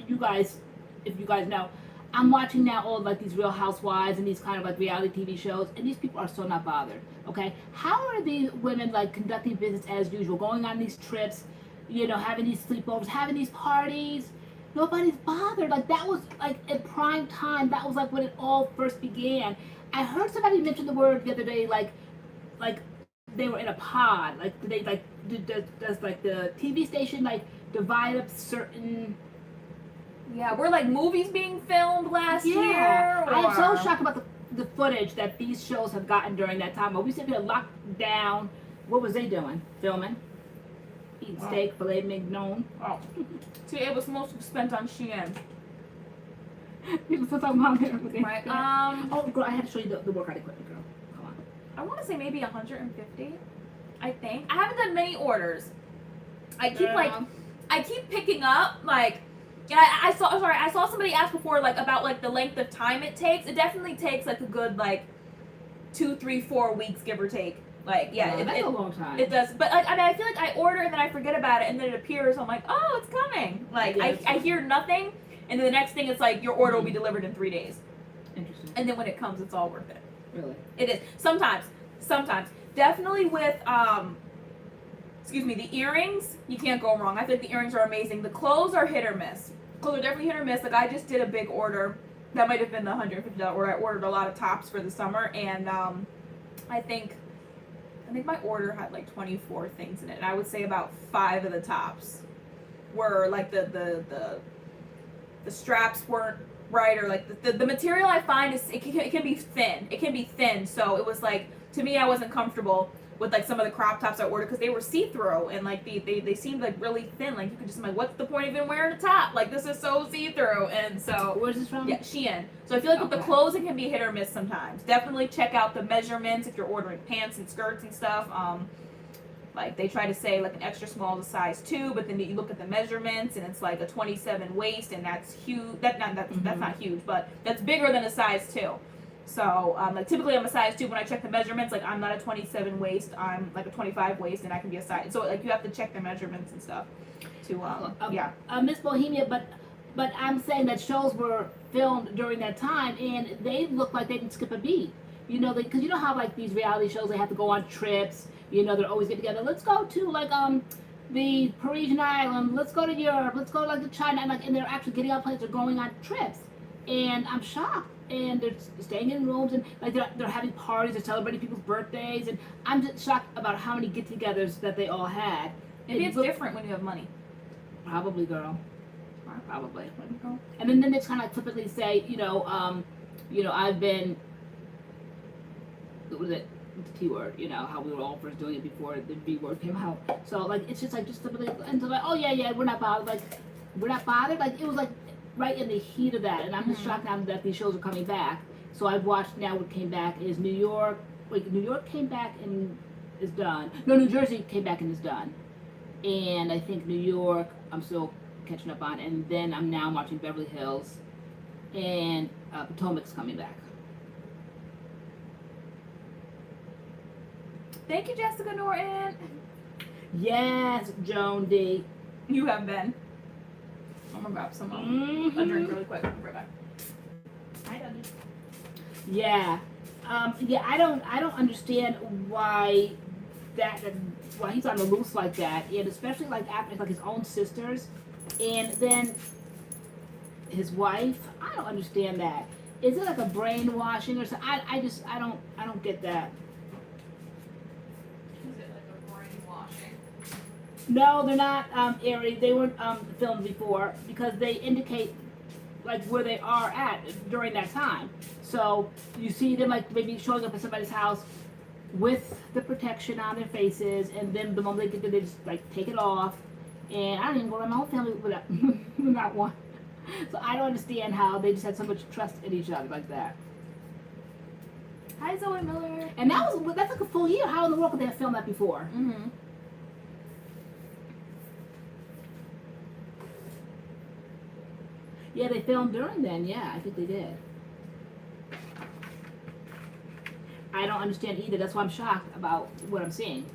you guys, if you guys know, I'm watching now all of like these Real Housewives and these kind of like reality TV shows, and these people are so not bothered, okay? How are these women like conducting business as usual, going on these trips, you know, having these sleepovers, having these parties? Nobody's bothered. Like, that was like at prime time. That was like when it all first began. I heard somebody mention the word the other day, like they were in a pod. Like, they like does like the TV station like divide up certain. Yeah, were like movies being filmed last year? I am so shocked about the footage that these shows have gotten during that time. But we sit here locked down. What was they doing? Filming? Eating steak, filet mignon. Oh. See, it was mostly spent on Shein. People still talking about it. Right. Oh, girl, I have to show you the workout equipment, girl. Come on. I want to say maybe 150. I think I haven't done many orders. I keep picking up like. And I saw somebody ask before like about like the length of time it takes. It definitely takes like a good like 2, 3, 4 weeks, give or take. Like, yeah, that's a long time. It does, but like, I mean, I feel like I order and then I forget about it, and then it appears. I'm like, oh, it's coming. Like, I hear nothing, and then the next thing it's like your order will be delivered in 3 days. Interesting. And then when it comes, it's all worth it. Really? It is. Sometimes. Definitely with the earrings, you can't go wrong. I think the earrings are amazing. The clothes are hit or miss. Clothes are definitely hit or miss. Like, I just did a big order. That might have been the $150 order. I ordered a lot of tops for the summer, and I think my order had like 24 things in it, and I would say about 5 of the tops were like the straps weren't right, or like the material I find is it can be thin. It can be thin, so it was like, to me, I wasn't comfortable with like some of the crop tops I ordered because they were see-through, and like they seemed like really thin. Like, you could just, I'm like, what's the point of even wearing a top? Like, this is so see-through. And so, where's this from? Yeah, Shein. So I feel like with the clothes, it can be hit or miss sometimes. Definitely check out the measurements if you're ordering pants and skirts and stuff. Like, they try to say like an extra small is a size 2, but then you look at the measurements and it's like a 27 waist, and that's huge. That's not huge, but that's bigger than a size 2. So, like, typically I'm a size 2. When I check the measurements, like, I'm not a 27 waist, I'm like a 25 waist, and I can be a size. So, like, you have to check the measurements and stuff to, yeah. Miss Bohemia, but I'm saying that shows were filmed during that time, and they look like they didn't skip a beat. You know, because you know how, like, these reality shows, they have to go on trips. You know, they're always get together. Let's go to, like, the Parisian island. Let's go to Europe. Let's go, like, to China. And they're actually getting on planes. They're going on trips. And I'm shocked. And they're staying in rooms, and like they're having parties, they're celebrating people's birthdays, and I'm just shocked about how many get-togethers that they all had. Maybe it's different when you have money. Probably, girl. Probably. And then they kind of typically say, I've been, what was it? The T word, how we were all first doing it before the B word came out. So like it's just like typically, and so like, oh yeah, we're not bothered. Like we're not bothered. Like it was like right in the heat of that, and I'm just shocked now that these shows are coming back. So I've watched now. What came back is New York. Wait, New York came back and is done. No, New Jersey came back and is done. And I think New York I'm still catching up on, and then I'm now watching Beverly Hills, and Potomac's coming back. Thank you, Jessica LoriAnne. Yes, Joan D. You have been. I'm gonna grab some a drink really quick. I'll be right back. Hi, Daddy. Yeah, I don't understand why why he's on the loose like that, and especially like after like his own sisters, and then his wife. I don't understand that. Is it like a brainwashing or something? I don't get that. No, they're not airy. They weren't filmed before because they indicate like where they are at during that time. So you see them like maybe showing up at somebody's house with the protection on their faces, and then the moment they get there, they just like take it off. And I don't even go around my whole family without one. So I don't understand how they just had so much trust in each other like that. Hi, Zoe Miller. And that's like a full year. How in the world could they have filmed that before? Mm-hmm. Yeah, they filmed during then. Yeah, I think they did. I don't understand either. That's why I'm shocked about what I'm seeing.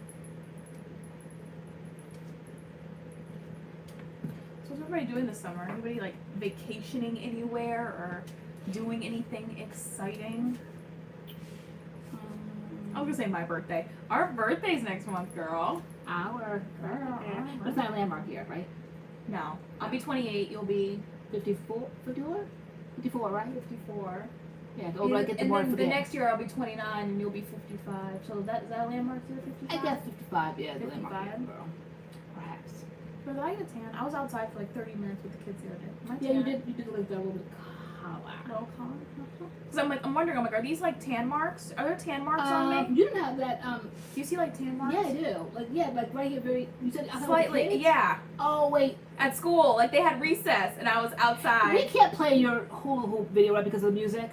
So what's everybody doing this summer? Anybody like vacationing anywhere or doing anything exciting? I was gonna say my birthday. Our birthday's next month, girl. Our What's that landmark year, right? No. I'll be 28, you'll be 54, right? 54. Yeah, I get the more and then the next year I'll be 29 and you'll be 55. So is that a landmark year, 55? I guess 55, yeah, 55? the landmark year, girl. Perhaps. But did I get a tan? I was outside for like 30 minutes with the kids the other day. My Yeah, tan. you did like that little bit of color. No color? Because I'm wondering, are these like tan marks? Are there tan marks on me? You didn't have that, Do you see like tan marks? yeah, I do. Like right here, you said I thought Slightly, it was the kids? yeah. Oh, wait. At school, like they had recess and I was outside. We can't play your hula hoop video, right, because of the music?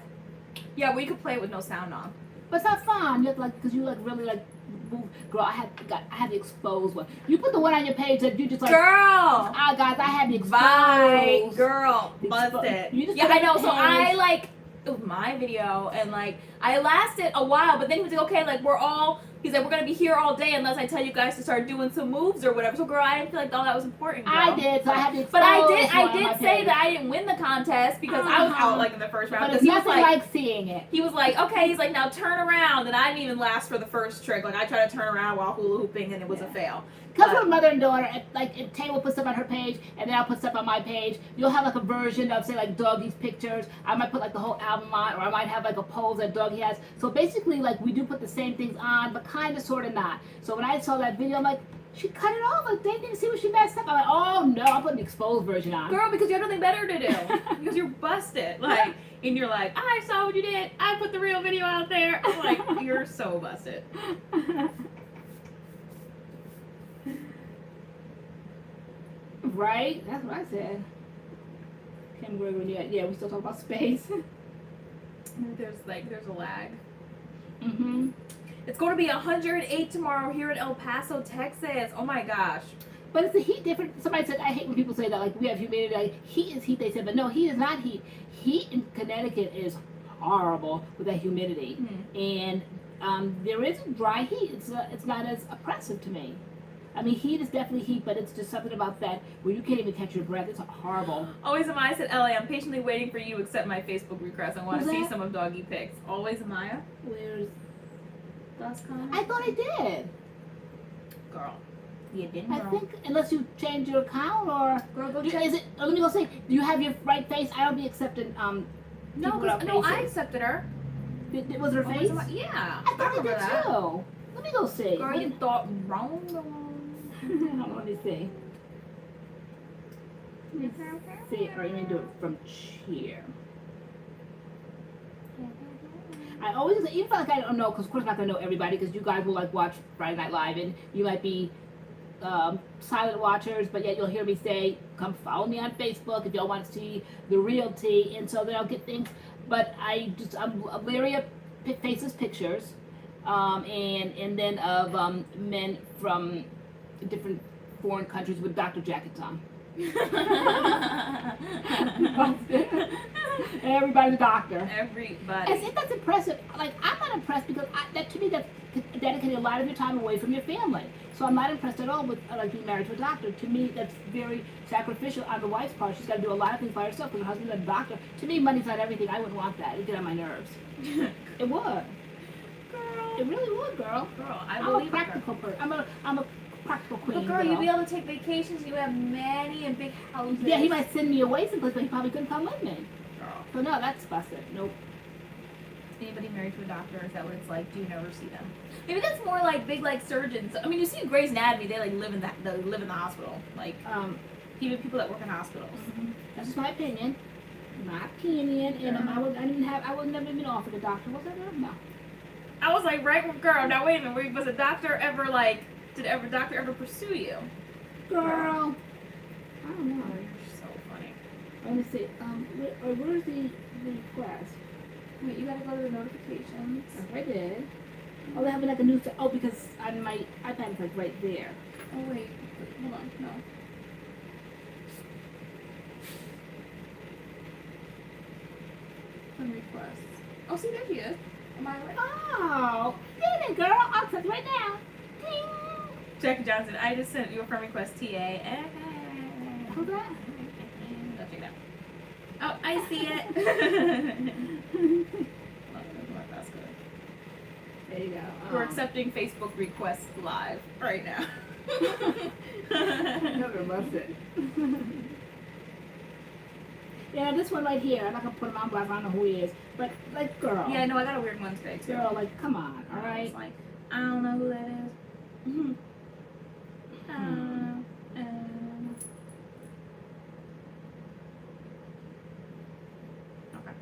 Yeah, we could play it with no sound on. But it's not fun. You have to because you really move. Girl, I had the exposed one. You put the one on your page that you just like. Girl! Guys, I had the exposed. Bye, girl. Exposed. Busted. You just Yeah, put I it know. on So your I page. it was my video and I lasted a while, but then he was like, okay, he's like, we're gonna be here all day unless I tell you guys to start doing some moves or whatever. So girl, I didn't feel like all that was important, girl. I did, so I had the exposed. But I one did on say my that I didn't win the contest because I was out like in the first round. But it's He was nothing like seeing it. He was like, okay, he's like, now turn around, and I didn't even last for the first trick. Like I tried to turn around while hula hooping, and it was a fail. Because we're mother and daughter, if Tay will put stuff on her page, and then I'll put stuff on my page, you'll have like a version of, say, like Doggy's pictures. I might put like the whole album on, or I might have like a pose that Doggy has. So basically, like, we do put the same things on, but kind of, sort of not. So when I saw that video, I'm like, she cut it off. Like, they didn't see what she messed up. I'm like, oh no, I'm putting the exposed version on. Girl, because you have nothing better to do. Because you're busted. Like, and you're like, I saw what you did. I put the real video out there. I'm like, you're so busted. Right? That's what I said. Can't remember when yet. Yeah, we still talk about space. There's a lag. Mm-hmm. It's going to be 108 tomorrow here in El Paso, Texas. Oh my gosh. But is the heat different? Somebody said, I hate when people say that, like, we have humidity, like, heat is heat, they said, but no, heat is not heat. Heat in Connecticut is horrible with that humidity. Mm-hmm. And there is dry heat. It's not as oppressive to me. I mean, heat is definitely heat, but it's just something about that where you can't even catch your breath. It's horrible. Always Amaya said, LA, I'm patiently waiting for you to accept my Facebook request. I want to Who's see that? some of Doggy pics. Always Amaya. Where's... That's kind I thought I did. Girl. You didn't, I girl. think, unless you change your account or... Girl, go You, check. is it, let me go say, do you have your right face? I don't be accepting, No, people without no, I faces. accepted her. Was her face? Yeah. I thought I remember did that. too. Let me go see. Girl, you thought wrong. Let me see. Let me see, or let me do it from here. I always, even if like I don't know, because of course I'm not gonna know everybody, because you guys will like watch Friday Night Live, and you might be silent watchers, but yet you'll hear me say, "Come follow me on Facebook if y'all want to see the real tea," and so then I'll get things. But I'm leery of faceless pictures, and then of men from different foreign countries with doctor jackets on. Everybody's a doctor. Everybody. I think that's impressive. Like, I'm not impressed because that to me that's dedicating a lot of your time away from your family. So I'm not impressed at all with like being married to a doctor. To me, that's very sacrificial on the wife's part. She's got to do a lot of things by herself because her husband's a doctor. To me, money's not everything. I wouldn't want that. It'd get on my nerves. It would. Girl. It really would, girl. Girl, I'm a practical person. I'm a practical queen. But girl, you'd be able to take vacations. You have many and big houses. Yeah, he might send me away someplace, but he probably couldn't come with me. Girl. So no, that's busted. Nope. Anybody married to a doctor, is that what it's like? Do you never see them? Maybe that's more like big like surgeons. I mean, you see Grey's Anatomy, they like live in the hospital. Like even people that work in hospitals. That's just my opinion. My opinion, and I was never even offered a doctor. Was I? No. I was like, right, girl. Now wait a minute. Was a doctor ever like? Did a doctor ever pursue you? Girl. I don't know. You're so funny. Let me see. Where's the request? Wait, you gotta go to the notifications. I did. Oh, they have like a new. Oh, because on my iPad it's like right there. Oh wait, hold on, no. Friend requests. Oh, see, there she is. Am I right? Oh, get it, girl. I'll accept right now. Ding. Jackie Johnson, I just sent you a friend request, TA. Who's that? Go check it out. Oh, I see it. That's good. There you go. We're accepting Facebook requests live right now. Never must it. Yeah, this one right here. I'm not gonna put him on black. I don't know who he is, but like, girl. Yeah, no, I got a weird one today too. Girl, like, come on, all right. It's like, I don't know who that is. Okay.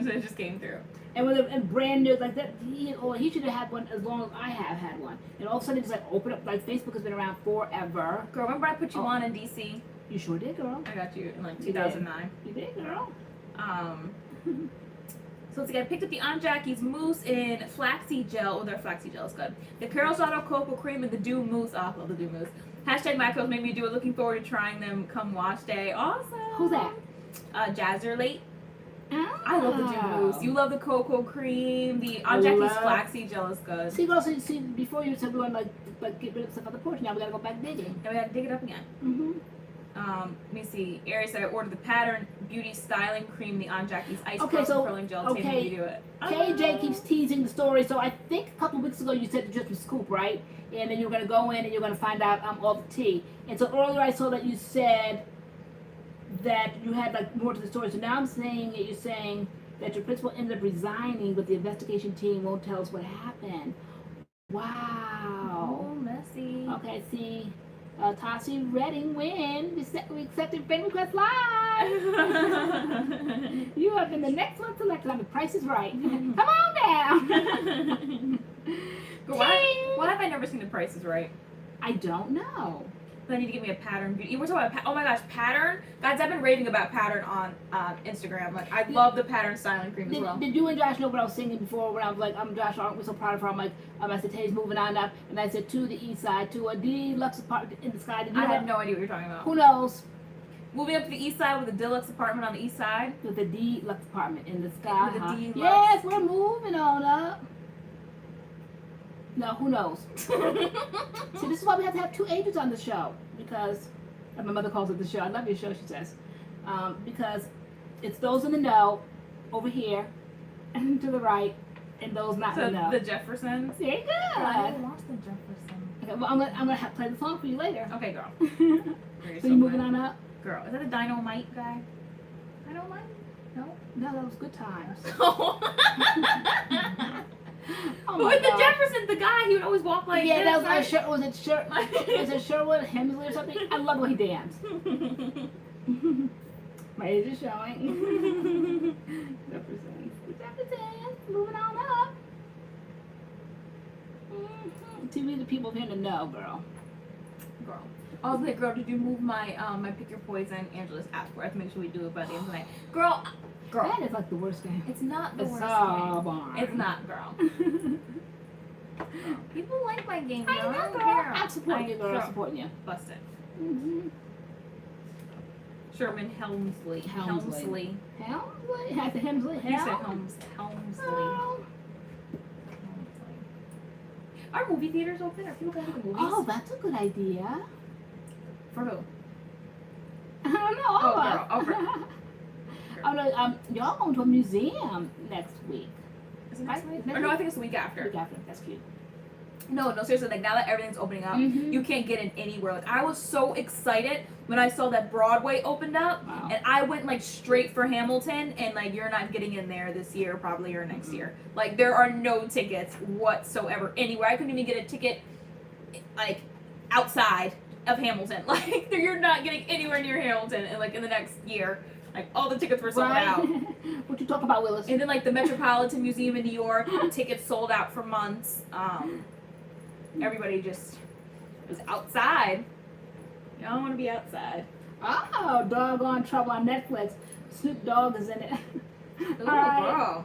So it just came through. And with a brand new like that, he should have had one as long as I have had one. And all of a sudden, it's like open up. Like Facebook has been around forever. Girl, remember I put you on in DC? You sure did, girl. I got you in like 2009. You did, girl. So let's see, I picked up the Aunt Jackie's mousse in flaxseed gel. Oh, their flaxseed gel is good. The Curls Auto Cocoa Cream and the Dew Mousse. Oh, I love the Dew Mousse. Hashtag MADCURLS made me do it. Looking forward to trying them come wash day. Awesome. Who's that? Jazzer Late. Oh. I love the Dew Mousse. You love the cocoa cream. The Aunt Jackie's flaxseed gel is good. See, girl, see, before you said we want to like get rid of stuff on the porch. Now we gotta go back digging. Now we gotta dig it up again. Let me see. Aries said I ordered the Pattern Beauty Styling Cream, the Aunt Jackie's Ice Curling Gel. Okay. Made me do it. KJ keeps teasing the story. So I think a couple of weeks ago you said just a scoop, right? And then you're gonna go in and you're gonna find out all the tea. And so earlier I saw that you said that you had like more to the story. So now I'm saying that you're saying that your principal ended up resigning, but the investigation team won't tell us what happened. Wow. Oh, messy. Okay, see. Tassie Redding win. We accepted friend request live. You have been the next one selected on The Price is Right. Come on down. Why have I never seen The Price is Right? I don't know. I need to give me a Pattern Beauty. We're talking about, oh my gosh, Pattern? Guys, I've been raving about Pattern on Instagram. Like, I love the Pattern styling cream as well. Did you and Josh know what I was singing before when I was like, Josh, aren't we so proud of her? I'm like, I said, Tay's moving on up. And I said, to the east side, to a deluxe apartment in the sky. Did you I know? have no idea what you're talking about. Who knows? Moving up to the east side with a deluxe apartment on the east side. With a deluxe apartment in the sky. With a deluxe. Yes, we're moving on up. No, who knows? See, this is why we have to have two agents on the show. Because, my mother calls it the show. I love your show, she says. Because it's those in the know over here and to the right, and those not in the know. The Jeffersons. Very good. I didn't watch the Jeffersons. Okay, well, I'm gonna play the song for you later. Okay, girl. So you moving on up? Girl, is that a Dynamite guy? Dynamite? No? No, that was Good Times. Oh But my with the God. Jefferson, the guy, he would always walk like Yeah, this, that was right? was it Sherwood Hemsley or something? I love when he danced. My age is showing. Jefferson, moving on up. Too many people here to know, girl. Girl. I was like, girl, did you move my my pick your poison? Angela's asked for. I have to make sure we do it by the end of the night. Girl. That is like the worst game. It's not the It's worst so game. boring. It's not, girl. People like my game, girl. I know, don't girl. care. I'm supporting you, girl. I'm supporting you. Bust it. Mm-hmm. Sherman Helmsley. Helmsley. Helmsley? Has the Hemsley? You said Helmsley. Oh. Are movie theaters open? Are people going to the movies? Oh, that's a good idea. For who? I don't know. Oh, girl. Oh, no, y'all going to a museum next week. Is it next week? Next Or no, I week? think it's the week after. Week after. That's cute. No, seriously, like now that everything's opening up, Mhm. you can't get in anywhere. Like I was so excited when I saw that Broadway opened up, Wow. and I went like straight for Hamilton, and like you're not getting in there this year, probably, or next year. Like there are no tickets whatsoever anywhere. I couldn't even get a ticket like outside of Hamilton. Like you're not getting anywhere near Hamilton, and like in the next year, like all the tickets were sold out. What you talk about, Willis? And then like the Metropolitan Museum in New York, tickets sold out for months. Everybody just was outside. Y'all want to be outside. Oh, Doggone Trouble on Netflix. Snoop Dogg is in it. Ooh, Alright. girl.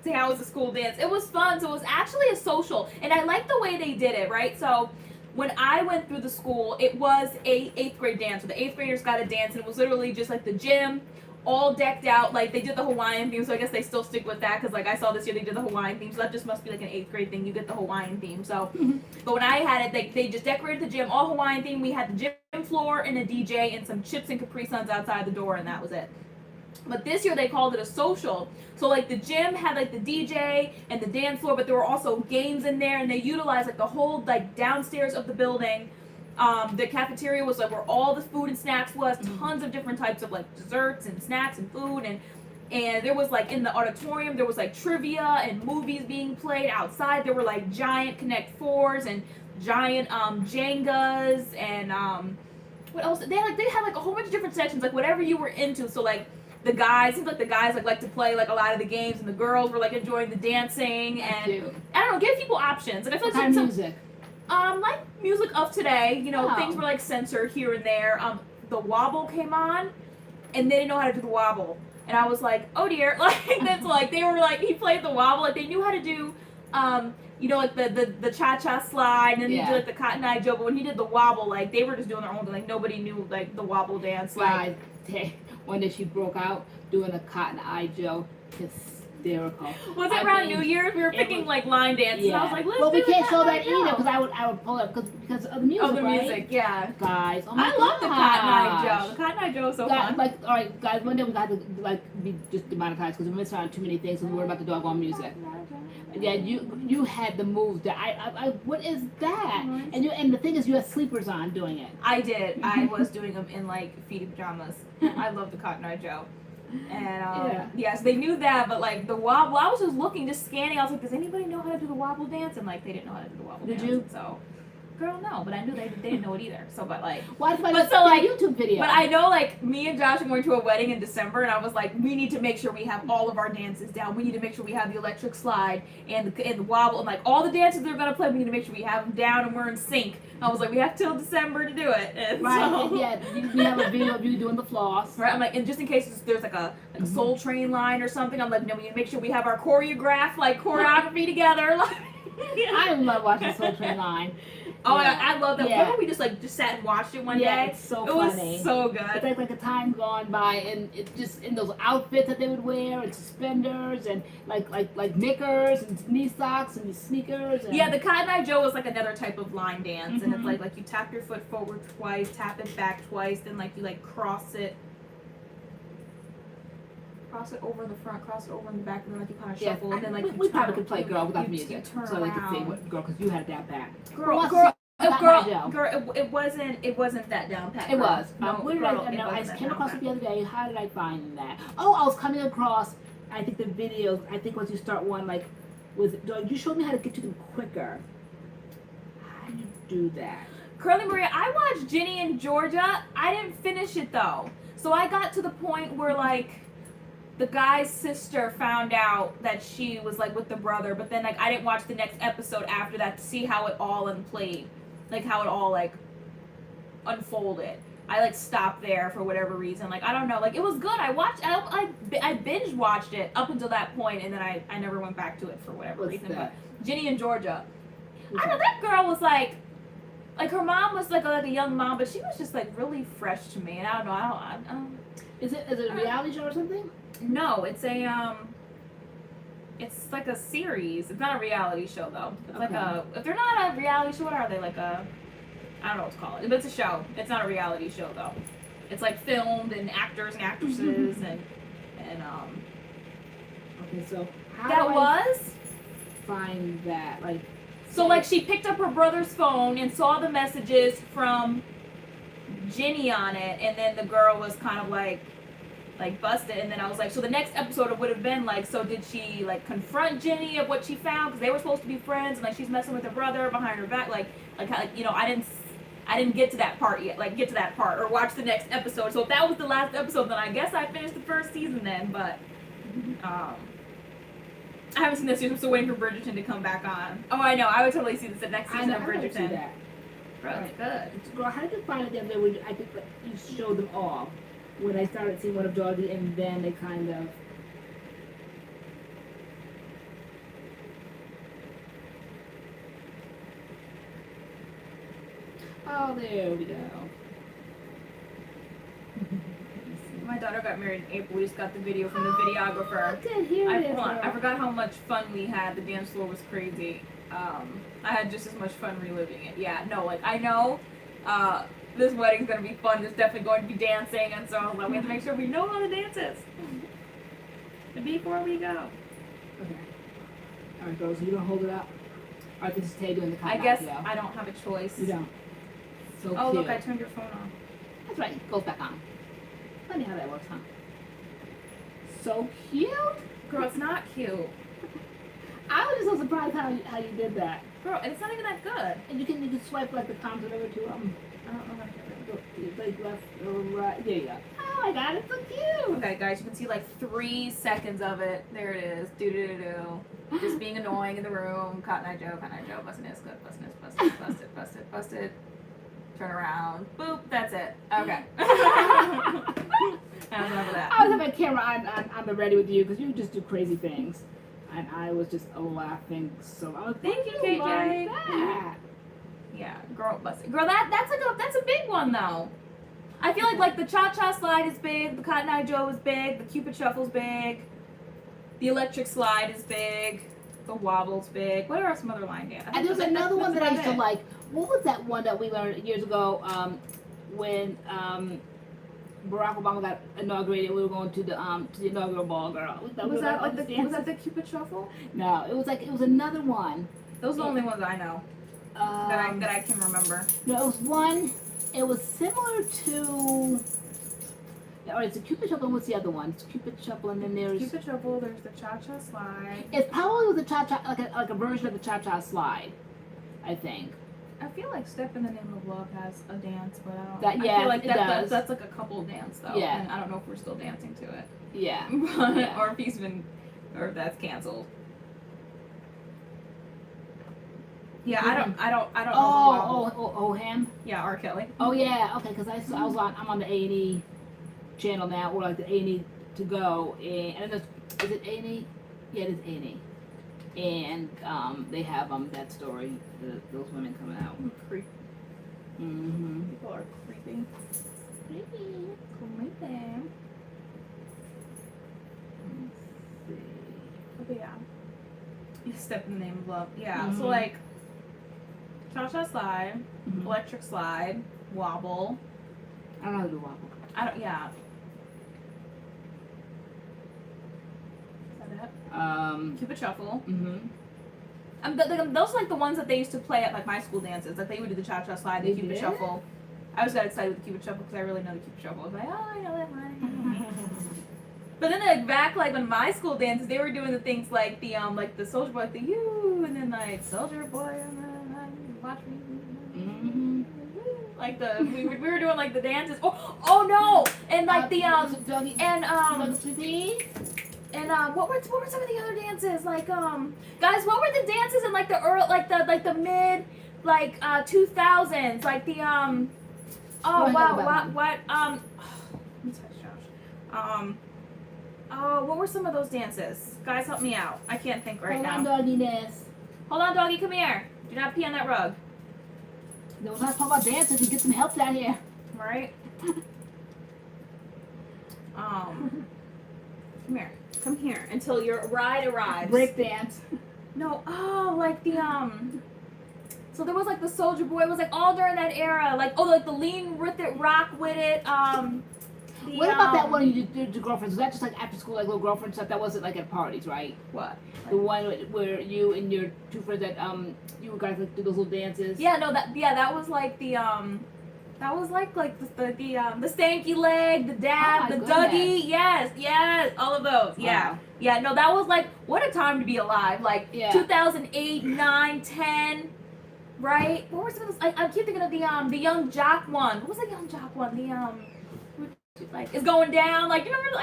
See, how was the school dance? It was fun. So it was actually a social, and I like the way they did it. Right. So when I went through the school, it was a 8th grade dance. So the 8th graders got a dance, and it was literally just like the gym, all decked out. Like they did the Hawaiian theme, so I guess they still stick with that because like I saw this year they did the Hawaiian theme, so that just must be like an 8th grade thing. You get the Hawaiian theme. So, but when I had it, they just decorated the gym all Hawaiian theme. We had the gym floor and a DJ and some chips and Capri Suns outside the door, and that was it. But this year they called it a social. So like the gym had like the DJ and the dance floor, but there were also games in there, and they utilized like the whole like downstairs of the building. The cafeteria was like where all the food and snacks was, tons of different types of like desserts and snacks and food, and there was like in the auditorium there was like trivia and movies being played. Outside there were like giant Connect Fours and giant Jengas and what else? They had like a whole bunch of different sections, like whatever you were into. So like the guys, seems like the guys like to play like a lot of the games, and the girls were like enjoying the dancing, and I don't know, give people options. And I feel like What kind of music? Like music of today, you know, Oh. things were like censored here and there. The wobble came on, and they didn't know how to do the wobble, and I was like, oh dear, like that's like they were like he played the wobble, like they knew how to do, you know, like the cha-cha slide, and then he did like the Cotton Eye Joe, but when he did the wobble, like they were just doing their own thing, like nobody knew like the wobble dance. Like One day she broke out doing a Cotton Eye Joe. Hysterical. Was it around New Year's? We were picking like line dances, and I was like, let's well, do we the can't show Cotton Eye that either Joe. because I would pull it because of the music. Oh, the right? music, yeah. Guys, oh my I love the Cotton Eye gosh. Joe. The Cotton Eye Joe is so Guys, fun. like, all right, guys. One day we got to like be just demonetized because we missed out on too many things and we were about the doggone music. Yeah, you had the moves that I what is that? And the thing is, you had sleepers on doing it. I did. I was doing them in like feety pajamas. I love the Cotton Eye Joe. And yes, they knew that, but like the wobble, I was just looking, just scanning. I was like, does anybody know how to do the wobble dance? And like they didn't know how to do the wobble dance. Did you? So, girl, no, but I knew they didn't know it either. So, but like, Why? But so, like, YouTube video. but I know like me and Josh are going to a wedding in December, and I was like, we need to make sure we have all of our dances down. We need to make sure we have the electric slide and the wobble and like all the dances they're gonna play. We need to make sure we have them down and we're in sync. I was like, we have till December to do it. And Right, so, yeah, we have a video of you doing the floss. right, I'm like, and just in case there's like a Soul Train line or something, I'm like, no, we need to make sure we have our choreography together. Like, I love watching Soul Train Line. Oh, yeah. I love that. Yeah. Remember we just sat and watched it one day? It's so it funny. was so It's good. like a time gone by, and it just in those outfits that they would wear, and suspenders, and like knickers and knee socks and sneakers. And Yeah, the Cotton Eye Joe is like another type of line dance, and it's Mhm. like you tap your foot forward twice, tap it back twice, then like you like cross it over in the front, cross it over in the back, and then like you kind of shuffle, and then like we you probably turn- could play girl without you music, turn so they could see around. what girl, because you had it down pat. Girl, Well, girl, Cotton Eye Joe. girl, it wasn't that down pat. It girl. was. No, Where did girl, I it know? I wasn't came that across down it the other day. How did I find that? Oh, I was coming across I think the videos, I think once you start one, like, you showed me how to get to them quicker. How do you do that? Curly Maria, I watched Ginny and Georgia. I didn't finish it though. So I got to the point where like the guy's sister found out that she was like with the brother, but then like I didn't watch the next episode after that to see how it all unplayed. Like how it all like unfolded. I like stopped there for whatever reason. Like I don't know. Like it was good. I binge watched it up until that point, and then I never went back to it for whatever reason. That? But Ginny and Georgia, I know that girl was like her mom was like a young mom, but she was just like really fresh to me. And I don't know. I don't Is it a reality show or something? No, it's a it's like a series. It's not a reality show though. It's like if they're not a reality show, what are they? Like a, I don't know what to call it, but it's a show. It's not a reality show though. It's like filmed and actors and actresses and Okay, so how that do was I find that like? so like she picked up her brother's phone and saw the messages from Ginny on it, and then the girl was kind of like busted, and then I was like, so the next episode would have been like, so did she like confront Ginny of what she found, because they were supposed to be friends, and like she's messing with her brother behind her back, like you know, I didn't get to that part yet, like get to that part or watch the next episode. So if that was the last episode, then I guess I finished the first season then, but I haven't seen this season. I'm still waiting for Bridgerton to come back on. Oh, I know, I would totally see the next season of Bridgerton. I would see that. Bro, it's good. Girl, how did you find it the other day when I think that you showed them all? When I started seeing one of Georgie, and then they kind of. Oh, there we go. My daughter got married in April. We just got the video from the videographer. Okay, here it is. I forgot how much fun we had. The dance floor was crazy. I had just as much fun reliving it. Yeah, no, like I know this wedding's gonna be fun. There's definitely going to be dancing, and so like, we have to make sure we know all the dances before we go. Okay. All right, girls, so you don't hold it up. All right, this is Tay doing the I guess I don't have a choice. You don't. So oh, cute. look, I turned your phone off. That's right. It goes back on. Funny how that works, huh? So cute. Girl, it's not cute. I was just so surprised how you did that. Girl, it's not even that good. And you can swipe like the comments over to them. I don't know how to do it. Like left or right. There you go. Oh my god, it's so cute. Okay, guys, you can see like 3 seconds of it. There it is. Do. Just being annoying in the room. Cotton Eye Joe, busting his good, busted. Turn around. Boop, that's it. Okay. I don't remember that. I was having a camera on the ready with you because you just do crazy things. And I was just laughing so I was Thank you, KJ. like that. Yeah, girl, busted. Girl, that's a big one though. I feel like the cha-cha slide is big, the Cotton Eye Joe is big, the Cupid Shuffle's big, the electric slide is big, the wobble's big. What are some other line dances? And there's another one that I used to like. What was that one that we learned years ago when Barack Obama got inaugurated? We were going to the inaugural ball, girl. Was that the Cupid Shuffle? No, it was another one. Those are the only ones I know that I can remember. No, it was one. It was similar to. All right, it's a Cupid Shuffle. And what's the other one? It's Cupid Shuffle, and then there's Cupid Shuffle. There's the Cha-Cha Slide. It's probably the Cha-Cha, like a version of the Cha-Cha Slide, I think. I feel like Step in the Name of Love has a dance, but I don't. Yeah, I feel like it does. That's like a couple dance though. Yeah. And I don't know if we're still dancing to it. Yeah. Yeah. Or if that's canceled. Yeah, I don't know. Oh, him. Yeah, R. Kelly. Oh yeah, okay, because I'm on the A&E channel now, or like the A&E to go, and is it A&E? Yeah, it is A&E, and they have that story, those women coming out. Creepy. Mm-hmm. People are creepy. Creepy. Let's see. But yeah. You Step in the Name of Love. Yeah. Mm-hmm. So like Cha-Cha Slide, Mm-hmm. Electric Slide, Wobble. I don't know how to do wobble. Yeah. Is that it? Cupid Shuffle. Mm-hmm. Those are like the ones that they used to play at like my school dances. Like they would do the Cha-Cha Slide, the They Cupid did? Shuffle. I always got excited with the Cupid Shuffle because I really know the Cupid Shuffle. I was like, oh, I know that one. But then like back like when my school dances, they were doing the things like the Soldier Boy, the you, and then like Soldier Boy, watch me. Mm-hmm. Like we were doing like the dances. Oh no! And like the what were some of the other dances? Like guys, what were the dances in like the mid 2000s? Like the let me touch Josh. What were some of those dances? Guys, help me out. I can't think right now. Hold on, dogginess. Hold on, doggy, come here. Do not pee on that rug. No, let's not talk about dances and get some help down here. Right? Come here. Come here until your ride arrives. Break dance. No, like the so there was like the Soldier Boy, it was like all during that era. Like like the lean with it, rock with it, what about that one you did to girlfriends? Was that just like after school, like little girlfriend stuff? That wasn't like at parties, right? What? The one where you and your two friends that you guys like do those little dances. Yeah, no, that was like the that was like the stanky leg, the dab, the Dougie, yes, all of those. Yeah. Wow. Yeah, no, that was like what a time to be alive. Like 2008, 9, 10, right? What were some of those? I keep thinking of the young jock one. What was the young jock one? Like it's going down. Like you remember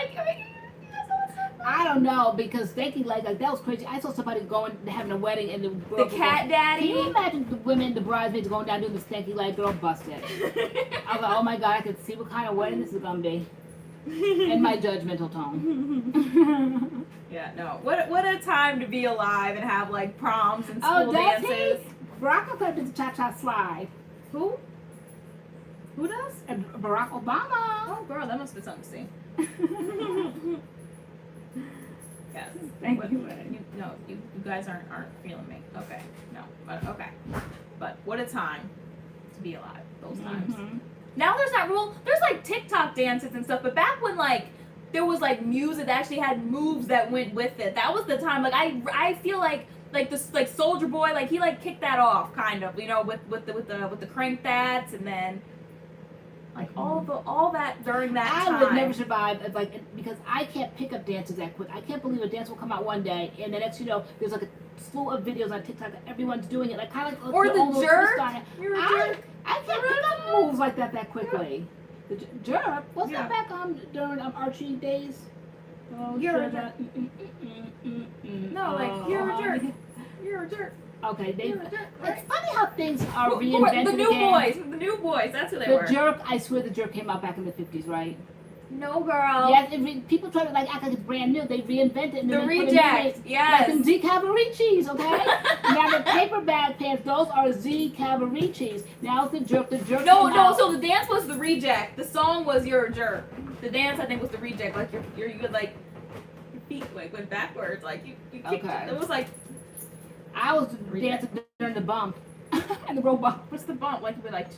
I don't know because stanky leg like that was crazy. I saw somebody having a wedding and the cat daddy. Can you imagine the women, the bridesmaids going down doing the stanky leg? Girl busted. I was like, oh my god, I could see what kind of wedding this is gonna be. In my judgmental tone. Yeah, no. What a time to be alive and have like proms and school dances. Barack Obama did the cha-cha slide. Who? Who does? Barack Obama. Oh, girl, that must be something to see. Yes. Thank you. You guys aren't feeling me. Okay. No. But okay. But what a time to be alive. Those times. Now there's that rule. There's like TikTok dances and stuff. But back when like there was like music that actually had moves that went with it. That was the time. Like I feel like this like Soldier Boy like he like kicked that off kind of with the crank that's and then. Like all that during that time. I would never survive because I can't pick up dances that quick. I can't believe a dance will come out one day and the next there's like a slew of videos on TikTok that everyone's doing it. Like kind of like or the jerk. You're a jerk. I can't pick up moves like that quickly. The jerk? Wasn't that back during Archie days? Oh, you're a jerk. No, like you're a jerk. You're a jerk. Okay, it's funny how things are reinvented the new boys, that's who they were. The jerk, I swear the jerk came out back in the 50s, right? No, girl. Yes, people try to act like it's brand new. They reinvent it. And the reject, yes. Like the Z Cavariccis, okay? Now the paper bag pants, those are Z Cavariccis. Now it's the jerk. The jerk. No, so the dance was the reject. The song was You're a Jerk. The dance, I think, was the reject. Like you like your feet like went backwards. Like you kicked it. It was like. I was dancing during the bump and the road bump. What's the bump? Like you were like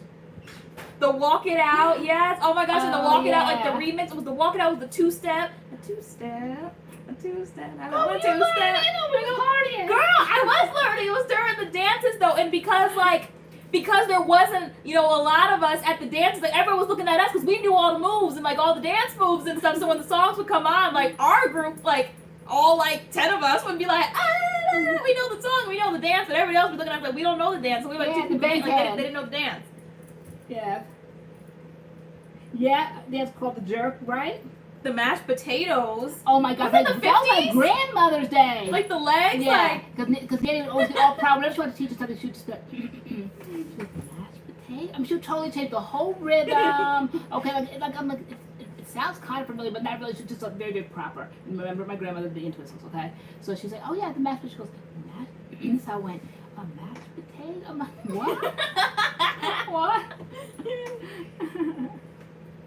the walk it out, yes. Oh my gosh, and the walk it out, like the remix. It was the walk it out was the two-step. A two-step. I don't know a two-step. Girl, I was learning. It was during the dances though, and because there wasn't, a lot of us at the dances, like everyone was looking at us because we knew all the moves and like all the dance moves and stuff. So when the songs would come on, like our group, like all like 10 of us would be like, we know the song, we know the dance, but everybody else was looking at us like we don't know the dance. So we like the dance, like they didn't know the dance. Yeah. Yeah, that's called the jerk, right? The mashed potatoes. Oh my god, that was my grandmother's day. Like the legs, yeah, because Nanny would always get all proud. Whenever she wanted to teach us something, she would just go, mashed potato. I mean, she would totally change the whole rhythm. Okay, I'm like. It sounds kind of familiar, but not really. She's just like very, very proper. And remember, my grandmother did the twistles, okay? So she's like, oh yeah, the mashed potato. She goes, mashed. So I went, a mashed potato? I'm like, what? What?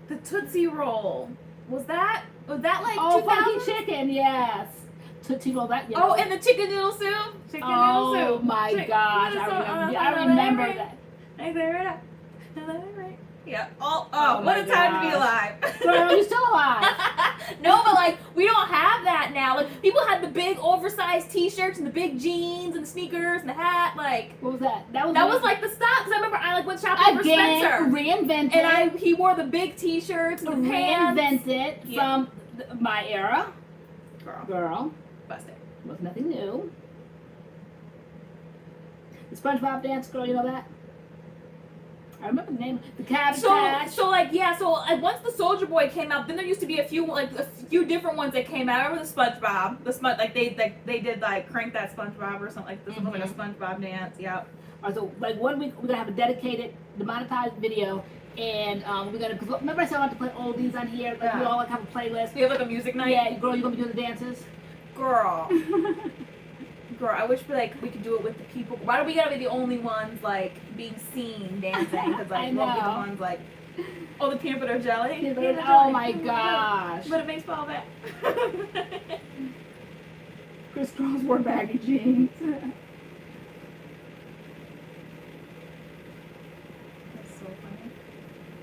The Tootsie Roll. Was that like oh, funky chicken, yes. Tootsie Roll, that, yeah. Oh, and the chicken noodle soup? Oh my gosh, I remember that. Yeah. Oh, what a time to be alive. Girl, you're still alive. No, but like we don't have that now. Like people had the big oversized T-shirts and the big jeans and the sneakers and the hat. Like what was that? That was like the style. Because I remember I went shopping for Spencer. Reinvented. And he wore the big T-shirts and the pants. Reinvented from My era. Girl. Busted. Was nothing new. The SpongeBob dance, girl, you know that? I remember the name. The Cabbage Patch. So once the Soldier Boy came out, then there used to be a few different ones that came out. I remember the SpongeBob, they did like Crank That SpongeBob or something like this. Was like a SpongeBob dance. Yep. Alright, so like 1 week we're gonna have a dedicated, demonetized video, and we're gonna. Cause remember I said I want to play oldies on here. Like we all like have a playlist. We have like a music night. Yeah, girl, you gonna be doing the dances? Girl. Girl, I wish we could do it with the people. Why do we gotta be the only ones like being seen dancing? Because like we'll be the ones like, oh, the peanut butter jelly. Oh my gosh! But it makes me fall back. Chris Cross wore baggy jeans. That's so funny.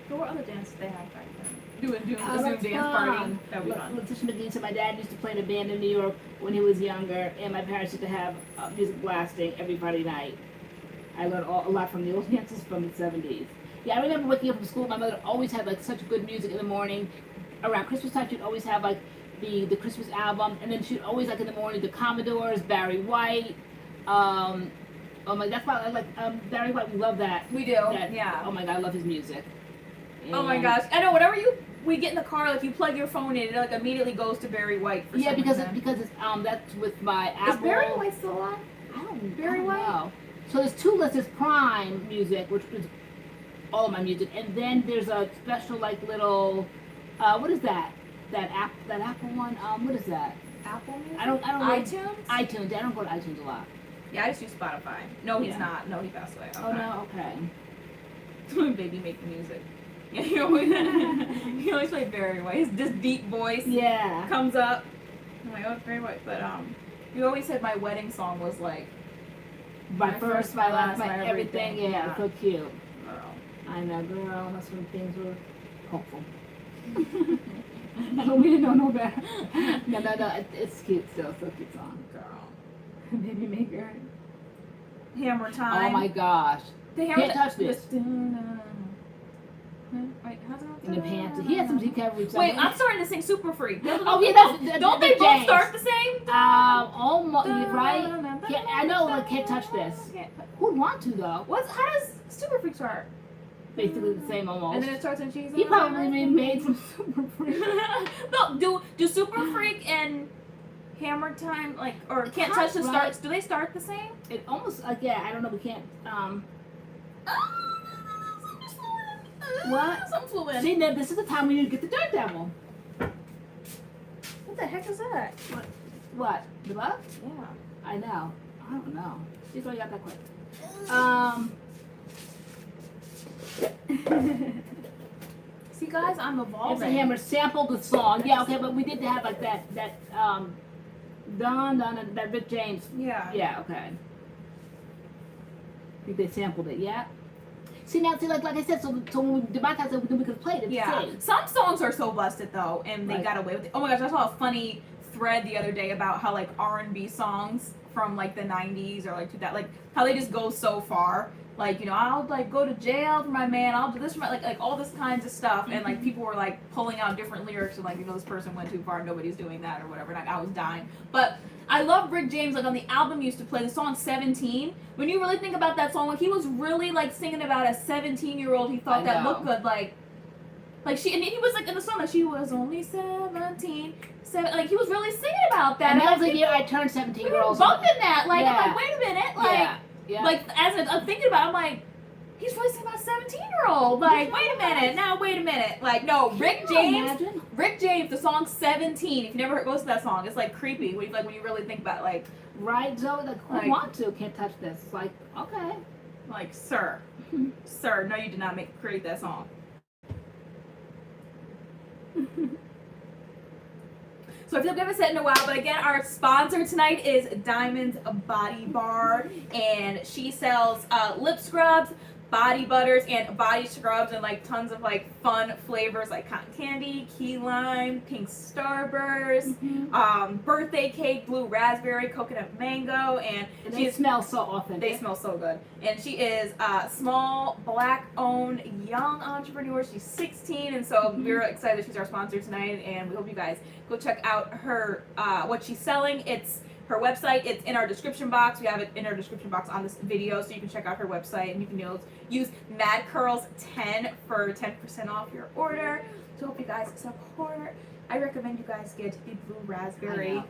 So what other dances they have back then? Doing the Zoom dance party. That would be fun. Letitia McGee said my dad used to play in a band in New York when he was younger, and my parents used to have music blasting every Friday night. I learned a lot from the old dances from the 70s. Yeah, I remember waking up from school. My mother always had like such good music in the morning. Around Christmas time, she'd always have like the Christmas album, and then she'd always like in the morning the Commodores, Barry White. Oh my, that's why I like Barry White. We love that. We do. Yeah. Oh my God, I love his music. And oh my gosh, I know. Whenever we get in the car, like you plug your phone in, it like immediately goes to Barry White. For some because reason. it's that's with my Apple. Is Barry White still alive? I don't Barry White. know. So there's 2 lists. There's Prime music, which is all of my music, and then there's a special like little what is that? That Apple one. What is that? Apple Music? I don't iTunes? iTunes. I don't go to iTunes a lot. Yeah, I just use Spotify. No, he's not. No, he passed away. Okay. Oh no, okay. Baby making music. Yeah, he always played Barry White. This deep voice comes up. I'm like, oh, it's Barry White. But you always said my wedding song was like my first, my last, my everything. Yeah, so cute. Girl. I know, girl. That's when things were hopeful. No, we didn't know better. No. It's cute still. So cute song. Girl. Baby Maker. Hammer Time. Oh my gosh. The Hammer Can't touch this. Wait, how's it? In the pants. He had some recovery. Wait, I'm starting to sing Super Freak. Oh yeah, that's don't they both start the same? Almost right. I know. Like, can't touch this. Who'd want to though? How does Super Freak start? Basically the same almost. And then it starts in cheese. He probably made from Super Freak. No, do Super Freak and Hammer Time or Can't Touch the Starts? Do they start the same? It almost I don't know. We can't. What? Some fluid. See, now this is the time when you get the Dirt Devil. What the heck is that? What? The bug? Yeah. I know. I don't know. She's already got that quick. See, guys, I'm evolving. MC Hammer sampled the song. Yeah, okay, but we did have like that that Rick James. Yeah. Yeah, okay. I think they sampled it. Yeah. See now, like I said, so when we demonetized it, we could have played it. Yeah. Some songs are so busted though, and they got away with it. Oh my gosh, I saw a funny thread the other day about how like R&B songs from like the 90s or like like how they just go so far. Like, you know, I'll like go to jail for my man. I'll do this for my like all this kinds of stuff, and like people were like pulling out different lyrics and like, you know, this person went too far. Nobody's doing that or whatever. And I was dying, but. I love Rick James, like on the album he used to play the song 17. When you really think about that song, like he was really like singing about a 17-year-old he thought that looked good, like she, and he was like in the song that she was only 17, like he was really singing about that. And that was the year I turned 17 girls. Bumping that, like I'm like, wait a minute, like like as I'm thinking about it, I'm like, he's really singing about a 17-year-old. Like, wait a minute. Like, no, Rick James, the song 17. If you never goes to that song, it's like creepy when you really think about it, like. Right, Zoe, like, who want to? Can't touch this. It's like, okay. Like, sir, no, you did not create that song. So I feel like we haven't said in a while, but again, our sponsor tonight is Diamond's Body Bar, and she sells lip scrubs, body butters and body scrubs and like tons of like fun flavors like cotton candy, key lime, pink starburst, birthday cake, blue raspberry, coconut mango, and they smell so authentic. They smell so good. And she is a small black owned young entrepreneur. She's 16, and so we're excited that she's our sponsor tonight, and we hope you guys go check out her what she's selling. It's her website. It's in our description box. We have it in our description box on this video, so you can check out her website, and you can use MADCURLS 10 for 10% off your order. So hope you guys support. I recommend you guys get the blue raspberry.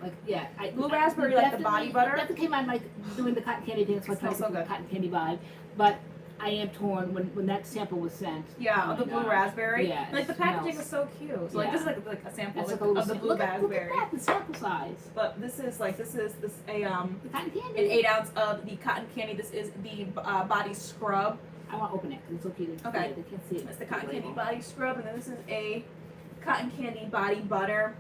Blue raspberry, like the body butter. That came on like doing the cotton candy thing, so I tried to do the cotton candy vibe. But I am torn when that sample was sent. Yeah, of the blue raspberry. Yeah, like the packaging was so cute. So like this is like a sample of the blue raspberry. Look at that, the sample size. But this is the cotton candy. An 8 ounce of the cotton candy. This is the body scrub. I want to open it because it's so cute. Okay. They can't see it. It's the cotton candy body scrub, and then this is a cotton candy body butter.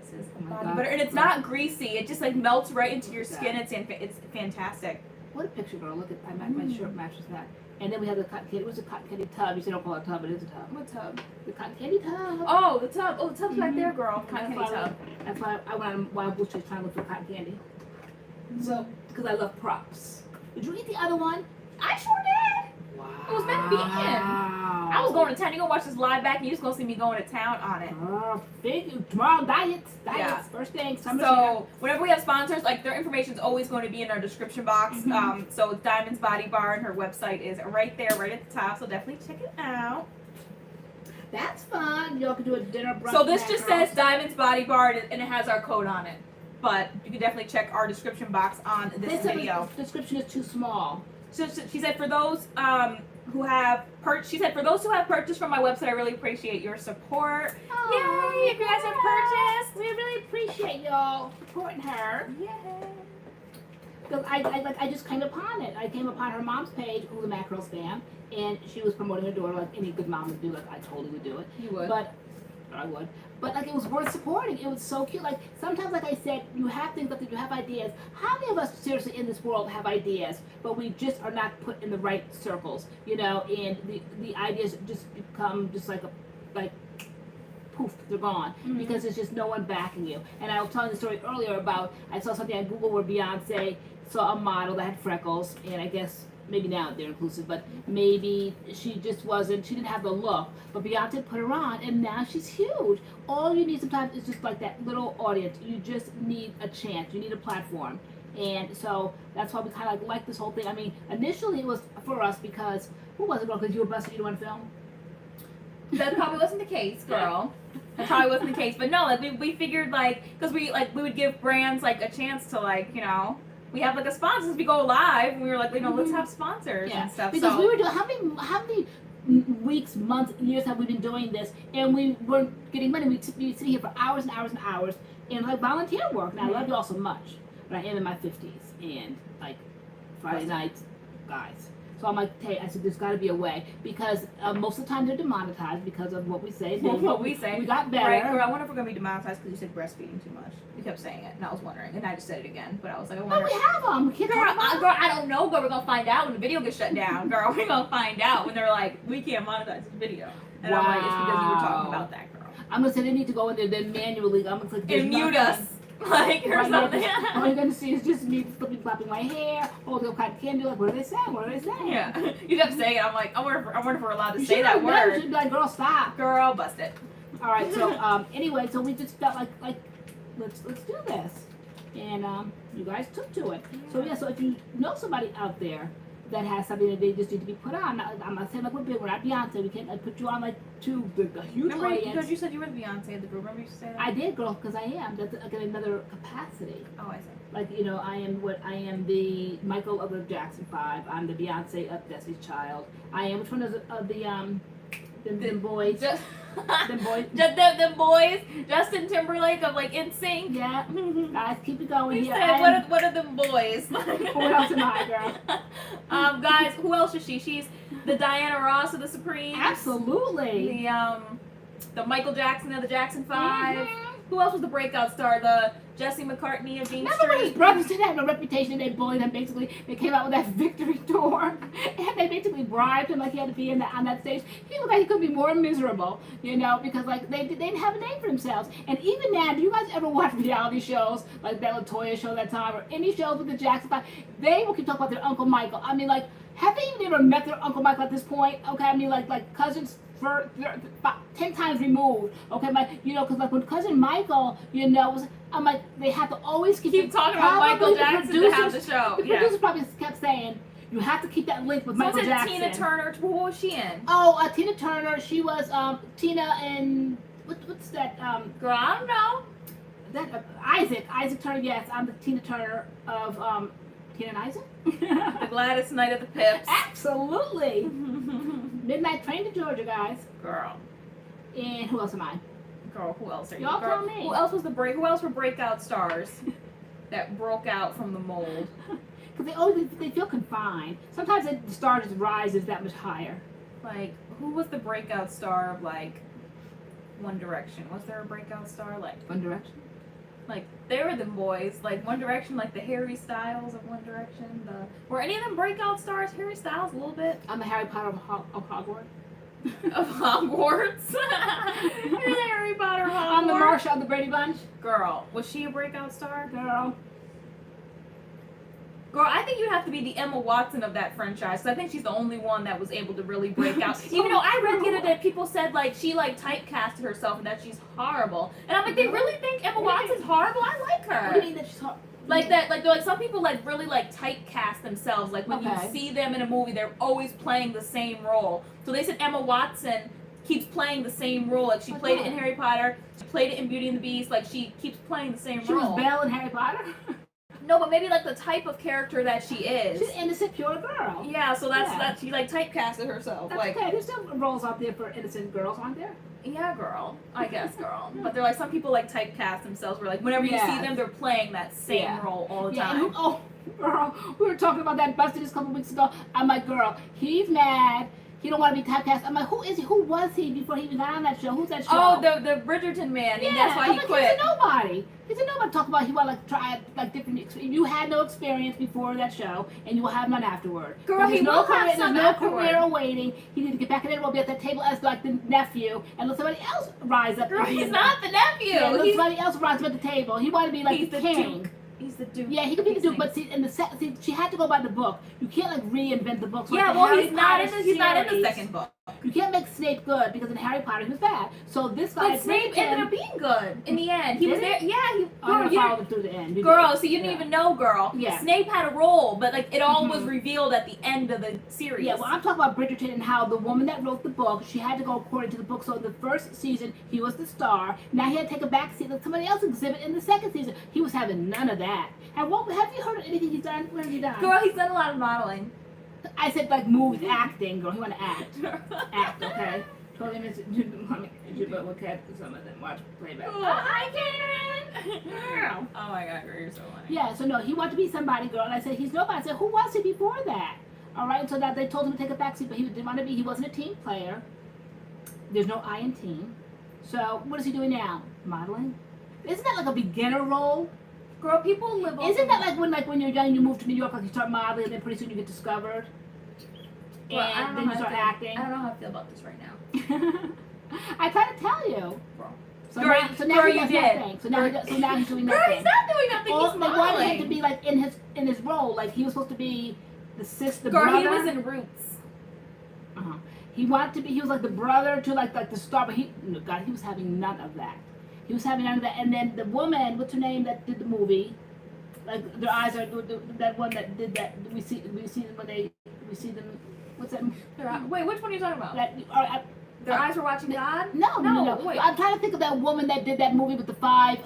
This is body butter, and it's not greasy. It just like melts right into your skin. It's fantastic. What a picture, girl! Look at my shirt matches that. And then we have the cotton candy. What's the cotton candy tub? You say don't call it a tub, but it is a tub. What tub? The cotton candy tub. Oh, the tub. Oh, the tub's back there, girl. Cotton candy tub. That's why I went on Wild Bush trying to look for cotton candy. So, because I love props. Did you eat the other one? I sure did. Wow. It was meant to be in. I was going to town. You gonna watch this live back, and you just gonna see me going to town on it. Tomorrow diets, first thing. So whenever we have sponsors, like their information is always going to be in our description box. So it's Diamond's Body Bar, and her website is right there, right at the top. So definitely check it out. That's fun. Y'all can do a dinner brunch. So this just says Diamond's Body Bar, and it has our code on it. But you can definitely check our description box on this video. The description is too small. So she said for those who have purchased from my website, I really appreciate your support. Yay! If you guys have purchased, we really appreciate y'all supporting her. Yay! Because I just came upon it. I came upon her mom's page, who's a MADCURLS fan, and she was promoting her daughter like any good mom would do. Like I totally would do it. You would. I would. But like it was worth supporting. It was so cute. Like sometimes, like I said, you have things that you have ideas. How many of us seriously in this world have ideas, but we just are not put in the right circles, you know? And the ideas just become just like poof, they're gone because there's just no one backing you. And I was telling the story earlier about I saw something on Google where Beyonce saw a model that had freckles, and I guess maybe now they're inclusive, but maybe she didn't have the look, but Beyonce put her on, and now she's huge. All you need sometimes is just like that little audience. You just need a chance. You need a platform. And so that's why we kind of like this whole thing. I mean, initially it was for us because, who was it, girl? Because you were busted, you didn't want to film? That probably wasn't the case, girl. That probably wasn't the case. But no, like we figured because we would give brands like a chance to we have like a sponsor as we go live, and we were like, let's have sponsors and stuff. Because we were doing how many weeks, months, years have we been doing this, and we weren't getting money. We'd be sitting here for hours and hours and hours and like volunteer work. And I love you all so much, but I am in my 50s and like Friday nights, guys. So I'm like, hey, I said, there's got to be a way because most of the time they're demonetized because of what we say. What we say. We got better. Right, girl, I wonder if we're going to be demonetized because you said breastfeeding too much. You kept saying it, and I was wondering, and I just said it again, but I was like, I wonder. But we have them. Girl, I don't know, but we're going to find out when the video gets shut down, girl. We're going to find out when they're like, we can't monetize this video. And I'm like, it's because you were talking about that, girl. I'm going to say they need to go in there, then manually, I'm going to click and mute us. Like or something. All you're gonna see is just me flipping, flopping my hair, holding up cotton candy. Like, what are they saying? What are they saying? Yeah, you kept saying it. I'm like, I wonder if we're allowed to say that word. You should be like, girl, stop. Girl, bust it. All right. So anyway, so we just felt like let's do this, and you guys took to it. So yeah. So if you know somebody out there that has something that they just need to be put on, I'm not saying like we're big, we're not Beyonce. We can't put you on like to the huge audience. Because you said you were the Beyonce of the group. Remember you used to say that? I did, girl, because I am. That's again another capacity. Oh, I see. Like, I am the Michael of the Jackson 5. I'm the Beyonce of Destiny's Child. I am, which one is of them boys? Them boys. Them boys. Justin Timberlake of like NSYNC. Yeah. Guys, keep it going. You said, what are them boys? What else am I, girl? Guys, who else is she? She's the Diana Ross of the Supremes. Absolutely. The Michael Jackson of the Jackson 5. Who else was the breakout star? The Jesse McCartney of Dean Remember when his Street. brothers didn't have a reputation and they bullied him basically? They came out with that victory tour and they basically bribed him like he had to be on that stage. He looked like he could be more miserable, you know, because like they didn't have a name for themselves. And even now, do you guys ever watch reality shows like that LaToya show that time or any shows with the Jackson 5? They will keep talking about their Uncle Michael. I mean, like, have they even ever met their Uncle Michael at this point? Okay, I mean, like cousins for 10 times removed. Okay, because like when cousin Michael, was, I'm like, they have to always keep talking about Michael Jackson to have the show. The producers probably kept saying, you have to keep that link with Michael Jackson. Tina Turner. What was she in? Oh, Tina Turner. She was Tina and what's that? Girl, I don't know. That Isaac Turner. Yes, I'm the Tina Turner of Tina and Isaac. The Gladys Knight of the Pips. Absolutely. Midnight Train to Georgia, guys. Girl. And who else am I? Girl, who else are you? Y'all Girl, tell me. Who else were breakout stars that broke out from the mold? Because they feel confined. Sometimes the star just rises that much higher. Like, who was the breakout star of like One Direction? Was there a breakout star like One Direction? Like, they were the boys. Like, One Direction, like the Harry Styles of One Direction. Were any of them breakout stars? Harry Styles, a little bit. I'm the Harry Potter of Hogwarts. Of Hogwarts? You're the Harry Potter of Hogwarts. I'm the Marsha of the Brady Bunch. Girl, was she a breakout star? Girl, I think you have to be the Emma Watson of that franchise. Because I think she's the only one that was able to really break out. Even though I read the other day, people said like she like typecasted herself and that she's horrible. And I'm like, they really think Emma Watson's horrible? I like her. What do you mean that she's horrible? Like that, like some people like really like typecast themselves. Like when you see them in a movie, they're always playing the same role. So they said Emma Watson keeps playing the same role. Like she played it in Harry Potter, she played it in Beauty and the Beast. Like she keeps playing the same role. She was Belle in Harry Potter. No, but maybe like the type of character that she is. She's an innocent, pure girl. Yeah, so that she like typecasted herself. That's like, okay. There's still roles out there for innocent girls, aren't there? Yeah, girl. I guess, girl. But they're like some people like typecast themselves. Where like whenever you see them, they're playing that same role all the time. And girl, we were talking about that busted just a couple weeks ago. I'm like, girl, he's mad. He don't want to be typecast. I'm like, who is he? Who was he before he even got on that show? Who's that show? Oh, the Bridgerton man. Yeah, and that's why he quit. He's a nobody. He's a nobody. Talk about he want to like try like different. You had no experience before that show, and you will have none afterward. Girl, he will have some There's no career awaiting. He needs to get back in there. Will be at that table as like the nephew, and let somebody else rise up. Girl, he's not the nephew. Yeah, let somebody else rise up at the table. He wanted to be like the king. Duke. He's the Duke. Yeah, he could be the Duke, but see, she had to go by the book. You can't like reinvent the book. So yeah, like well, he's not in the second book. You can't make Snape good because in Harry Potter he was bad. So this guy, but Snape ended up being good in the end. He was there. Yeah, he. Girl, you followed him through the end. Girl, so you didn't even know, girl. Yeah. Snape had a role, but like it all was revealed at the end of the series. Yeah, well, I'm talking about Bridgerton and how the woman that wrote the book, she had to go according to the book. So in the first season, he was the star. Now he had to take a back seat, let somebody else exhibit in the second season. He was having none of that. And have you heard of anything he's done? What has he done? Girl, he's done a lot of modeling. I said like movies, acting, girl. He want to act. Act, okay? Totally miss it. But look at some of them. Watch playback. Oh, I can. Girl. Oh my God, girl, you're so funny. Yeah, so no, he wanted to be somebody, girl. And I said, he's nobody. I said, who was he before that? All right, so that they told him to take a backseat, but he didn't want to be. He wasn't a team player. There's no I in team. So what is he doing now? Modeling? Isn't that like a beginner role? Girl, people live. Isn't that like when you're young, you move to New York, like you start modeling, and then pretty soon you get discovered, and then you start acting. I don't know how I feel about this right now. I try to tell you. Girl. So now he does nothing. So now he's doing nothing. Girl, he's not doing nothing. He's modeling. They wanted him to be like in his role, like he was supposed to be the sister. Girl, brother. he was in Roots. He wanted to be. He was like the brother to like the star, but he was having none of that. He was having none of that. And then the woman, what's her name, that did the movie, like their eyes are that one that did that. We see them when we see them. What's that? Wait, which one are you talking about? Their eyes were watching God? No. Wait. I'm trying to think of that woman that did that movie with the five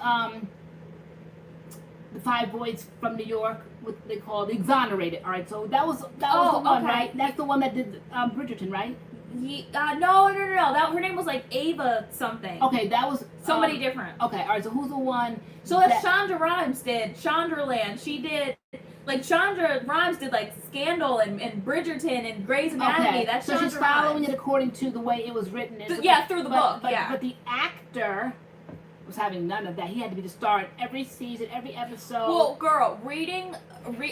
boys from New York. What they call the Exonerated. All right, so that was the one, right? That's the one that did Bridgerton, right? No. That her name was like Ava something. Okay, that was somebody different. Okay, all right. So who's the one? So that Shonda Rhimes did Shondaland. She did like Shonda Rhimes did like Scandal and Bridgerton and Grey's Anatomy. Okay, That's so Shonda she's following Rhimes. it according to the way it was written. Through the book. But the actor, was having none of that. He had to be the star in every season, every episode. Well, girl,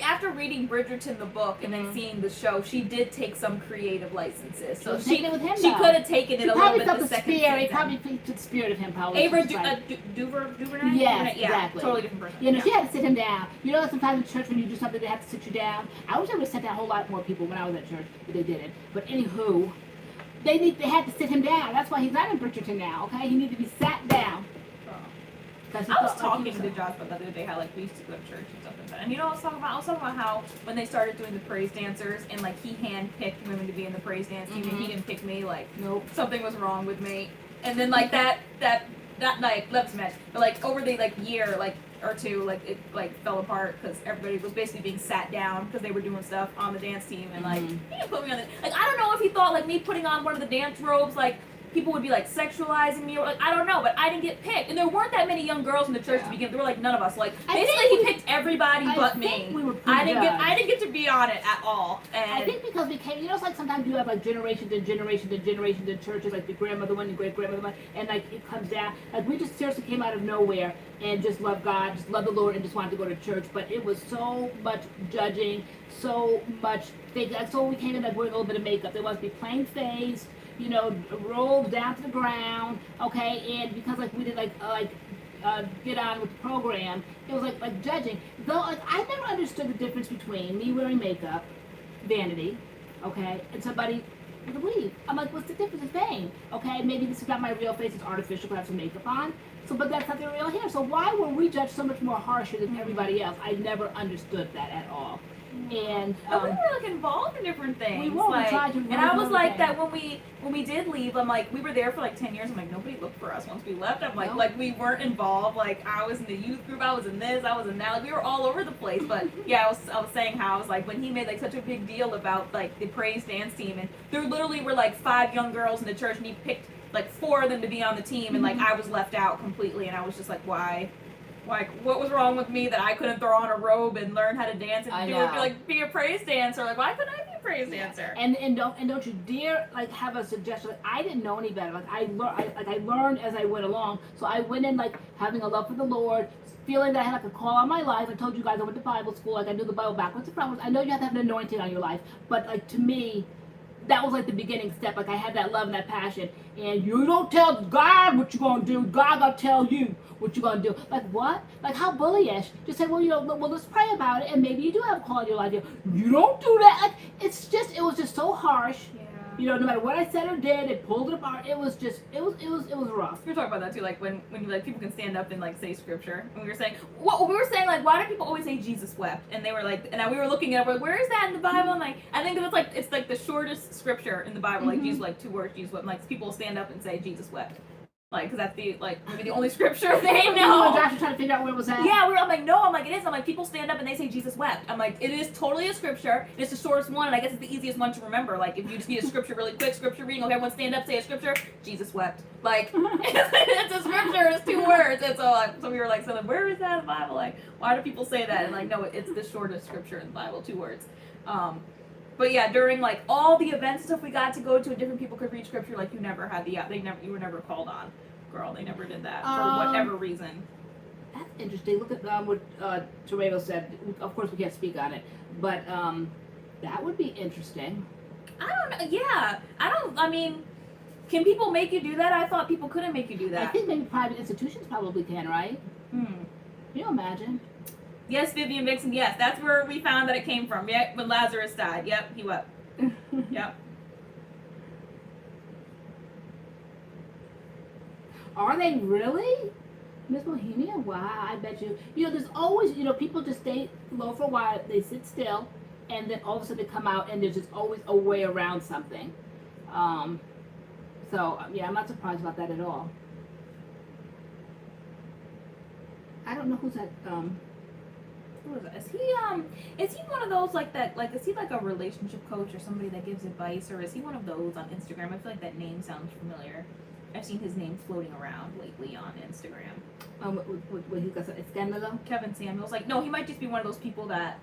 after reading Bridgerton the book and then Mhm. seeing the show, she did take some creative licenses. So was taking it with him, she though. could have taken it She a little probably bit felt the the second spirit. He season. probably took the spirit of him. Probably. Ava Just like, DuVernay? yes, Yeah, exactly. totally different person. You know, Yeah. she had to sit him down. You know, sometimes in church when you do something, they have to sit you down. I wish I would have sat down a whole lot more people when I was at church, but they didn't. But anywho, they had to sit him down. That's why he's not in Bridgerton now. Okay, he needed to be sat down. I was talking to Josh about that the other day, how like we used to go to church and stuff like that. And you know, I was talking about how when they started doing the praise dancers and like he handpicked women to be in the praise dance team and he didn't pick me, like Nope. something was wrong with me. And then like that night, let's admit, but like over the like year like or two, like it like fell apart because everybody was basically being sat down because they were doing stuff on the dance team and like he didn't put me on the like I don't know if he thought like me putting on one of the dance robes like people would be like sexualizing me or like I don't know, but I didn't get picked. And there weren't that many young girls in the church to begin. There were like none of us. Like basically he picked everybody but me. We were I didn't get to be on it at all. And I think because we came, you know, it's like sometimes you have like generations and generations and generations in churches, like the grandmother one, the great grandmother one, and like it comes down. Like we just seriously came out of nowhere and just loved God, just loved the Lord, and just wanted to go to church. But it was so much judging, so much things. So we came in like wearing a little bit of makeup. There was to be plain face, you know, rolled down to the ground, okay, and because like we did get on with the program, it was like judging. Though like I never understood the difference between me wearing makeup, vanity, okay, and somebody with a weave. I'm like, what's the difference? It's vain, okay? Maybe this is not my real face; it's artificial. I have some makeup on, so but that's not the real hair. So why were we judged so much more harsher than everybody else? I never understood that at all. And but we were like involved in different things. We were. Like, We tried to and I was like everything. that when we did leave. I'm like we were there for like 10 years. I'm like nobody looked for us once we left. I'm like Nope. like we weren't involved. Like I was in the youth group. I was in this. I was in that. Like we were all over the place. But yeah, I was saying how I was like when he made like such a big deal about like the praise dance team, and there literally were like 5 young girls in the church, and he picked like 4 of them to be on the team, and like I was left out completely, and I was just like why. Like, what was wrong with me that I couldn't throw on a robe and learn how to dance and be a praise dancer? Like, why couldn't I be a praise dancer? And don't you dare like have a suggestion. Like I didn't know any better. Like I learned as I went along. So I went in like having a love for the Lord, feeling that I had like a call on my life. I told you guys I went to Bible school. Like I knew the Bible backwards and frontwards. I know you have to have an anointing on your life, but like to me, that was like the beginning step. Like I had that love and that passion. And you don't tell God what you're gonna do. God gonna tell you what you're gonna do. Like what? Like how bullyish? Just say, well, you know, well, let's pray about it, and maybe you do have a call in your life. You don't do that. Like it was just so harsh. Yeah. You know, no matter what I said or did, it pulled it apart. It was rough. We were talking about that too, like when you like people can stand up and like say scripture. And we were saying like why do people always say Jesus wept? And they were like, and we were looking at it, like, where is that in the Bible? And like I think it's like the shortest scripture in the Bible. Like Jesus, like 2 words, Jesus wept. And, like people stand up and say Jesus wept. Like, because that's maybe the only scripture they know. Josh was trying to figure out where it was at. Yeah, I'm like, no, I'm like, it is. I'm like, people stand up and they say Jesus wept. I'm like, it is totally a scripture. It's the shortest one, and I guess it's the easiest one to remember. Like, if you just need a scripture really quick, scripture reading, okay, everyone stand up, say a scripture, Jesus wept. Like, it's a scripture, it's 2 words. And so we were like, where is that in the Bible? Like, why do people say that? And like, no, it's the shortest scripture in the Bible, 2 words. But yeah, during like all the events and stuff we got to go to, and different people could read scripture, like you never had you were never called on. Girl, they never did that for whatever reason. That's interesting. Look at what Torado said. Of course, we can't speak on it, but that would be interesting. I don't know. Yeah, I mean, can people make you do that? I thought people couldn't make you do that. I think maybe private institutions probably can, right? Can you imagine? Yes, Vivian Vixen. Yes, that's where we found that it came from. Yeah, when Lazarus died. Yep, he wept. Yep. Are they really? Miss Bohemia? Wow, I bet you. You know, there's always, you know, people just stay low for a while, they sit still, and then all of a sudden they come out, and there's just always a way around something. So, yeah, I'm not surprised about that at all. I don't know who's that, Who is that? Is he one of those like that, like, is he like a relationship coach or somebody that gives advice, or is he one of those on Instagram? I feel like that name sounds familiar. I've seen his name floating around lately on Instagram. what he got, Escandalo? Kevin Samuels. Like, no, he might just be one of those people that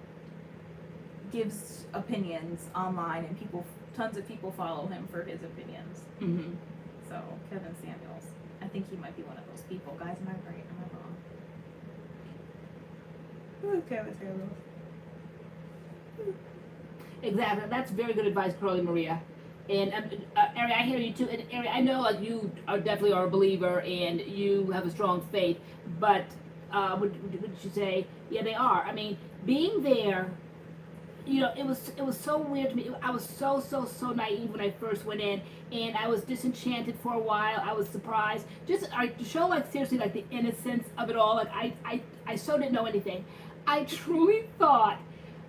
gives opinions online, and tons of people follow him for his opinions. Mm-hmm. So, Kevin Samuels. I think he might be one of those people. Guys, am I right? Am I wrong? Okay, let's hear a little. Exactly. That's very good advice, Curly Maria. And Ari, I hear you too. And Ari, I know like you are definitely a believer and you have a strong faith. But would you say? Yeah, they are. I mean, being there, you know, it was so weird to me. I was so naive when I first went in, and I was disenchanted for a while. I was surprised, just to show like seriously like the innocence of it all. Like I so didn't know anything. I truly thought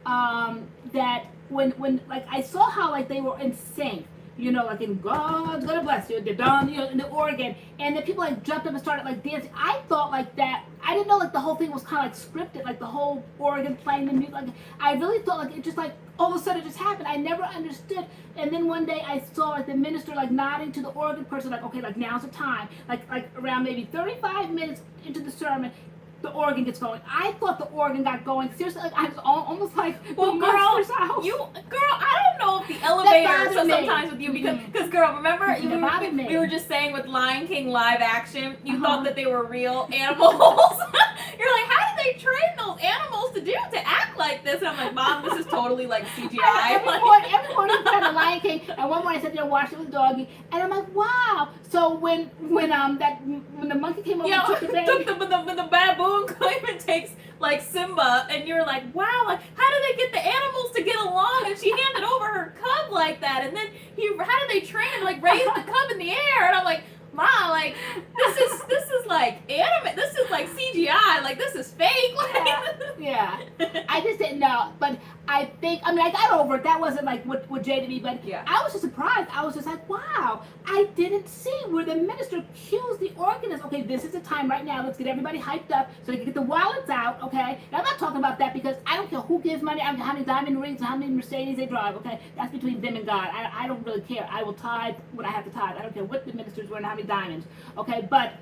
that when like I saw how like they were in sync, you know, like in God's gonna bless you, they're done, you know, in the organ, and then people like jumped up and started like dancing. I thought like that. I didn't know like the whole thing was kind of like scripted, like the whole organ playing the music. Like I really thought like it just like all of a sudden it just happened. I never understood. And then one day I saw like the minister like nodding to the organ person, like okay, like now's the time. Like around maybe 35 minutes into the sermon, the organ gets going. I thought the organ got going. Seriously, like I was almost like, well, girl, I don't know if the elevator. So sometimes with you because girl, remember we were just saying with Lion King live action, you thought that they were real animals. You're like, how did they train those animals to act like this? And I'm like, Mom, this is totally like CGI. Every morning I the Lion King, and one morning I sat there and watched it with Doggy, and I'm like, wow. So when the monkey came over and took the baby, when the baboon came and takes like Simba, and you're like, wow, like how do they get the animals to get along? And she handed over her cub like that, and then how do they train and like raise the cub in the air? And I'm like, Mom, like this is like anime. This is like CGI. Like this is fake. Like, yeah. I just didn't know, but I got over it. That wasn't like what jaded me, but yeah. I was just surprised. I was just like, wow, I didn't see where the minister cues the organist. Okay, this is the time right now. Let's get everybody hyped up so they can get the wallets out. Okay, and I'm not talking about that because I don't care who gives money. I don't care how many diamond rings, how many Mercedes they drive. Okay, that's between them and God. I don't really care. I will tithe when I have to tithe. I don't care what the minister's wearing, how many diamonds. Okay, but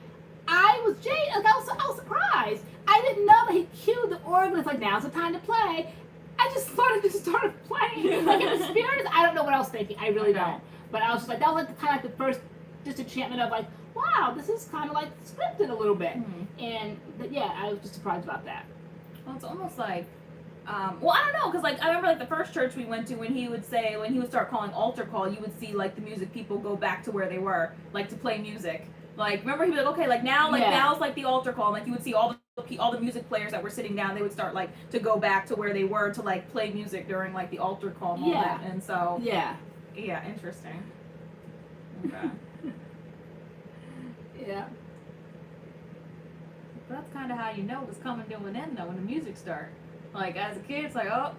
I was jaded. Like I was surprised. I didn't know that he cued the organist. Like now's the time to play. I just started playing. Like in the spirit, I don't know what I was thinking. I really don't. But I was just like, that was like kind of like the first disenchantment of like, wow, this is kind of like scripted a little bit. And yeah, I was just surprised about that. Well, it's almost like, well, I don't know, because like I remember like the first church we went to, when he would start calling altar call, you would see like the music people go back to where they were, like to play music. Like remember he'd be like, okay, like now's like the altar call, and like you would see all the music players that were sitting down, they would start like to go back to where they were to like play music during like the altar call moment. Yeah. And so yeah, interesting. Okay. Yeah. That's kind of how you know it's coming to an end though, when the music starts. Like as a kid, it's like, oh,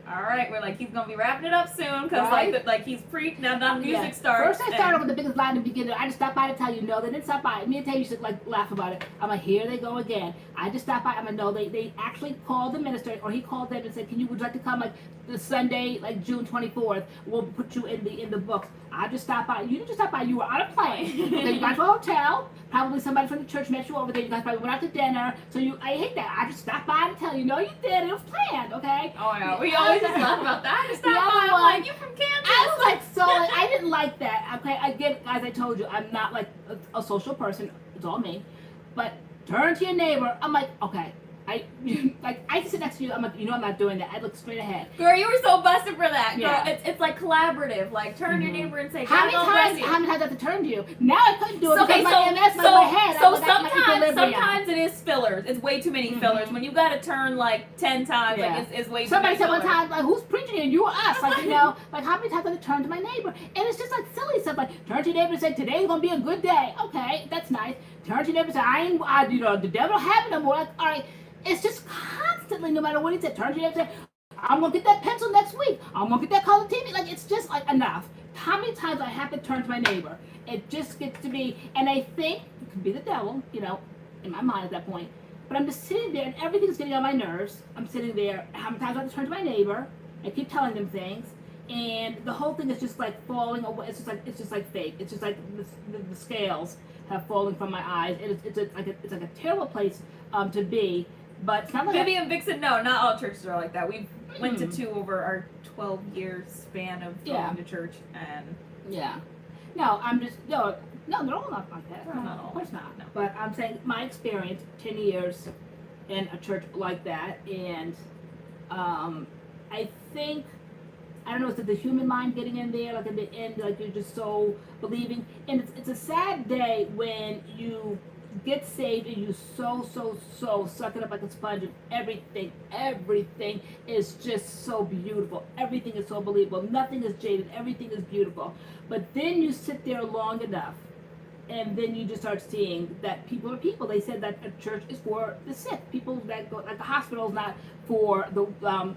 all right, we're like, he's gonna be wrapping it up soon, because like he's preached. Now the music starts. First I started with the biggest lie in the beginning. I just stopped by to tell you, no, they didn't stop by. Me and Tay used to like laugh about it. I'm like, here they go again. I just stopped by. I'm like, no, they actually called the minister, or he called them and said, would you like to come like the Sunday, like June 24th? We'll put you in the books. I just stopped by. You didn't just stop by. You were on a plane. Then you got to a hotel. Probably somebody from the church met you over there. You guys probably went out to dinner. So I hate that. I just stopped by to tell you. No, you did. It was planned. Okay. Oh yeah. We always just laugh about that. I just stopped by. I'm like, you from Kansas? I was like, so like, I didn't like that. Okay. Again, as I told you, I'm not like a social person. It's all me. But turn to your neighbor. I'm like, okay. I can sit next to you. I'm like, I'm not doing that. I look straight ahead. Girl, you were so busted for that. Girl, yeah. It's like collaborative. Like turn your neighbor and say, how many times I have to turn to you? Now I couldn't do it because my MS went in my head. So sometimes it is fillers. It's way too many fillers. When you got to turn like 10 times, like it's way too many. Somebody said one time, like, who's preaching here? You or us? Like like how many times I have to turn to my neighbor? And it's just like silly stuff. Like turn to your neighbor and say, today's gonna be a good day. Okay, that's nice. Turn to your neighbor and say, the devil don't have it no more. Like, all right. It's just constantly, no matter what he said, turn to you and say, I'm going to get that pencil next week. I'm going to get that color TV. Like, it's just like enough. How many times I have to turn to my neighbor? It just gets to be, and I think it could be the devil, in my mind at that point. But I'm just sitting there and everything's getting on my nerves. I'm sitting there. How many times I have to turn to my neighbor? I keep telling them things. And the whole thing is just like falling away. It's just like fake. It's just like the scales have fallen from my eyes. It's like a terrible place to be. But it's not like Vivian Vixen, no, not all churches are like that. We went to 2 over our 12-year span of going to church, and no, I'm just No, they're all not like that. They're No, not all of course like not. that, no. But I'm saying my experience, 10 years in a church like that, and I think, I don't know, is it the human mind getting in there, like in the end, like you're just so believing, and it's a sad day when you get saved and you so suck it up like a sponge, and everything is just so beautiful, everything is so believable, nothing is jaded, everything is beautiful, but then you sit there long enough, and then you just start seeing that people are people. They said that a church is for the sick. People that go, like the hospital is not for the well.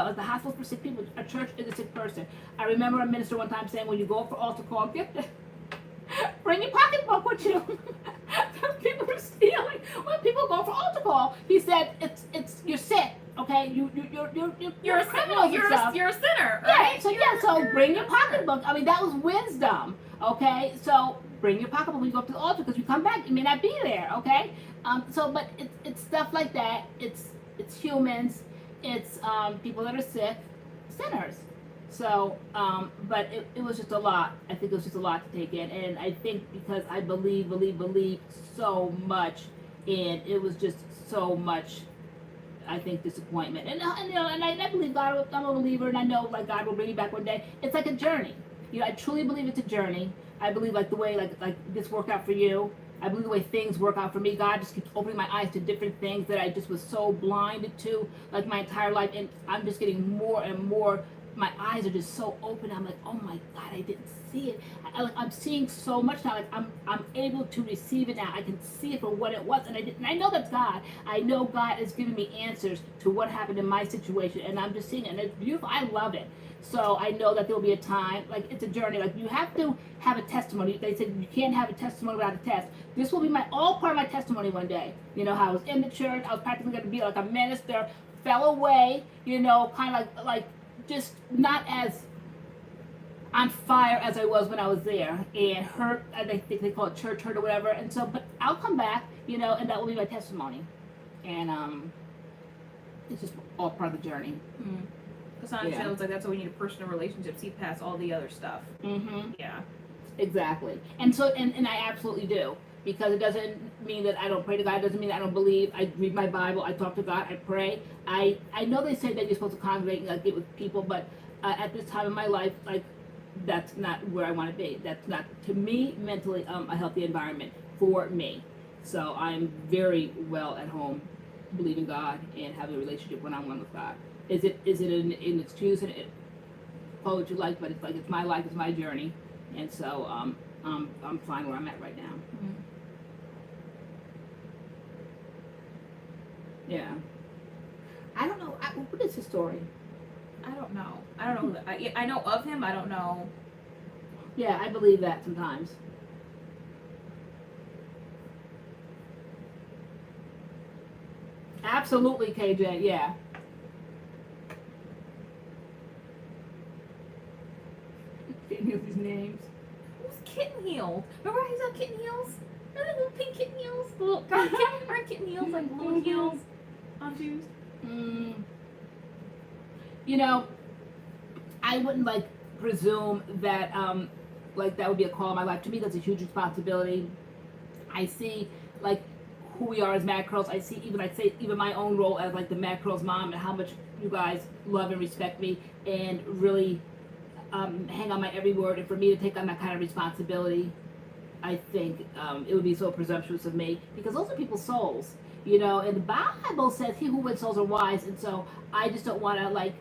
Like the hospital for sick people. A church is a sick person. I remember a minister one time saying, when you go up for altar call, bring your pocketbook with you. People are stealing. When people go for altar call, he said, it's you're sick. Okay, you're a criminal. You're a sinner, right? Yeah, so bring your pocketbook. I mean, that was wisdom. Okay, so bring your pocketbook when you go up to the altar, because you come back, you may not be there. Okay, but it's stuff like that. It's humans. It's people that are sick, sinners. So, but it was just a lot. I think it was just a lot to take in, and I think because I believe so much, and it was just so much. I think disappointment, and you know, and I believe God. I'm a believer, and I know like God will bring me back one day. It's like a journey. You know, I truly believe it's a journey. I believe like the way like this worked out for you. I believe the way things work out for me. God just keeps opening my eyes to different things that I just was so blinded to like my entire life, and I'm just getting more and more. My eyes are just so open. I'm like, oh my God, I didn't see it. I'm seeing so much now. Like I'm able to receive it now. I can see it for what it was, and I know that's God. I know God is giving me answers to what happened in my situation, and I'm just seeing it, and it's beautiful. I love it. So I know that there will be a time, like it's a journey. Like you have to have a testimony. They said you can't have a testimony without a test. This will be all part of my testimony one day. You know how I was in the church. I was practically going to be like a minister. Fell away. You know, kind of like just not as on fire as I was when I was there, and hurt. I think they call it church hurt or whatever. And so, but I'll come back. You know, and that will be my testimony. And it's just all part of the journey. Mm. Cassandra feels like that's why we need a personal relationship, see past all the other stuff. Mm-hmm. Yeah. Exactly. And so, and I absolutely do. Because it doesn't mean that I don't pray to God. It doesn't mean that I don't believe. I read my Bible. I talk to God. I pray. I know they say that you're supposed to congregate and like get with people, but at this time in my life, like that's not where I want to be. That's not, to me, mentally a healthy environment for me. So I'm very well at home, believing God and having a relationship one-on-one with God. Is it an excuse and call what you like, but it's like it's my life, it's my journey, and so I'm fine where I'm at right now. Mm-hmm. Yeah. I don't know. What is his story? I don't know. I don't know. I know of him. I don't know. Yeah, I believe that sometimes. Absolutely, KJ. Yeah. Getting these names. Who's Kitten Heels? Remember he's on Kitten Heels? Remember the little pink kitten heels? Little aren't kitten heels like little heels on shoes? You know, I wouldn't like presume that like that would be a call in my life. To me, that's a huge responsibility. I see like who we are as MADCURLS. I see even my own role as like the MADCURLS mom, and how much you guys love and respect me and really hang on my every word. And for me to take on that kind of responsibility, I think it would be so presumptuous of me, because those are people's souls, you know. And the Bible says, "He who wins souls are wise," and so I just don't want to like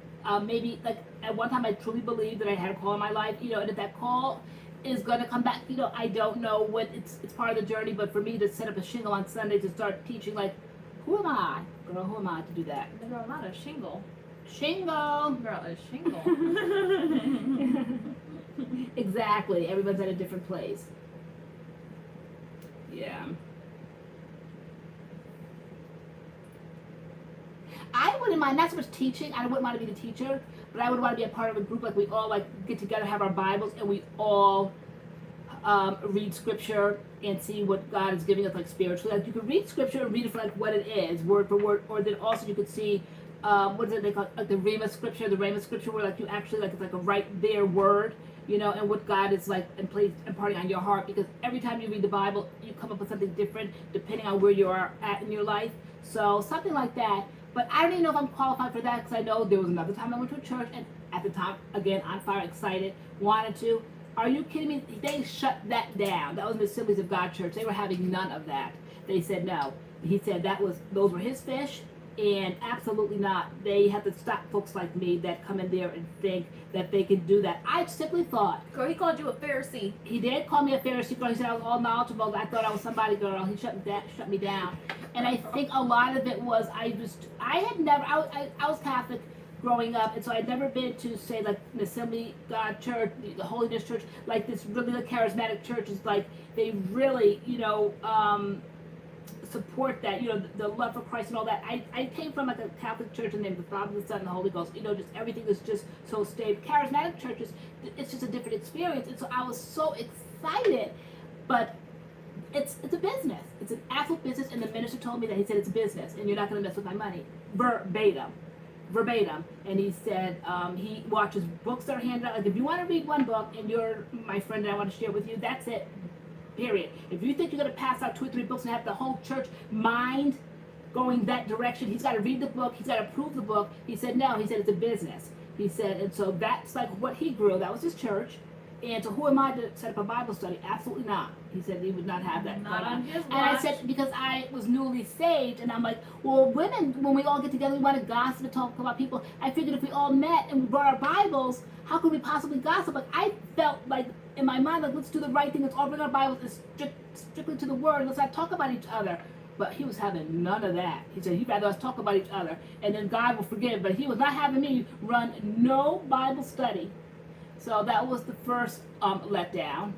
maybe like at one time I truly believed that I had a call in my life, you know, and if that call is going to come back, you know, I don't know what it's part of the journey. But for me to set up a shingle on Sunday to start teaching, like, who am I, girl? Who am I to do that? Girl, not a shingle. Shingle. Girl, a shingle. Exactly. Everyone's at a different place. Yeah. I wouldn't mind, not so much teaching. I wouldn't want to be the teacher, but I would want to be a part of a group, like we all like get together, have our Bibles, and we all read scripture and see what God is giving us, like spiritually. Like you could read scripture and read it for like what it is, word for word, or then also you could see what is it they call, like the Rhema scripture, where like you actually like it's like a right there word, you know, and what God is like and place imparting on your heart. Because every time you read the Bible, you come up with something different depending on where you are at in your life. So something like that. But I don't even know if I'm qualified for that, because I know there was another time I went to a church, and at the time, again, on fire, excited, wanted to. Are you kidding me? They shut that down. That was the Assemblies of God Church. They were having none of that. They said no. He said those were his fish, and absolutely not. They have to stop folks like me that come in there and think that they can do that. I simply thought. Girl, he called you a Pharisee. He did call me a Pharisee girl. He said I was all knowledgeable. I thought I was somebody girl. He shut me down. And I think a lot of it was I was Catholic growing up, and so I'd never been to, say, like an Assembly God Church, the Holiness Church, like this really the charismatic churches, like they really, you know, support that, you know, the love for Christ and all that. I came from like a Catholic church and named the Father, the Son, and the Holy Ghost. You know, just everything is just so stable. Charismatic churches, it's just a different experience, and so I was so excited, but it's a business. It's an actual business, and the minister told me that. He said it's a business, and you're not going to mess with my money. Verbatim. And he said he watches books that are handed out. Like, if you want to read one book and you're my friend and I want to share with you, that's it. Period. If you think you're going to pass out 2 or 3 books and have the whole church mind going that direction, he's got to read the book. He's got to approve the book. He said no. He said it's a business. He said, and so that's like what he grew. That was his church. And so who am I to set up a Bible study? Absolutely not. He said he would not have that. Not on his watch. And I said, because I was newly saved, and I'm like, well, women, when we all get together, we want to gossip and talk about people. I figured if we all met and we brought our Bibles, how could we possibly gossip? Like, I felt like, in my mind, like, let's do the right thing. Let's all bring our Bibles strictly to the Word. Let's not talk about each other. But he was having none of that. He said he'd rather us talk about each other, and then God will forgive. But he was not having me run no Bible study. So that was the first letdown,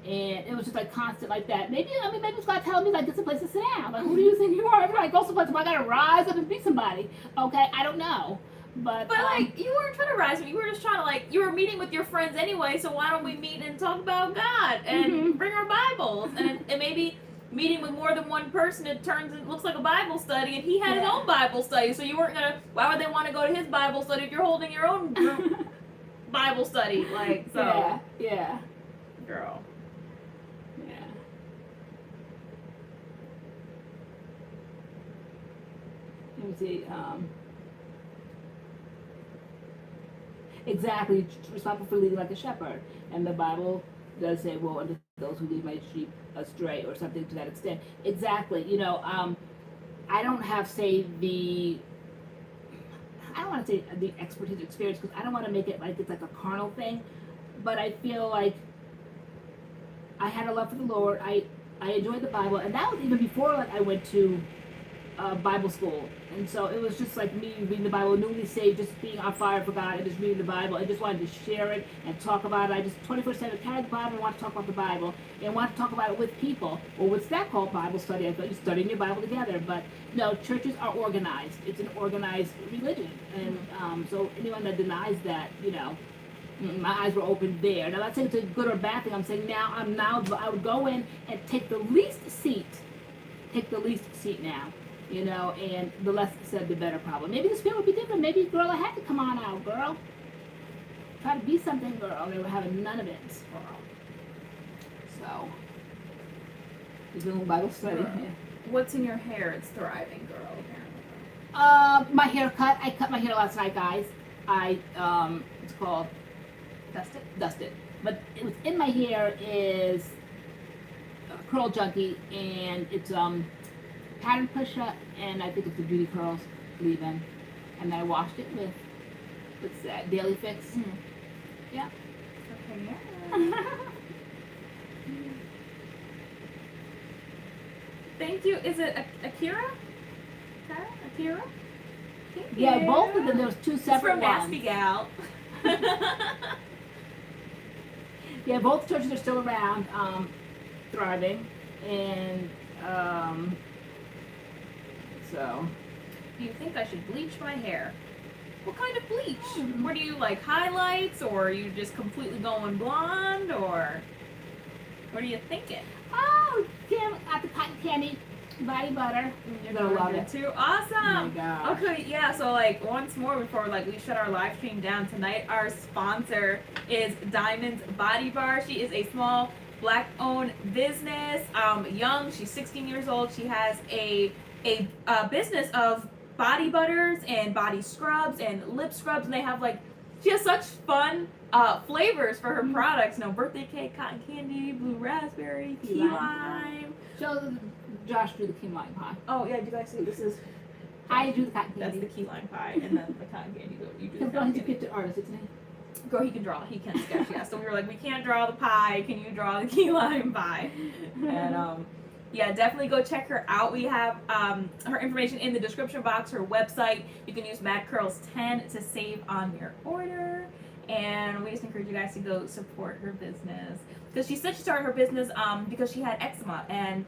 and it was just like constant like that. Maybe it's God telling me like this is a place to sit down. Like, who do you think you are? Everybody go someplace. I gotta rise up and be somebody. Okay, I don't know, but like you weren't trying to rise. You were just trying to, like, you were meeting with your friends anyway. So why don't we meet and talk about God and bring our Bibles and maybe meeting with more than one person, it looks like a Bible study, and he had his own Bible study. So you weren't gonna. Why would they want to go to his Bible study if you're holding your own group Bible study? Like, so yeah, girl. Yeah. Let me see. Exactly, responsible for leading like a shepherd, and the Bible does say, "Well, unto those who lead my sheep astray," or something to that extent. Exactly. You know, I don't have, say, I don't want to say the expertise experience, because I don't want to make it like it's like a carnal thing, but I feel like I had a love for the Lord. I enjoyed the Bible, and that was even before like I went to Bible school, and so it was just like me reading the Bible, newly saved, just being on fire for God, and just reading the Bible. I just wanted to share it and talk about it. I just 24/7 carried the Bible and want to talk about the Bible, and want to talk about it with people. Well, what's that called? Bible study. I thought you're studying your Bible together, but no, churches are organized. It's an organized religion, and so anyone that denies that, you know, my eyes were open there. And I'm not saying it's a good or bad thing. I'm saying I would go in and take the least seat now. You know, and the less said, the better, probably. Maybe the spirit would be different. Maybe, girl, I had to come on out, girl. Try to be something, girl. They were having none of it, girl. So, you're doing Bible study. Yeah. What's in your hair? It's thriving, girl. My haircut. I cut my hair last night, guys. It's called Dusted. But what's in my hair is Curl Junkie, and it's pattern push-up, and I think it's the Beauty Curls leave-in, and I washed it with what's that, Daily Fix. Yeah. Okay. Yeah. Thank you. Is it Akira? Akira? Yeah, both of them. There was 2 separate ones. Nasty Gal. Yeah, both churches are still around, thriving, and so. Do you think I should bleach my hair? What kind of bleach? What do you like, highlights, or are you just completely going blonde, or what are you thinking? Oh, damn, at the cotton candy. body butter. You're gonna love it it too. Oh my Awesome. gosh. Okay, yeah. So like once more before like we shut our live stream down tonight, our sponsor is Diamond's Body Bar. She is a small Black-owned business. Young. She's 16 years old. She has a business of body butters and body scrubs and lip scrubs, and they have like she has such fun flavors for her products. No birthday cake, cotton candy, blue raspberry, key lime. Show Josh do the key lime pie. Oh yeah, do you guys see this is? I do the cotton That's candy. the key lime pie, and then the cotton candy. You do the He's cotton a candy. picture artist, isn't he? Girl, he can draw. He can sketch. Yeah. So we were like, we can't draw the pie. Can you draw the key lime pie? And yeah, definitely go check her out. We have her information in the description box, her website. You can use MADCURLS10 to save on your order. And we just encourage you guys to go support her business. Because she said she started her business because she had eczema, and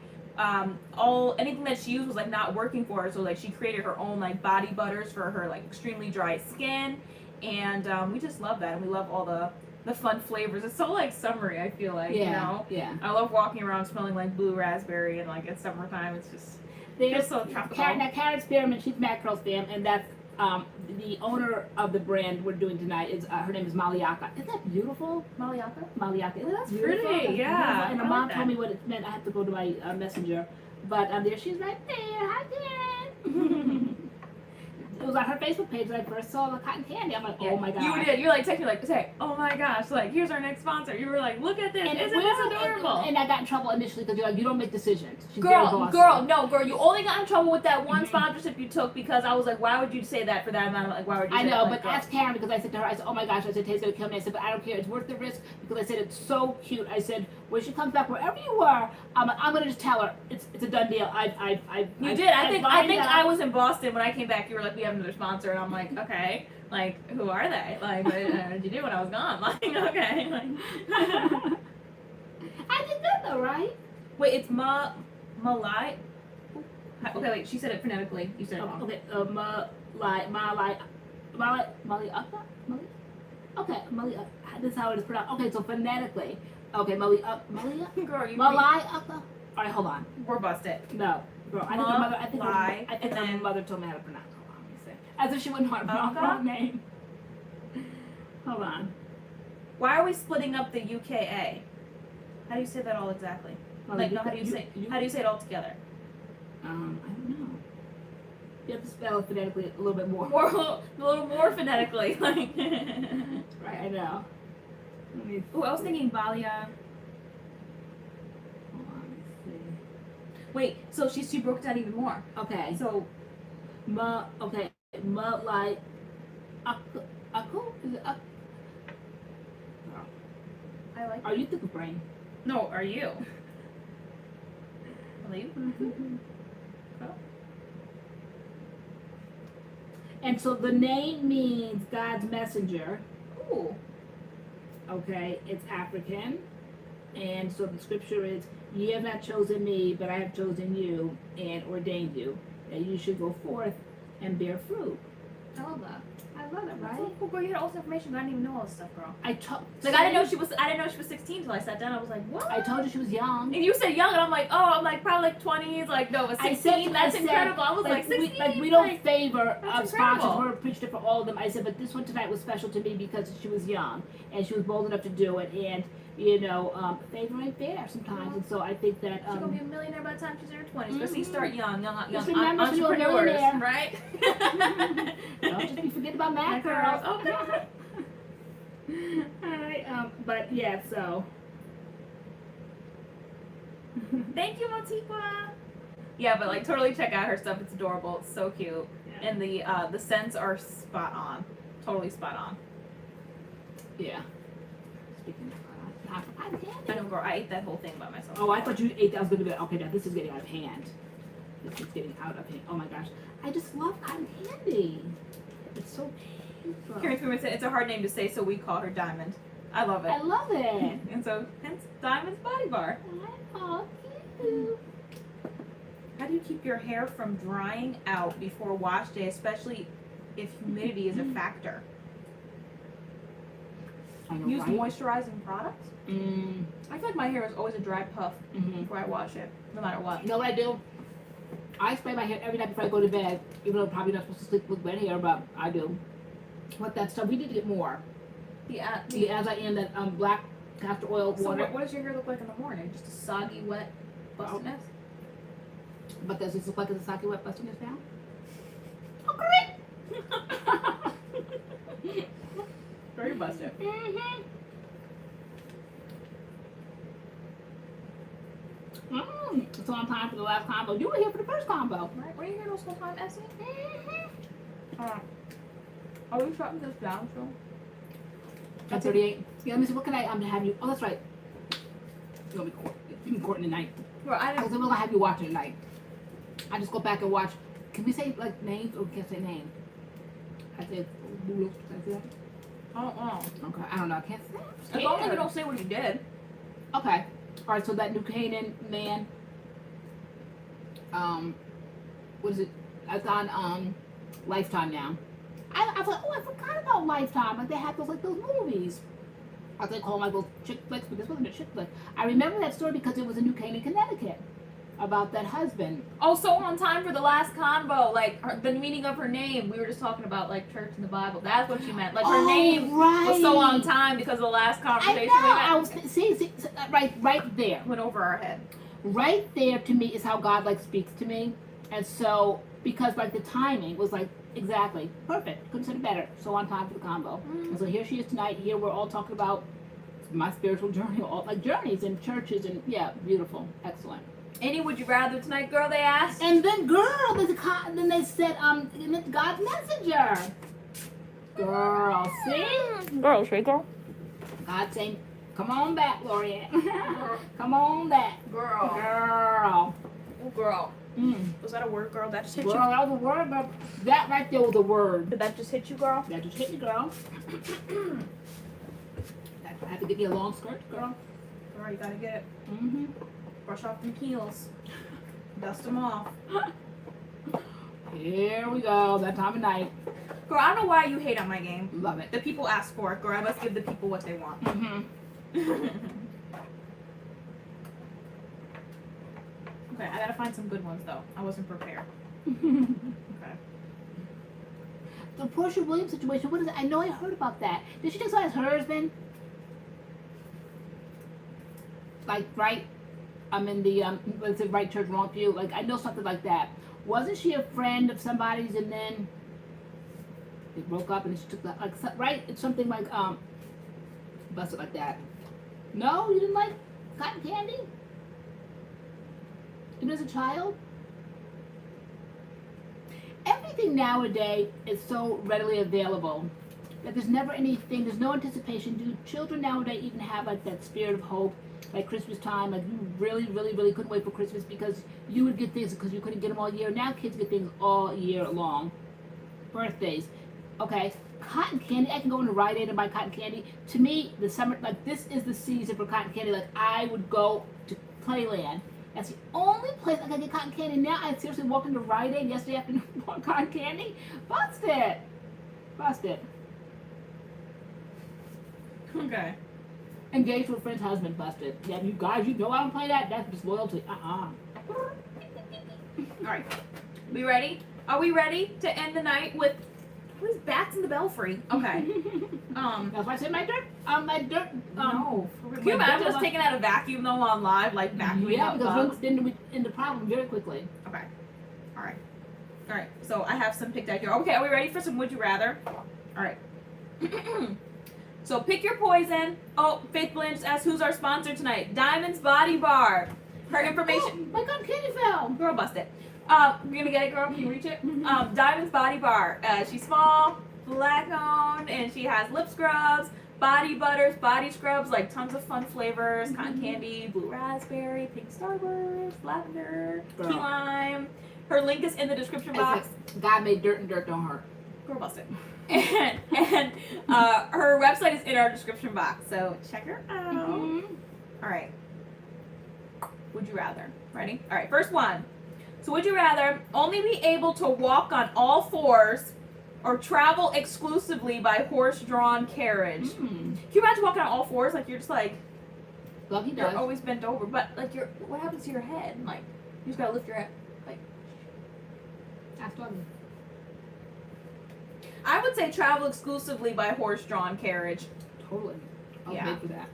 anything that she used was like not working for her. So like she created her own like body butters for her like extremely dry skin. And we just love that, and we love all the fun flavors. It's so like summery, I feel like, Yeah, you know? yeah. I love walking around smelling like blue raspberry, and like it's summertime, it's just There's so tropical. Now Karen Spearman, she's MADCURLS fam, and that's the owner of the brand we're doing tonight. Is her name is Maliaka. Isn't that beautiful? Maliaka? Maliaka. Isn't that That's beautiful? pretty, That's yeah. beautiful. And I her mom like told that. me what it meant. I have to go to my messenger, but there she's right there. Hi, Karen. It was on her Facebook page that I first saw the cotton candy. I'm like, oh my gosh. You did. You're like texting me like, say, oh my gosh, like here's our next sponsor. You were like, look at this. And Isn't this adorable? And I got in trouble initially because you're like, you don't make decisions. She's very bossy. Girl, you only got in trouble with that one sponsorship you took because I was like, why would you say that for that amount of like, why would you I say know, that? but ask Karen because I said to her, I said, oh my gosh, I said, Tay's gonna kill me. I said, but I don't care, it's worth the risk because I said, it's so cute. I said, when she comes back, wherever you are, I'm gonna just tell her, it's a done deal. You did. I think I was in Boston when I came back. You were like, we have another sponsor, and I'm like, okay, like who are they? Like, what did you do when I was gone? Like, okay, like. I did good though, right? Wait, it's Malai. Okay, wait. She said it phonetically. You said it wrong. Okay, Maliaka? Okay, Maliaka. This is how it is pronounced. Okay, so phonetically. Okay, Maliaka? Girl, you. Maliaka? All right, hold on. We're busted. No, girl. I think her mother told me how to pronounce it. Hold on, let me see. As if she wouldn't know how to pronounce her own name. Hold on. Why are we splitting up the UKA? How do you say that all exactly? Like, no, how do you say it all together? I don't know. You have to spell it phonetically a little bit more. A little more phonetically, like. Right, I know. Oh, I was thinking Balia. Hold on, let's see. Wait, so she broke it down even more. Okay. So, Like Aku? Is it Aku? I like. Are you thick of brain? No, are you? Are you? And so the name means God's messenger. Ooh. Okay, it's African. And so the scripture is, ye have not chosen me, but I have chosen you and ordained you, that you should go forth and bear fruit. I love that. I love it, right? That's so cool, girl. You had all this information, but I didn't even know all this stuff, girl. I didn't know she was 16 until I sat down. I was like, what? I told you she was young. And you said young, and I'm like, oh, I'm like probably like 20s. Like, no, it's 16. That's incredible. I was like 16. We don't favor that's sponsors. incredible. We're appreciative for all of them. I said, but this one tonight was special to me because she was young and she was bold enough to do it. And favor ain't fair sometimes. And so I think that she's gonna be a millionaire by the time she's in her 20s. But Mm-hmm. start young Just remember she's a entrepreneurs, millionaire. right? Don't just be forgetting about MADCURLS. Okay. All right. But yeah. So. Thank you, Motiqua. Yeah, but like totally check out her stuff. It's adorable. It's so cute, Yeah. and the scents are spot on. Totally spot on. Yeah. Speaking of cotton candy. I know, girl. I ate that whole thing by myself. Oh, I thought you ate that. I was going to be okay. Now this is getting out of hand. This is getting out of hand. Oh my gosh. I just love cotton candy. It's so beautiful. Karen Freeman said it's a hard name to say, so we call her Diamond. I love it. I love it. And so, hence Diamond's Body Bar. Oh, cute. How do you keep your hair from drying out before wash day, especially if humidity is a factor? I know, Use right? moisturizing products? I feel like my hair is always a dry puff before I wash it, no matter what. You know what I do? I spray my hair every night before I go to bed, even though I'm probably not supposed to sleep with wet hair, but I do. But that stuff, we need to get more. The as-I-am, that black castor oil So water. what does your hair look like in the morning? Just a soggy, wet, busted mess? But does this look like it's a soggy wet busting this down? Very busted. Mm-hmm. So on time for the last combo. You were here for the first combo. Right? Were you here this whole time, Essie? Are we shutting this down still? At 38. Yeah, let me see. What can I have you? Oh, that's right. You're gonna be recording tonight. Well, I Because don't. we're gonna have you watching tonight. I just go back and watch. Can we say like names or we can't say names? I say Can I say that? Oh. Okay. I don't know. I can't say. As long as you don't say what you did. Okay. All right. So that New Canaan man. What is it? It's on Lifetime now. I thought, oh, I forgot about Lifetime. Like they had those movies. I think they call them like those chick flicks, but this wasn't a chick flick. I remember that story because it was in New Canaan, Connecticut, about that husband. Oh, so on time for the last convo. Like the meaning of her name. We were just talking about like church and the Bible. That's what she meant. Like her name was so on time because of the last conversation. I know. See, right there. Went over our head. Right there to me is how God like speaks to me, and so because like the timing was like exactly perfect. Couldn't say it better. So on time for the combo. And so here she is tonight. Here we're all talking about my spiritual journey, all like journeys and churches and yeah, beautiful, excellent. Any would you rather tonight, girl? They asked. And then girl, then they said God's messenger. Girl, see? Girl, straight girl. God saying, come on back, LoriAnne. Come on back. Girl. Oh, girl. Was that a word, girl? That just hit Girl, you? that was a word, but that right there was a word. Did that just hit you, girl? That just hit me, girl. I have to get me a long skirt, girl. Girl, you gotta get it. Mm-hmm. Brush off them heels. Dust them off. Here we go, that time of night. Girl, I don't know why you hate on my game. Love it. The people ask for it, girl. I must give the people what they want. Mm-hmm. Okay, I gotta find some good ones though. I wasn't prepared. Okay. The Portia Williams situation, what is it? I know I heard about that. Did she take someone as her husband? Like, right? I'm in the, what's it, right church, wrong pew? Like, I know something like that. Wasn't she a friend of somebody's and then they broke up and she took that, like, right? It's something like, busted like that. No? You didn't like cotton candy? Even as a child? Everything nowadays is so readily available that there's never anything, there's no anticipation. Do children nowadays even have like that spirit of hope, like Christmas time? Like you really couldn't wait for Christmas because you would get things because you couldn't get them all year. Now kids get things all year long. Birthdays. Okay, cotton candy, I can go into Rite Aid and buy cotton candy. To me, the summer, like this is the season for cotton candy. Like I would go to TaylorAnne. That's the only place I can get cotton candy. Now I seriously walked into Rite Aid yesterday afternoon and bought cotton candy. Busted. Okay. Engaged to a friend's husband, busted. Yeah, you guys, you know I don't play that. That's disloyalty. Alright. We ready? Are we ready to end the night with who's bats in the belfry? Okay. That's why I said my dirt. No. Can you imagine us taking out a vacuum though on live, like vacuuming yeah, up because bugs? then we end the problem very quickly. Okay. Alright. Alright. So I have some picked out here. Okay, are we ready for some would you rather? Alright. So pick your poison. Oh, Faith Blanche asks who's our sponsor tonight. Diamond's Body Bar. Her information. Oh, my God, candy fell. Girl, bust it. We're gonna get it, girl. Can you reach it? Diamond's Body Bar. She's small, black owned, and she has lip scrubs, body butters, body scrubs, like tons of fun flavors: cotton candy, blue raspberry, pink starburst, lavender, key lime. Her link is in the description box. God made dirt and dirt don't hurt. Girl, bust it. And her website is in our description box, so check her out. All right. Would you rather? Ready? All right. First one. So would you rather only be able to walk on all fours or travel exclusively by horse-drawn carriage? Can you imagine walking on all fours? Like you're just like, Lucky you're does. always bent over, but like what happens to your head? Like you just gotta lift your head. Like Ask Dougie. I would say travel exclusively by horse-drawn carriage. Totally. I'll Yeah. pay for that.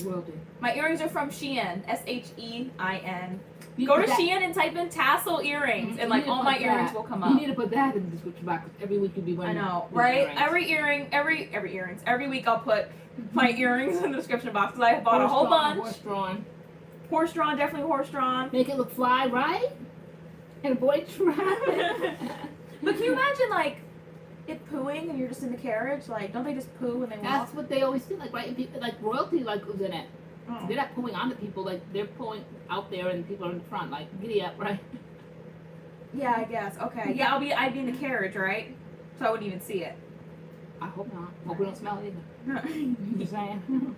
Royalty. My earrings are from Shein. Shein. You Go put to that- Shein and type in tassel earrings, Mhm. and You like need to all put my earrings that. will come You up. need to put that in the description box. Every week you'll be I wearing. know, with right? earrings. Every week I'll put my earrings in the description box because I bought a whole bunch. Horse-drawn. Horse-drawn, definitely horse-drawn. Make it look fly, right? And avoid traffic. But can you imagine like it pooing and you're just in the carriage? Like, don't they just poo when they walk? That's what they always do. Like, right? Like royalty, like was in it. Oh. They're not pulling onto people. Like they're pulling out there, and people are in the front. Like giddy up, right? Yeah, I guess. Okay. Yeah, I'd be in the carriage, right? So I wouldn't even see it. I hope not. Hope we don't smell it either. Just saying.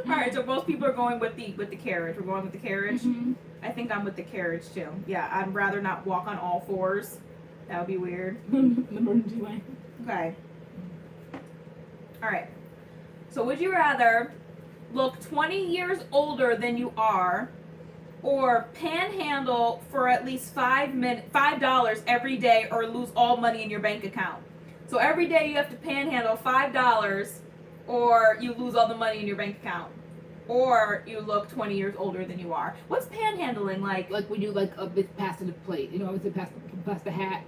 All right, so most people are going with the carriage. We're going with the carriage. Mhm. I think I'm with the carriage too. Yeah, I'd rather not walk on all fours. That would be weird. Emergency way. Okay. All right. So would you rather look 20 years older than you are, or panhandle for at least $5 every day, or lose all money in your bank account? So every day you have to panhandle $5, or you lose all the money in your bank account, or you look 20 years older than you are. What's panhandling like? Like when you like a bit past the plate, you know, it's past the hat.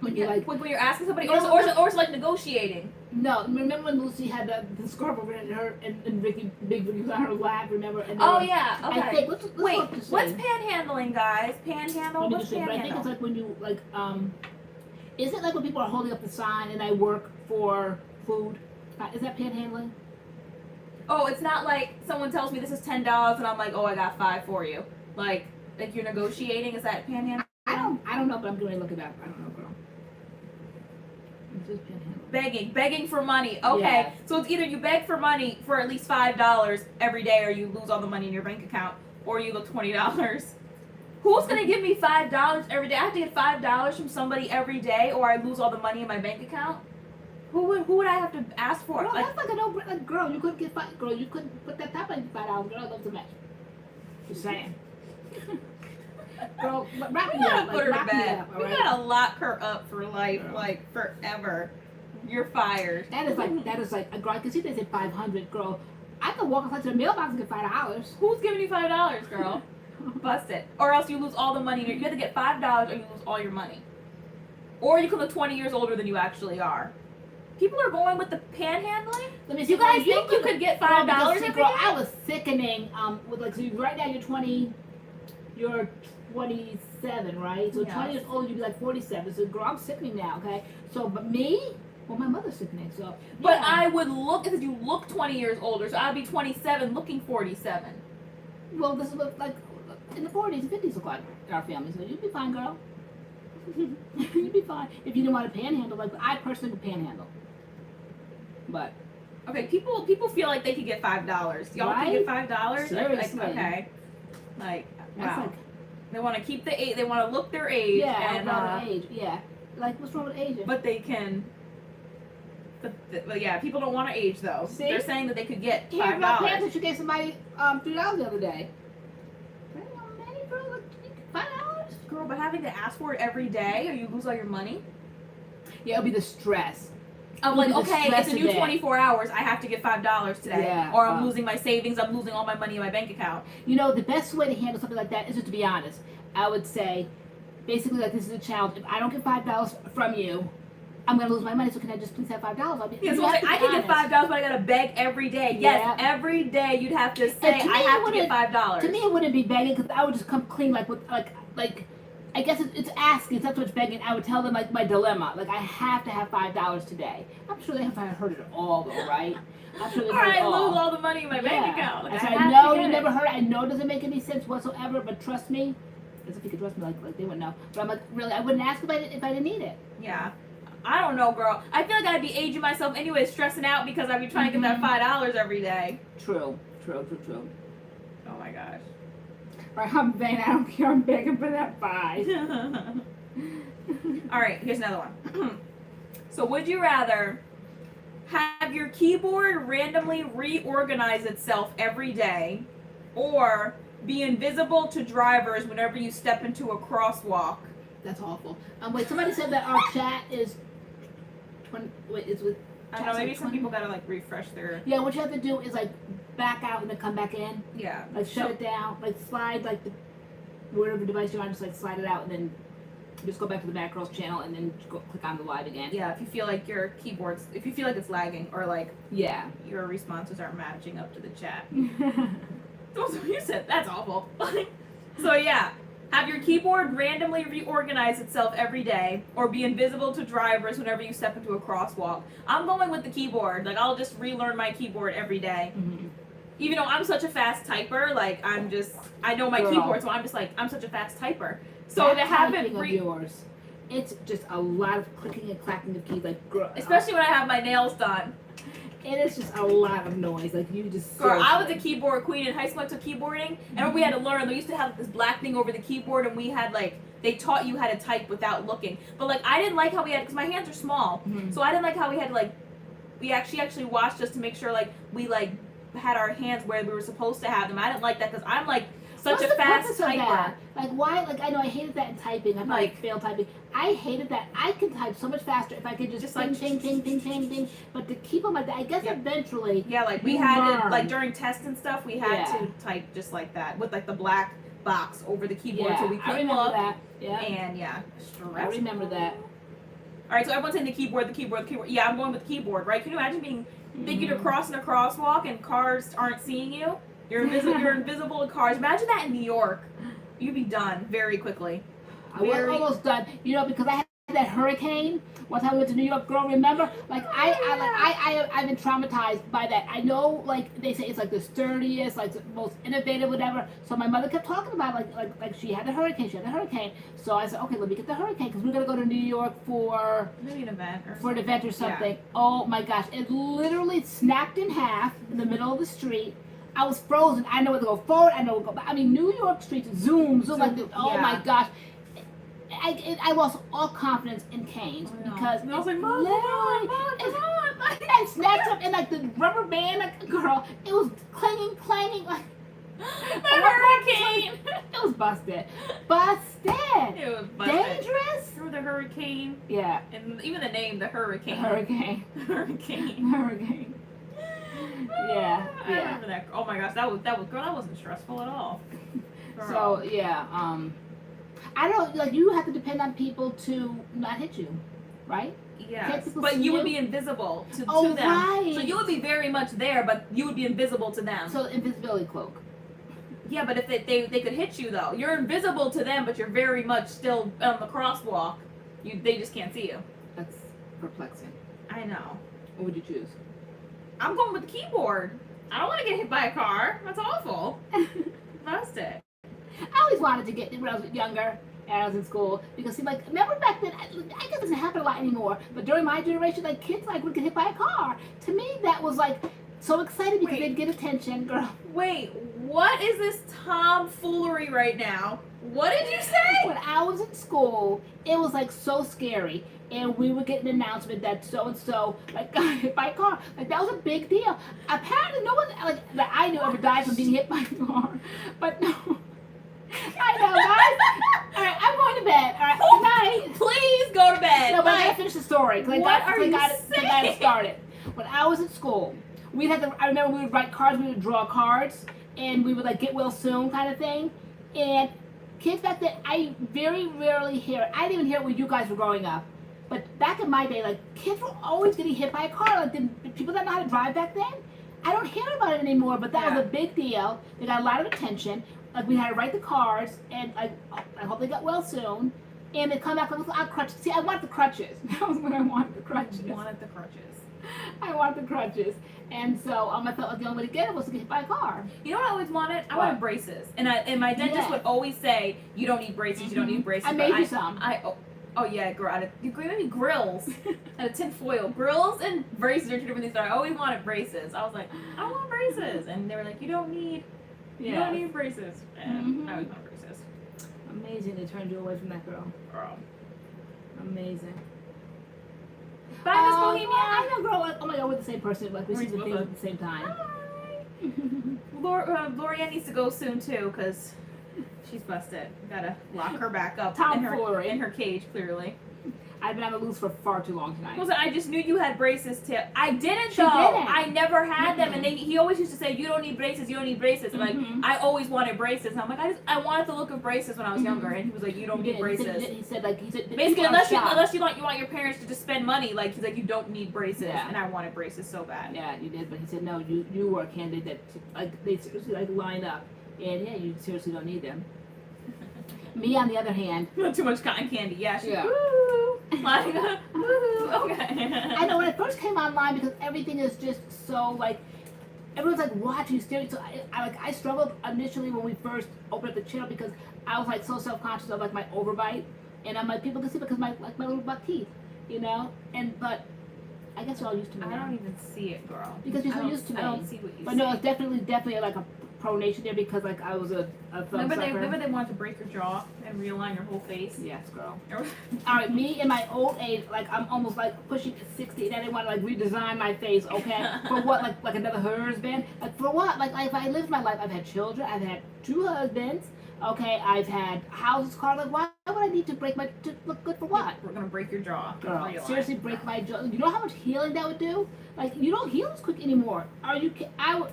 When you like, when you're asking somebody, You know, or it's like negotiating. no, remember when Lucy had the scarf over her and Big Vicky was on her lap, remember? And Oh then- yeah. Okay. I think, let's Wait, look to see. what's panhandling, guys? Panhandle? Let me What's just say, but I think it's panhandle? like when you like is it like when people are holding up the sign and I work for food? Is that panhandling? Oh, it's not like someone tells me this is $10 and I'm like, oh, I got $5 for you. Like you're negotiating. Is that panhandling? I don't know, but I'm going to look it up. I don't know, girl. This is panhandling. Begging for money. Okay, Yeah. so it's either you beg for money for at least $5 every day, or you lose all the money in your bank account, or you look $20. Who's gonna give me $5 every day? I have to get $5 from somebody every day, or I lose all the money in my bank account. Who would I have to ask for? Girl, Like, that's like a no. Like, girl, you couldn't get $5. Girl, you couldn't put that top on $5. Girl, I love to match. Just saying. Girl, wrap we me gotta up. put her to wrap me bed. up, all We right? gotta lock her up for life, Girl. like forever. You're fired. That is like, girl, I can see they said 500, girl. I could walk outside to the mailbox and get $5. Who's giving you $5, girl? Bust it. Or else you lose all the money. You have to get $5 or you lose all your money. Or you can look 20 years older than you actually are. People are going with the panhandling? Let me see. You guys girl, think you could get girl, $5 because, every girl, day? I was sickening. With like, so right now you're 27, right? So Yeah. 20 years old, you'd be like 47. So, girl, I'm sickening now, okay? So, but me, well, my mother's sickening. So, But yeah. I would look, because you look 20 years older, so I'd be 27 looking 47. Well, this is what like in the 40s and 50s look like in our family. So you'd be fine, girl. You'd be fine if you didn't want to panhandle. Like I personally would panhandle. But Okay, people feel like they could get $5. Y'all Right? can get $5? Seriously. Okay. Like, that's wow. like They want to keep the age, they want to look their age. yeah, and, around age. Yeah, like what's wrong with aging? but they can. But yeah, people don't want to age though. See? They're saying that they could get Here, girl, pants $5. that you gave somebody $3 the other day. $5? Girl, but having to ask for it every day, or you lose all your money. Yeah, it'll be the stress. I'm like, It'll be the okay, stress it's a of new it. 24 hours. I have to get $5 today, Yeah, or I'm losing my savings. I'm losing all my money in my bank account. You know, the best way to handle something like that is just to be honest. I would say, basically, like this is a challenge. If I don't get $5 from you, I'm gonna lose my money. So can I just please have $5? I'll be, Yeah, you so have to I be can get honest. $5, but I gotta beg every day. Yes, Yeah. every day you'd have to say And to me, I it have to get wouldn't- $5. To me, it wouldn't be begging because I would just come clean, like with like. I guess it's asking. It's not so much begging. I would tell them like my dilemma. Like I have to have $5 today. I'm sure they haven't heard it all though, right? I'm sure they've Or heard I it all. lose all the money in my bank account. Like, I said, have I to know get you it. never heard it. I know it doesn't make any sense whatsoever, but trust me. As if you could trust me, like they wouldn't know. But I'm like, really, I wouldn't ask if I didn't need it. Yeah. I don't know, girl. I feel like I'd be aging myself anyway, stressing out because I'd be trying to get that $5 every day. True. Oh my gosh. Right, I'm vain. I don't care. I'm begging for that 5. All right, here's another one. So, would you rather have your keyboard randomly reorganize itself every day, or be invisible to drivers whenever you step into a crosswalk That's awful. Wait, somebody said that our chat is 20. Wait, is with. I don't know. Maybe some people gotta like refresh their. Yeah, what you have to do is like back out and then come back in. Yeah. Like shut it down. Like slide like the whatever device you're on, just like slide it out and then just go back to the MADCURLS channel and then go click on the live again. Yeah, if you feel like your keyboard's, if you feel like it's lagging or like Yeah. your responses aren't matching up to the chat. That's what you said. That's awful. So yeah, have your keyboard randomly reorganize itself every day or be invisible to drivers whenever you step into a crosswalk. I'm going with the keyboard. Like I'll just relearn my keyboard every day. Mm-hmm. Even though I'm such a fast typer, like I know my keyboard, so I'm just like, I'm such a fast typer. So to have it yours, it's just a lot of clicking and clacking of keys, like girl. Especially when I have my nails done. It is just a lot of noise, like you just. Girl, I was a keyboard queen in high school. I took keyboarding, and we had to learn. They used to have this black thing over the keyboard, and we had like they taught you how to type without looking. But like I didn't like how we had, because my hands are small, so I didn't like how we had to like. She actually watched us to make sure like we like had our hands where we were supposed to have them. I didn't like that because I'm like such a fast typer. Like why? Like I know I hated that in typing. I like failed typing. I hated that. I can type so much faster if I could just like ting, ting, ting, ting, ting. But to keep them like that, I guess eventually. Yeah, like we had to, like during tests and stuff, we had to type just like that with like the black box over the keyboard so we couldn't look. That. Yeah. And I remember that. All right, so everyone's saying the keyboard. Yeah, I'm going with the keyboard, right? Can you imagine thinking you're crossing a crosswalk and cars aren't seeing you? You're invisible to cars. Imagine that in New York. You'd be done very quickly. I was almost done, because I had that hurricane. One time we went to New York, girl, remember? Like I've been traumatized by that. I know, like they say it's like the sturdiest, like the most innovative, whatever. So my mother kept talking about like she had a hurricane. So I said, okay, let me get the hurricane because we're gonna go to New York for maybe an event or something. Yeah. Oh my gosh, it literally snapped in half in the middle of the street. I was frozen. I know where to go forward. I know where to go back. I mean, New York streets zoom like this. Oh my gosh. I lost all confidence in canes because I was like, Mom, come on. And snatched up in like the rubber band, like, girl. It was clanging like the hurricane. It was busted. It was busted. Dangerous. Through the hurricane. Yeah. And even the name, the hurricane. Hurricane. Yeah. I remember that. Oh my gosh, that was girl. That wasn't stressful at all. Girl. So yeah. I don't like you have to depend on people to not hit you, right? Yeah, but you would be invisible to them. Right. So you would be very much there, but you would be invisible to them. So invisibility cloak. Yeah, but if they could hit you though, you're invisible to them, but you're very much still on the crosswalk. They just can't see you. That's perplexing. I know. What would you choose? I'm going with the keyboard. I don't want to get hit by a car. That's awful. Busted. I always wanted to get when I was younger and I was in school because see, like, remember back then, I guess it doesn't happen a lot anymore, but during my generation, like, kids like would get hit by a car. To me, that was like so exciting because they'd get attention, girl. Wait, what is this tomfoolery right now? What did you say? When I was in school, it was like so scary. And we would get an announcement that so-and-so like got hit by a car. Like that was a big deal. Apparently no one like that I knew ever died from being hit by a car. But no. I know, guys. Alright, I'm going to bed. Alright, good night. Please go to bed. No, but I gotta finish the story. What are you saying? I got it started. When I was at school, I remember we would write cards, we would draw cards, and we would like get well soon kind of thing. And kids back then, I very rarely hear it. I didn't even hear it when you guys were growing up. But back in my day, like, kids were always getting hit by a car. Like, did people not know how to drive back then? I don't hear about it anymore, but that was a big deal. They got a lot of attention. Like, we had to write the cards, and I hope they got well soon. And they come back with crutches. See, I want the crutches. That was when I wanted the crutches. You wanted the crutches. I want the crutches. And so I felt like the only way to get it was to get hit by a car. You know what I always wanted? I wanted braces. And my dentist would always say, you don't need braces, you don't need braces. I made you some. Oh yeah, girl. Maybe grills. Out of tin foil. Grills and braces are two different things. I always wanted braces. I was like, I want braces. And they were like, you don't need braces. And I always want braces. Amazing they turned you away from that girl. Amazing. Bye, Miss Bohemia. I know, girl. Oh my God, we're the same person. Like, we see the things at the same time. Hi. LoriAnne needs to go soon, too, because She's busted. Gotta lock her back up Tomfoolery. in her cage, clearly. I've been on the loose for far too long tonight. Listen, I just knew you had braces, too. I didn't, She though. didn't. I never had them, and he always used to say, "You don't need braces. You don't need braces." And like, I always wanted braces, and I'm like, I wanted the look of braces when I was younger, and he was like, "You don't need braces." He said Basically, unless you want your parents to just spend money, like he's like, you don't need braces, and I wanted braces so bad. Yeah, you did, but he said no. You were a candidate that like they seriously like line up, and yeah, you seriously don't need them. Me, on the other hand, Too much cotton candy. Yeah. Yeah. Woo, like, woo, okay. I know when I first came online because everything is just so like everyone's like watching staring. So I struggled initially when we first opened up the channel because I was like so self-conscious of like my overbite, and I'm like people can see because my little buck teeth, you know. But I guess you're all used to me. I now. don't even see it, girl. Because you're so used to me. I don't see what you see. But no, it's definitely like a pronation there because like I was a remember they wanted to break your jaw and realign your whole face? Yes, girl. All right, me in my old age, like I'm almost like pushing 60, and then they want to like redesign my face, okay? For what? Like another husband? Like for what? Like if I lived my life, I've had children, I've had 2 husbands, okay? I've had houses, cars. Like why would I need to look good for what? We're gonna break your jaw. Girl, Realign. seriously, break my jaw. You know how much healing that would do? Like you don't heal as quick anymore. Are you? I would.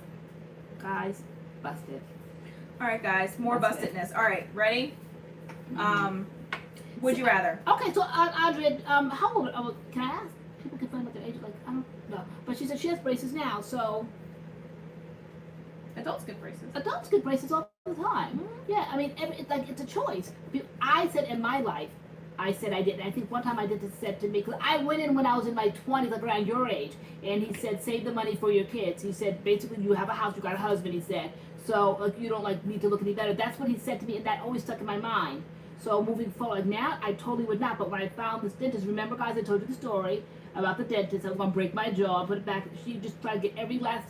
Guys, busted. All right, guys, more bustedness. All right, ready? Would you rather? Okay, so Audrey, how old? Can I ask? People can find out their age. Like I don't know, but she said she has braces now. So Adults get braces. adults get braces all the time. Yeah, I mean, it's a choice. I said in my life, I said I didn't. I think one time I did this said to me because I went in when I was in my 20s, like around your age, and he said save the money for your kids. He said basically you have a house, you got a husband. He said so like you don't like need to look any better. That's what he said to me, and that always stuck in my mind. So moving forward, now I totally would not. But when I found this dentist, remember guys, I told you the story about the dentist. I was gonna break my jaw, put it back. She just tried to get every last.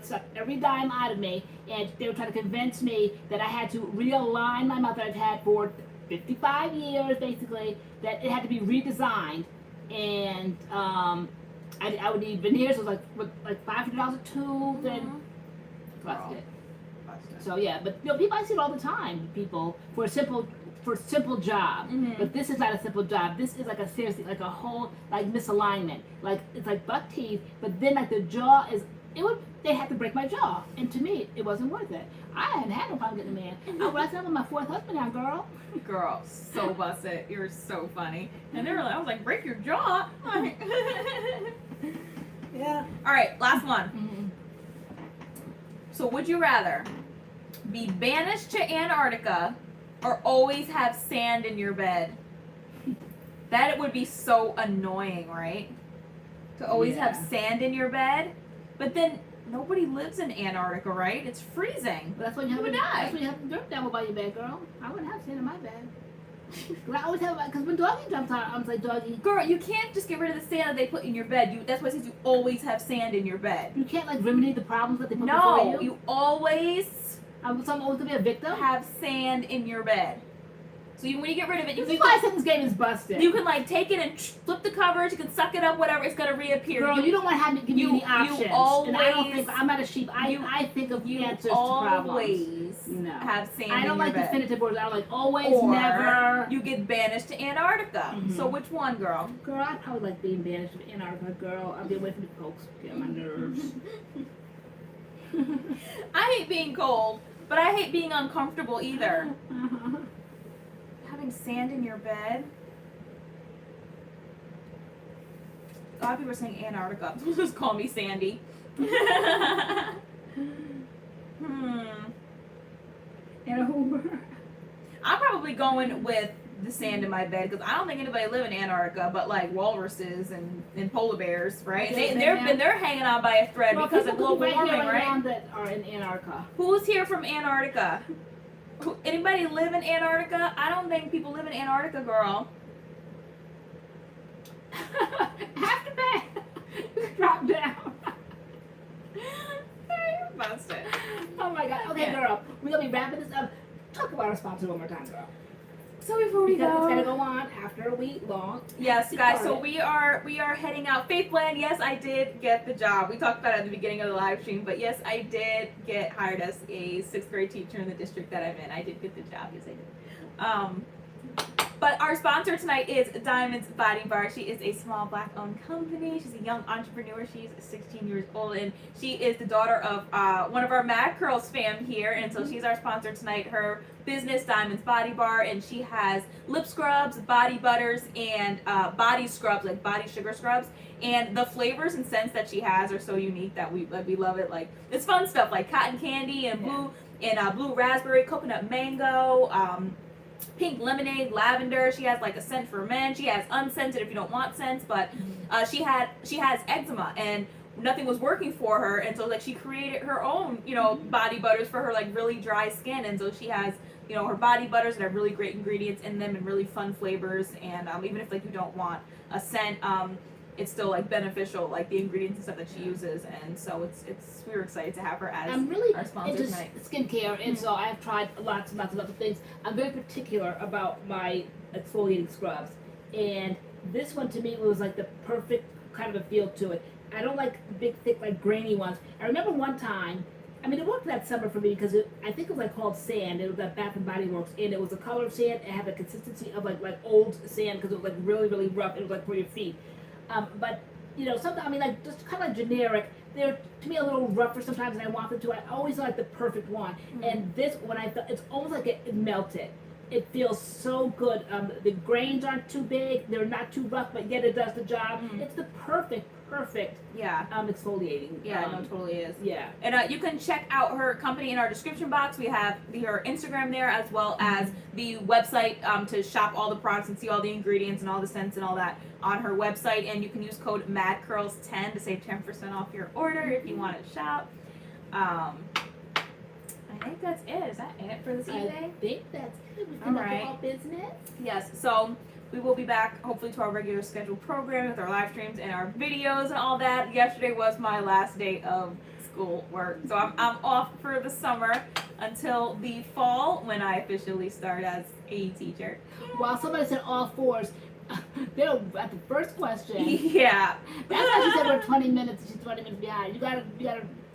Sucked every dime out of me, and they were trying to convince me that I had to realign my mouth that I've had for 55 years, basically, that it had to be redesigned, and I would need veneers. It was like $500 a tooth, and busted. So yeah, but you know, people I see it all the time. People for a simple job, but this is not a simple job. This is like a seriously like a whole like misalignment. Like it's like buck teeth, but then like the jaw is. They had to break my jaw, and to me, it wasn't worth it. I hadn't had no problem getting a man. I said I'm with my 4th husband now, girl. Girl, so busted. You're so funny. And they were like, I was like, break your jaw. Yeah. All right, last one. So, would you rather be banished to Antarctica or always have sand in your bed? That would be so annoying, right? To always have sand in your bed. But then nobody lives in Antarctica, right? It's freezing. But that's when you have the dirt down by your bed, girl. I wouldn't have sand in my bed. I always have because when Doggy jumps out, I'm like Doggy. Girl, you can't just get rid of the sand that they put in your bed. That's why it says you always have sand in your bed. You can't like remedy the problems that they put before No, you. you always So I'm always gonna be a victim. have sand in your bed. So when you get rid of it, This is why I said this game is busted. you can like take it and flip the covers. You can suck it up, whatever. It's gonna reappear. Girl, you don't want to have to give me any options. You always, and I don't think I'm not a sheep. I think of answers to problems. Always have sand. I don't in like your bed. definitive words. I like always, Or never. you get banished to Antarctica. So which one, girl? Girl, I probably like being banished to Antarctica. Girl, I'll be away from the folks. Get on my nerves. I hate being cold, but I hate being uncomfortable either. Having sand in your bed. A lot of people are saying Antarctica. Just call me Sandy. I'm probably going with the sand in my bed because I don't think anybody live in Antarctica but like walruses and polar bears, right? They're hanging on by a thread because of global warming, right? That are in Antarctica. Who's here from Antarctica? Anybody live in Antarctica? I don't think people live in Antarctica, girl. After that, drop down. You're busted. Oh my God. Okay, girl. We're gonna be wrapping this up. Talk about our sponsor one more time, girl. So before we Because go, it's gonna go on after a week long. yes, guys. So we are heading out. Faithland. Yes, I did get the job. We talked about it at the beginning of the live stream, but yes, I did get hired as a 6th grade teacher in the district that I'm in. I did get the job. Yes, I did. But our sponsor tonight is Diamonds Body Bar. She is a small Black-owned company. She's a young entrepreneur. She's 16 years old, and she is the daughter of one of our MADCURLS fam here, and so she's our sponsor tonight. Her business, Diamonds Body Bar, and she has lip scrubs, body butters, and body scrubs, like body sugar scrubs. And the flavors and scents that she has are so unique that we love it. Like, it's fun stuff like cotton candy and blue raspberry, coconut mango. Pink lemonade, lavender. She has like a scent for men. She has unscented if you don't want scents, but she has eczema and nothing was working for her, and so like she created her own body butters for her like really dry skin, and so she has her body butters that have really great ingredients in them and really fun flavors, and even if like you don't want a scent, it's still like beneficial, like the ingredients and stuff that she uses, and so it's we were excited to have her as I'm really our sponsor into tonight. skincare, and so I've tried lots and lots of things. I'm very particular about my exfoliating scrubs, and this one to me was like the perfect kind of a feel to it. I don't like big, thick, like grainy ones. I remember one time, I mean, it worked that summer for me because I think it was like called sand. It was that Bath and Body Works, and it was a color of sand. It had the consistency of like old sand because it was like really, really rough. It was like for your feet. But sometimes, I mean, like just kind of like generic. They're to me a little rougher sometimes, and I want them to. I always like the perfect one. And this one, I thought it's almost like it melted. It feels so good. The grains aren't too big. They're not too rough, but yet it does the job. It's the perfect exfoliating. Yeah, no, it totally is. Yeah. And you can check out her company in our description box. We have her Instagram there, as well as the website to shop all the products and see all the ingredients and all the scents and all that on her website. And you can use code MADCURLS10 to save 10% off your order if you want to shop. I think that's it. Is that it for this evening? I think that's it. We've All done right. all business. Yes. So we will be back hopefully to our regular scheduled programming with our live streams and our videos and all that. Yesterday was my last day of school work, so I'm off for the summer until the fall when I officially start as a teacher. While somebody said all fours, they're at the first question. Yeah. That's why she said we're 20 minutes. She's 20 minutes behind. You gotta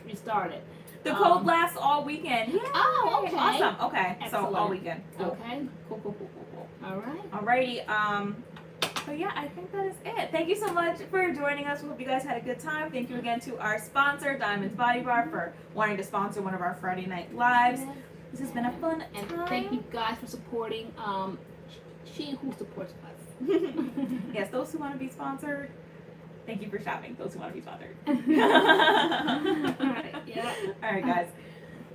restart it. The code lasts all weekend. Yay. Oh, okay. Awesome. Okay. Excellent. So all weekend. Cool. Okay. Cool. All right. Alrighty. So yeah, I think that is it. Thank you so much for joining us. We hope you guys had a good time. Thank you again to our sponsor, Diamonds Body Bar, for wanting to sponsor one of our Friday night lives. This has been a fun And time. thank you guys for supporting she who supports us. Yes, those who want to be sponsored, thank you for shopping. Those who want to be sponsored. Yeah. All right, guys.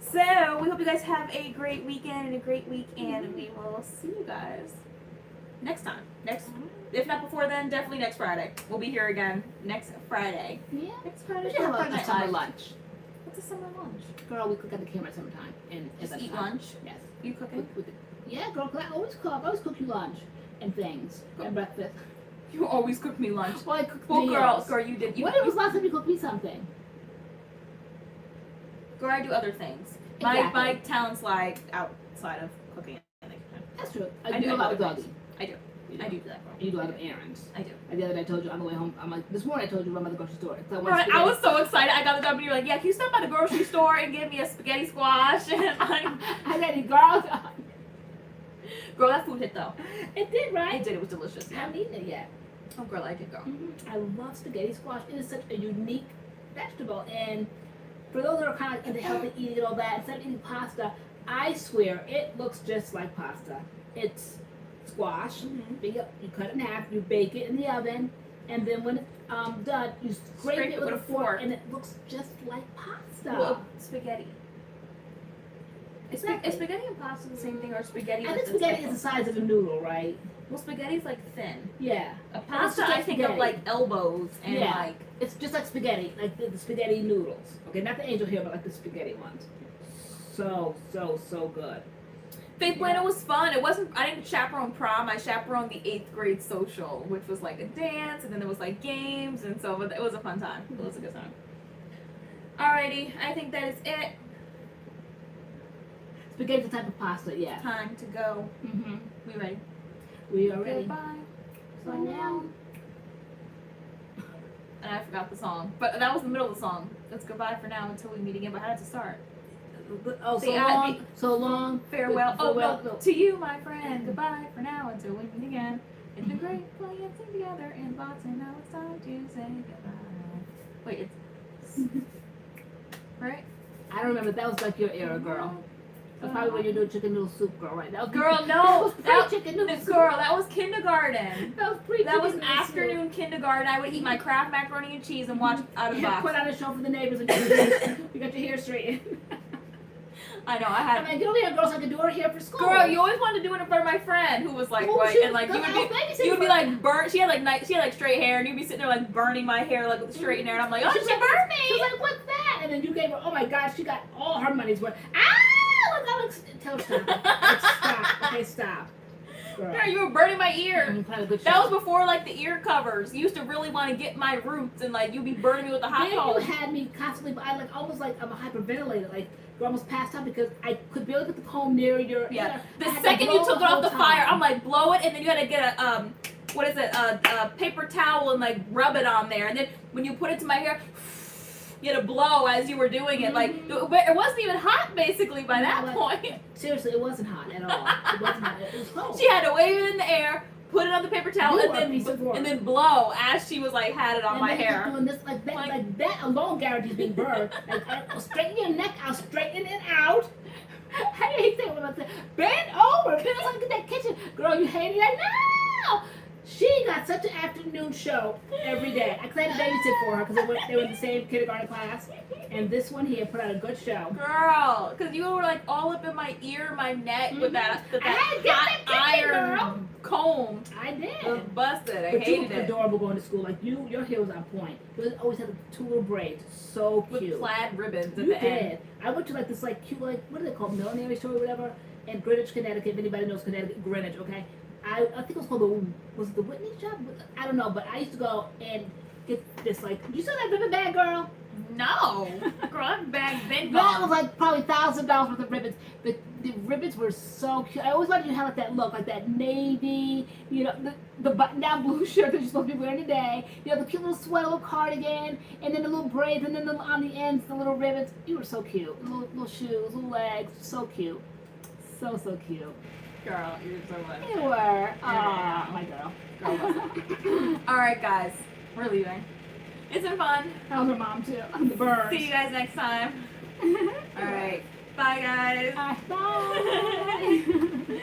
So we hope you guys have a great weekend and a great week, and we will see you guys next time. If not before then, definitely next Friday. We'll be here again next Friday. Yeah. Next Friday. We should have Friday a Night summer Live. lunch. What's a summer lunch? Girl, we cook at the camera at summertime. And Just at that eat time. lunch? Yes. You cooking? Yeah, girl, 'cause I always cook. I always cook you lunch and things and breakfast. You always cook me lunch. Well, I cook Well, meals. girl, you did. When was the last time you cooked me something? Girl, I do other things. Exactly. My talents lie outside of cooking. That's true. I do do a lot other of doggy. things. I do. I do that. You do a lot of errands. I do. And the other day I told you on the way home, I'm like, this morning I told you I'm at the grocery store. So Right, I was so excited. I got the job, and you're like, yeah, can you stop by the grocery store and give me a spaghetti squash? And I ready, girl. girl, that food hit though. It did, right? It did. It was delicious. I haven't eaten it yet. Oh, girl, I did go. I love spaghetti squash. It is such a unique vegetable. And for those that are kind of into healthy eating and all that, instead of eating pasta, I swear it looks just like pasta. It's squash. You cut it in half. You bake it in the oven, and then when it's done, you scrape it with a fork, and it looks just like pasta. Well, spaghetti. Exactly. Is spaghetti and pasta the same thing, or spaghetti? I think spaghetti is the size of a noodle, right? Well, spaghetti's like thin. Yeah. A It's pasta, just I think spaghetti. of like elbows and Yeah. like. It's just like spaghetti, like the spaghetti noodles. Okay, not the angel hair, but like the spaghetti ones. So good. Faith Plano was fun. It wasn't. I didn't chaperone prom. I chaperoned the 8th grade social, which was like a dance, and then there was like games, and so it was a fun time. It was a good time. Alrighty, I think that is it. Spaghetti's a type of pasta, yeah. Time to go. Mm-hmm. We ready? We are ready. Goodbye So for now. And I forgot the song, but that was the middle of the song. It's goodbye for now until we meet again. But how does it start? Oh, See, so long, so long. Farewell. Farewell. Oh, to you, my friend. Goodbye for now until we meet again. It's been great playing together in box, and now it's time to say goodbye. Wait, it's right? I don't remember. That was like your era, girl. That's probably when you're doing chicken noodle soup, girl, right? That was Girl, no. that was chicken noodle soup. Girl, that was kindergarten. That was pre. That was afternoon kindergarten. I would eat my Kraft macaroni and cheese and watch out of the box. Put on a show for the neighbors and you got your hair straightened. I know, I had. I'm like, get over here, girl, so I can do her hair for school. Girl, you always wanted to do it in front of my friend who was like Oh, white, shoot, and like girl, you would be like burnt. She had like straight hair, and you'd be sitting there like burning my hair like with the straight hair, and I'm like, oh, she burned me. She was like, what's that? And then you gave her, oh my gosh, she got all her money's worth. Ah! Tell her stop. Like, stop. Okay, stop. Girl. Girl, you were burning my ear. That That was before like the ear covers. You used to really want to get my roots, and like you'd be burning me with the hot Then coals. you had me constantly, I like almost like I'm a hyperventilator, like you're almost passed out because I could barely get the comb near your ear. The second you took it off the fire, I'm like blow it, and then you had to get a what is it, a paper towel and like rub it on there, and then when you put it to my hair, you had to blow as you were doing it. Like it wasn't even hot basically by that point. Seriously, it wasn't hot at all. It wasn't hot. It was cold. She had to wave it in the air, put it on the paper towel, and then blow as she was like had it on my hair. Doing this, like that alone guarantees being burned. Like I'll straighten your neck, I'll straighten it out. I hate that when I say bend over, bend over, get that kitchen. Girl, you hated that? No! She got such an afternoon show every day. I had to babysit for her because they were in the same kindergarten class. And this one here put out a good show. Girl, because you were like all up in my ear, my neck with that hot iron comb. I did. It was busted. I But you hated were it. adorable going to school. Like your hair was on point. You always had the two little braids. So cute. With plaid ribbons at You the did. end. I went to like this like cute like what do they call it? Millinery store or whatever in Greenwich, Connecticut. If anybody knows Connecticut, Greenwich, okay. I think it was called was it the Whitney shop? I don't know, but I used to go and get this like you saw that ribbon bag, girl? No. Girl, that bag been That was gone. like probably $1,000 worth of ribbons. The ribbons were so cute. I always wanted you to have like that look, like that navy, you know, the button-down blue shirt that you're supposed to be wearing today. You know, the cute little sweater, little cardigan, and then the little braids, and then on the ends, the little ribbons. You were so cute. Little shoes, little legs, so cute. So cute. Girl, you're so much. You were. Aw, my girl. Alright, guys. We're leaving. It's been fun. That was her mom, too. The birds. See you guys next time. Alright. Bye, guys. Bye.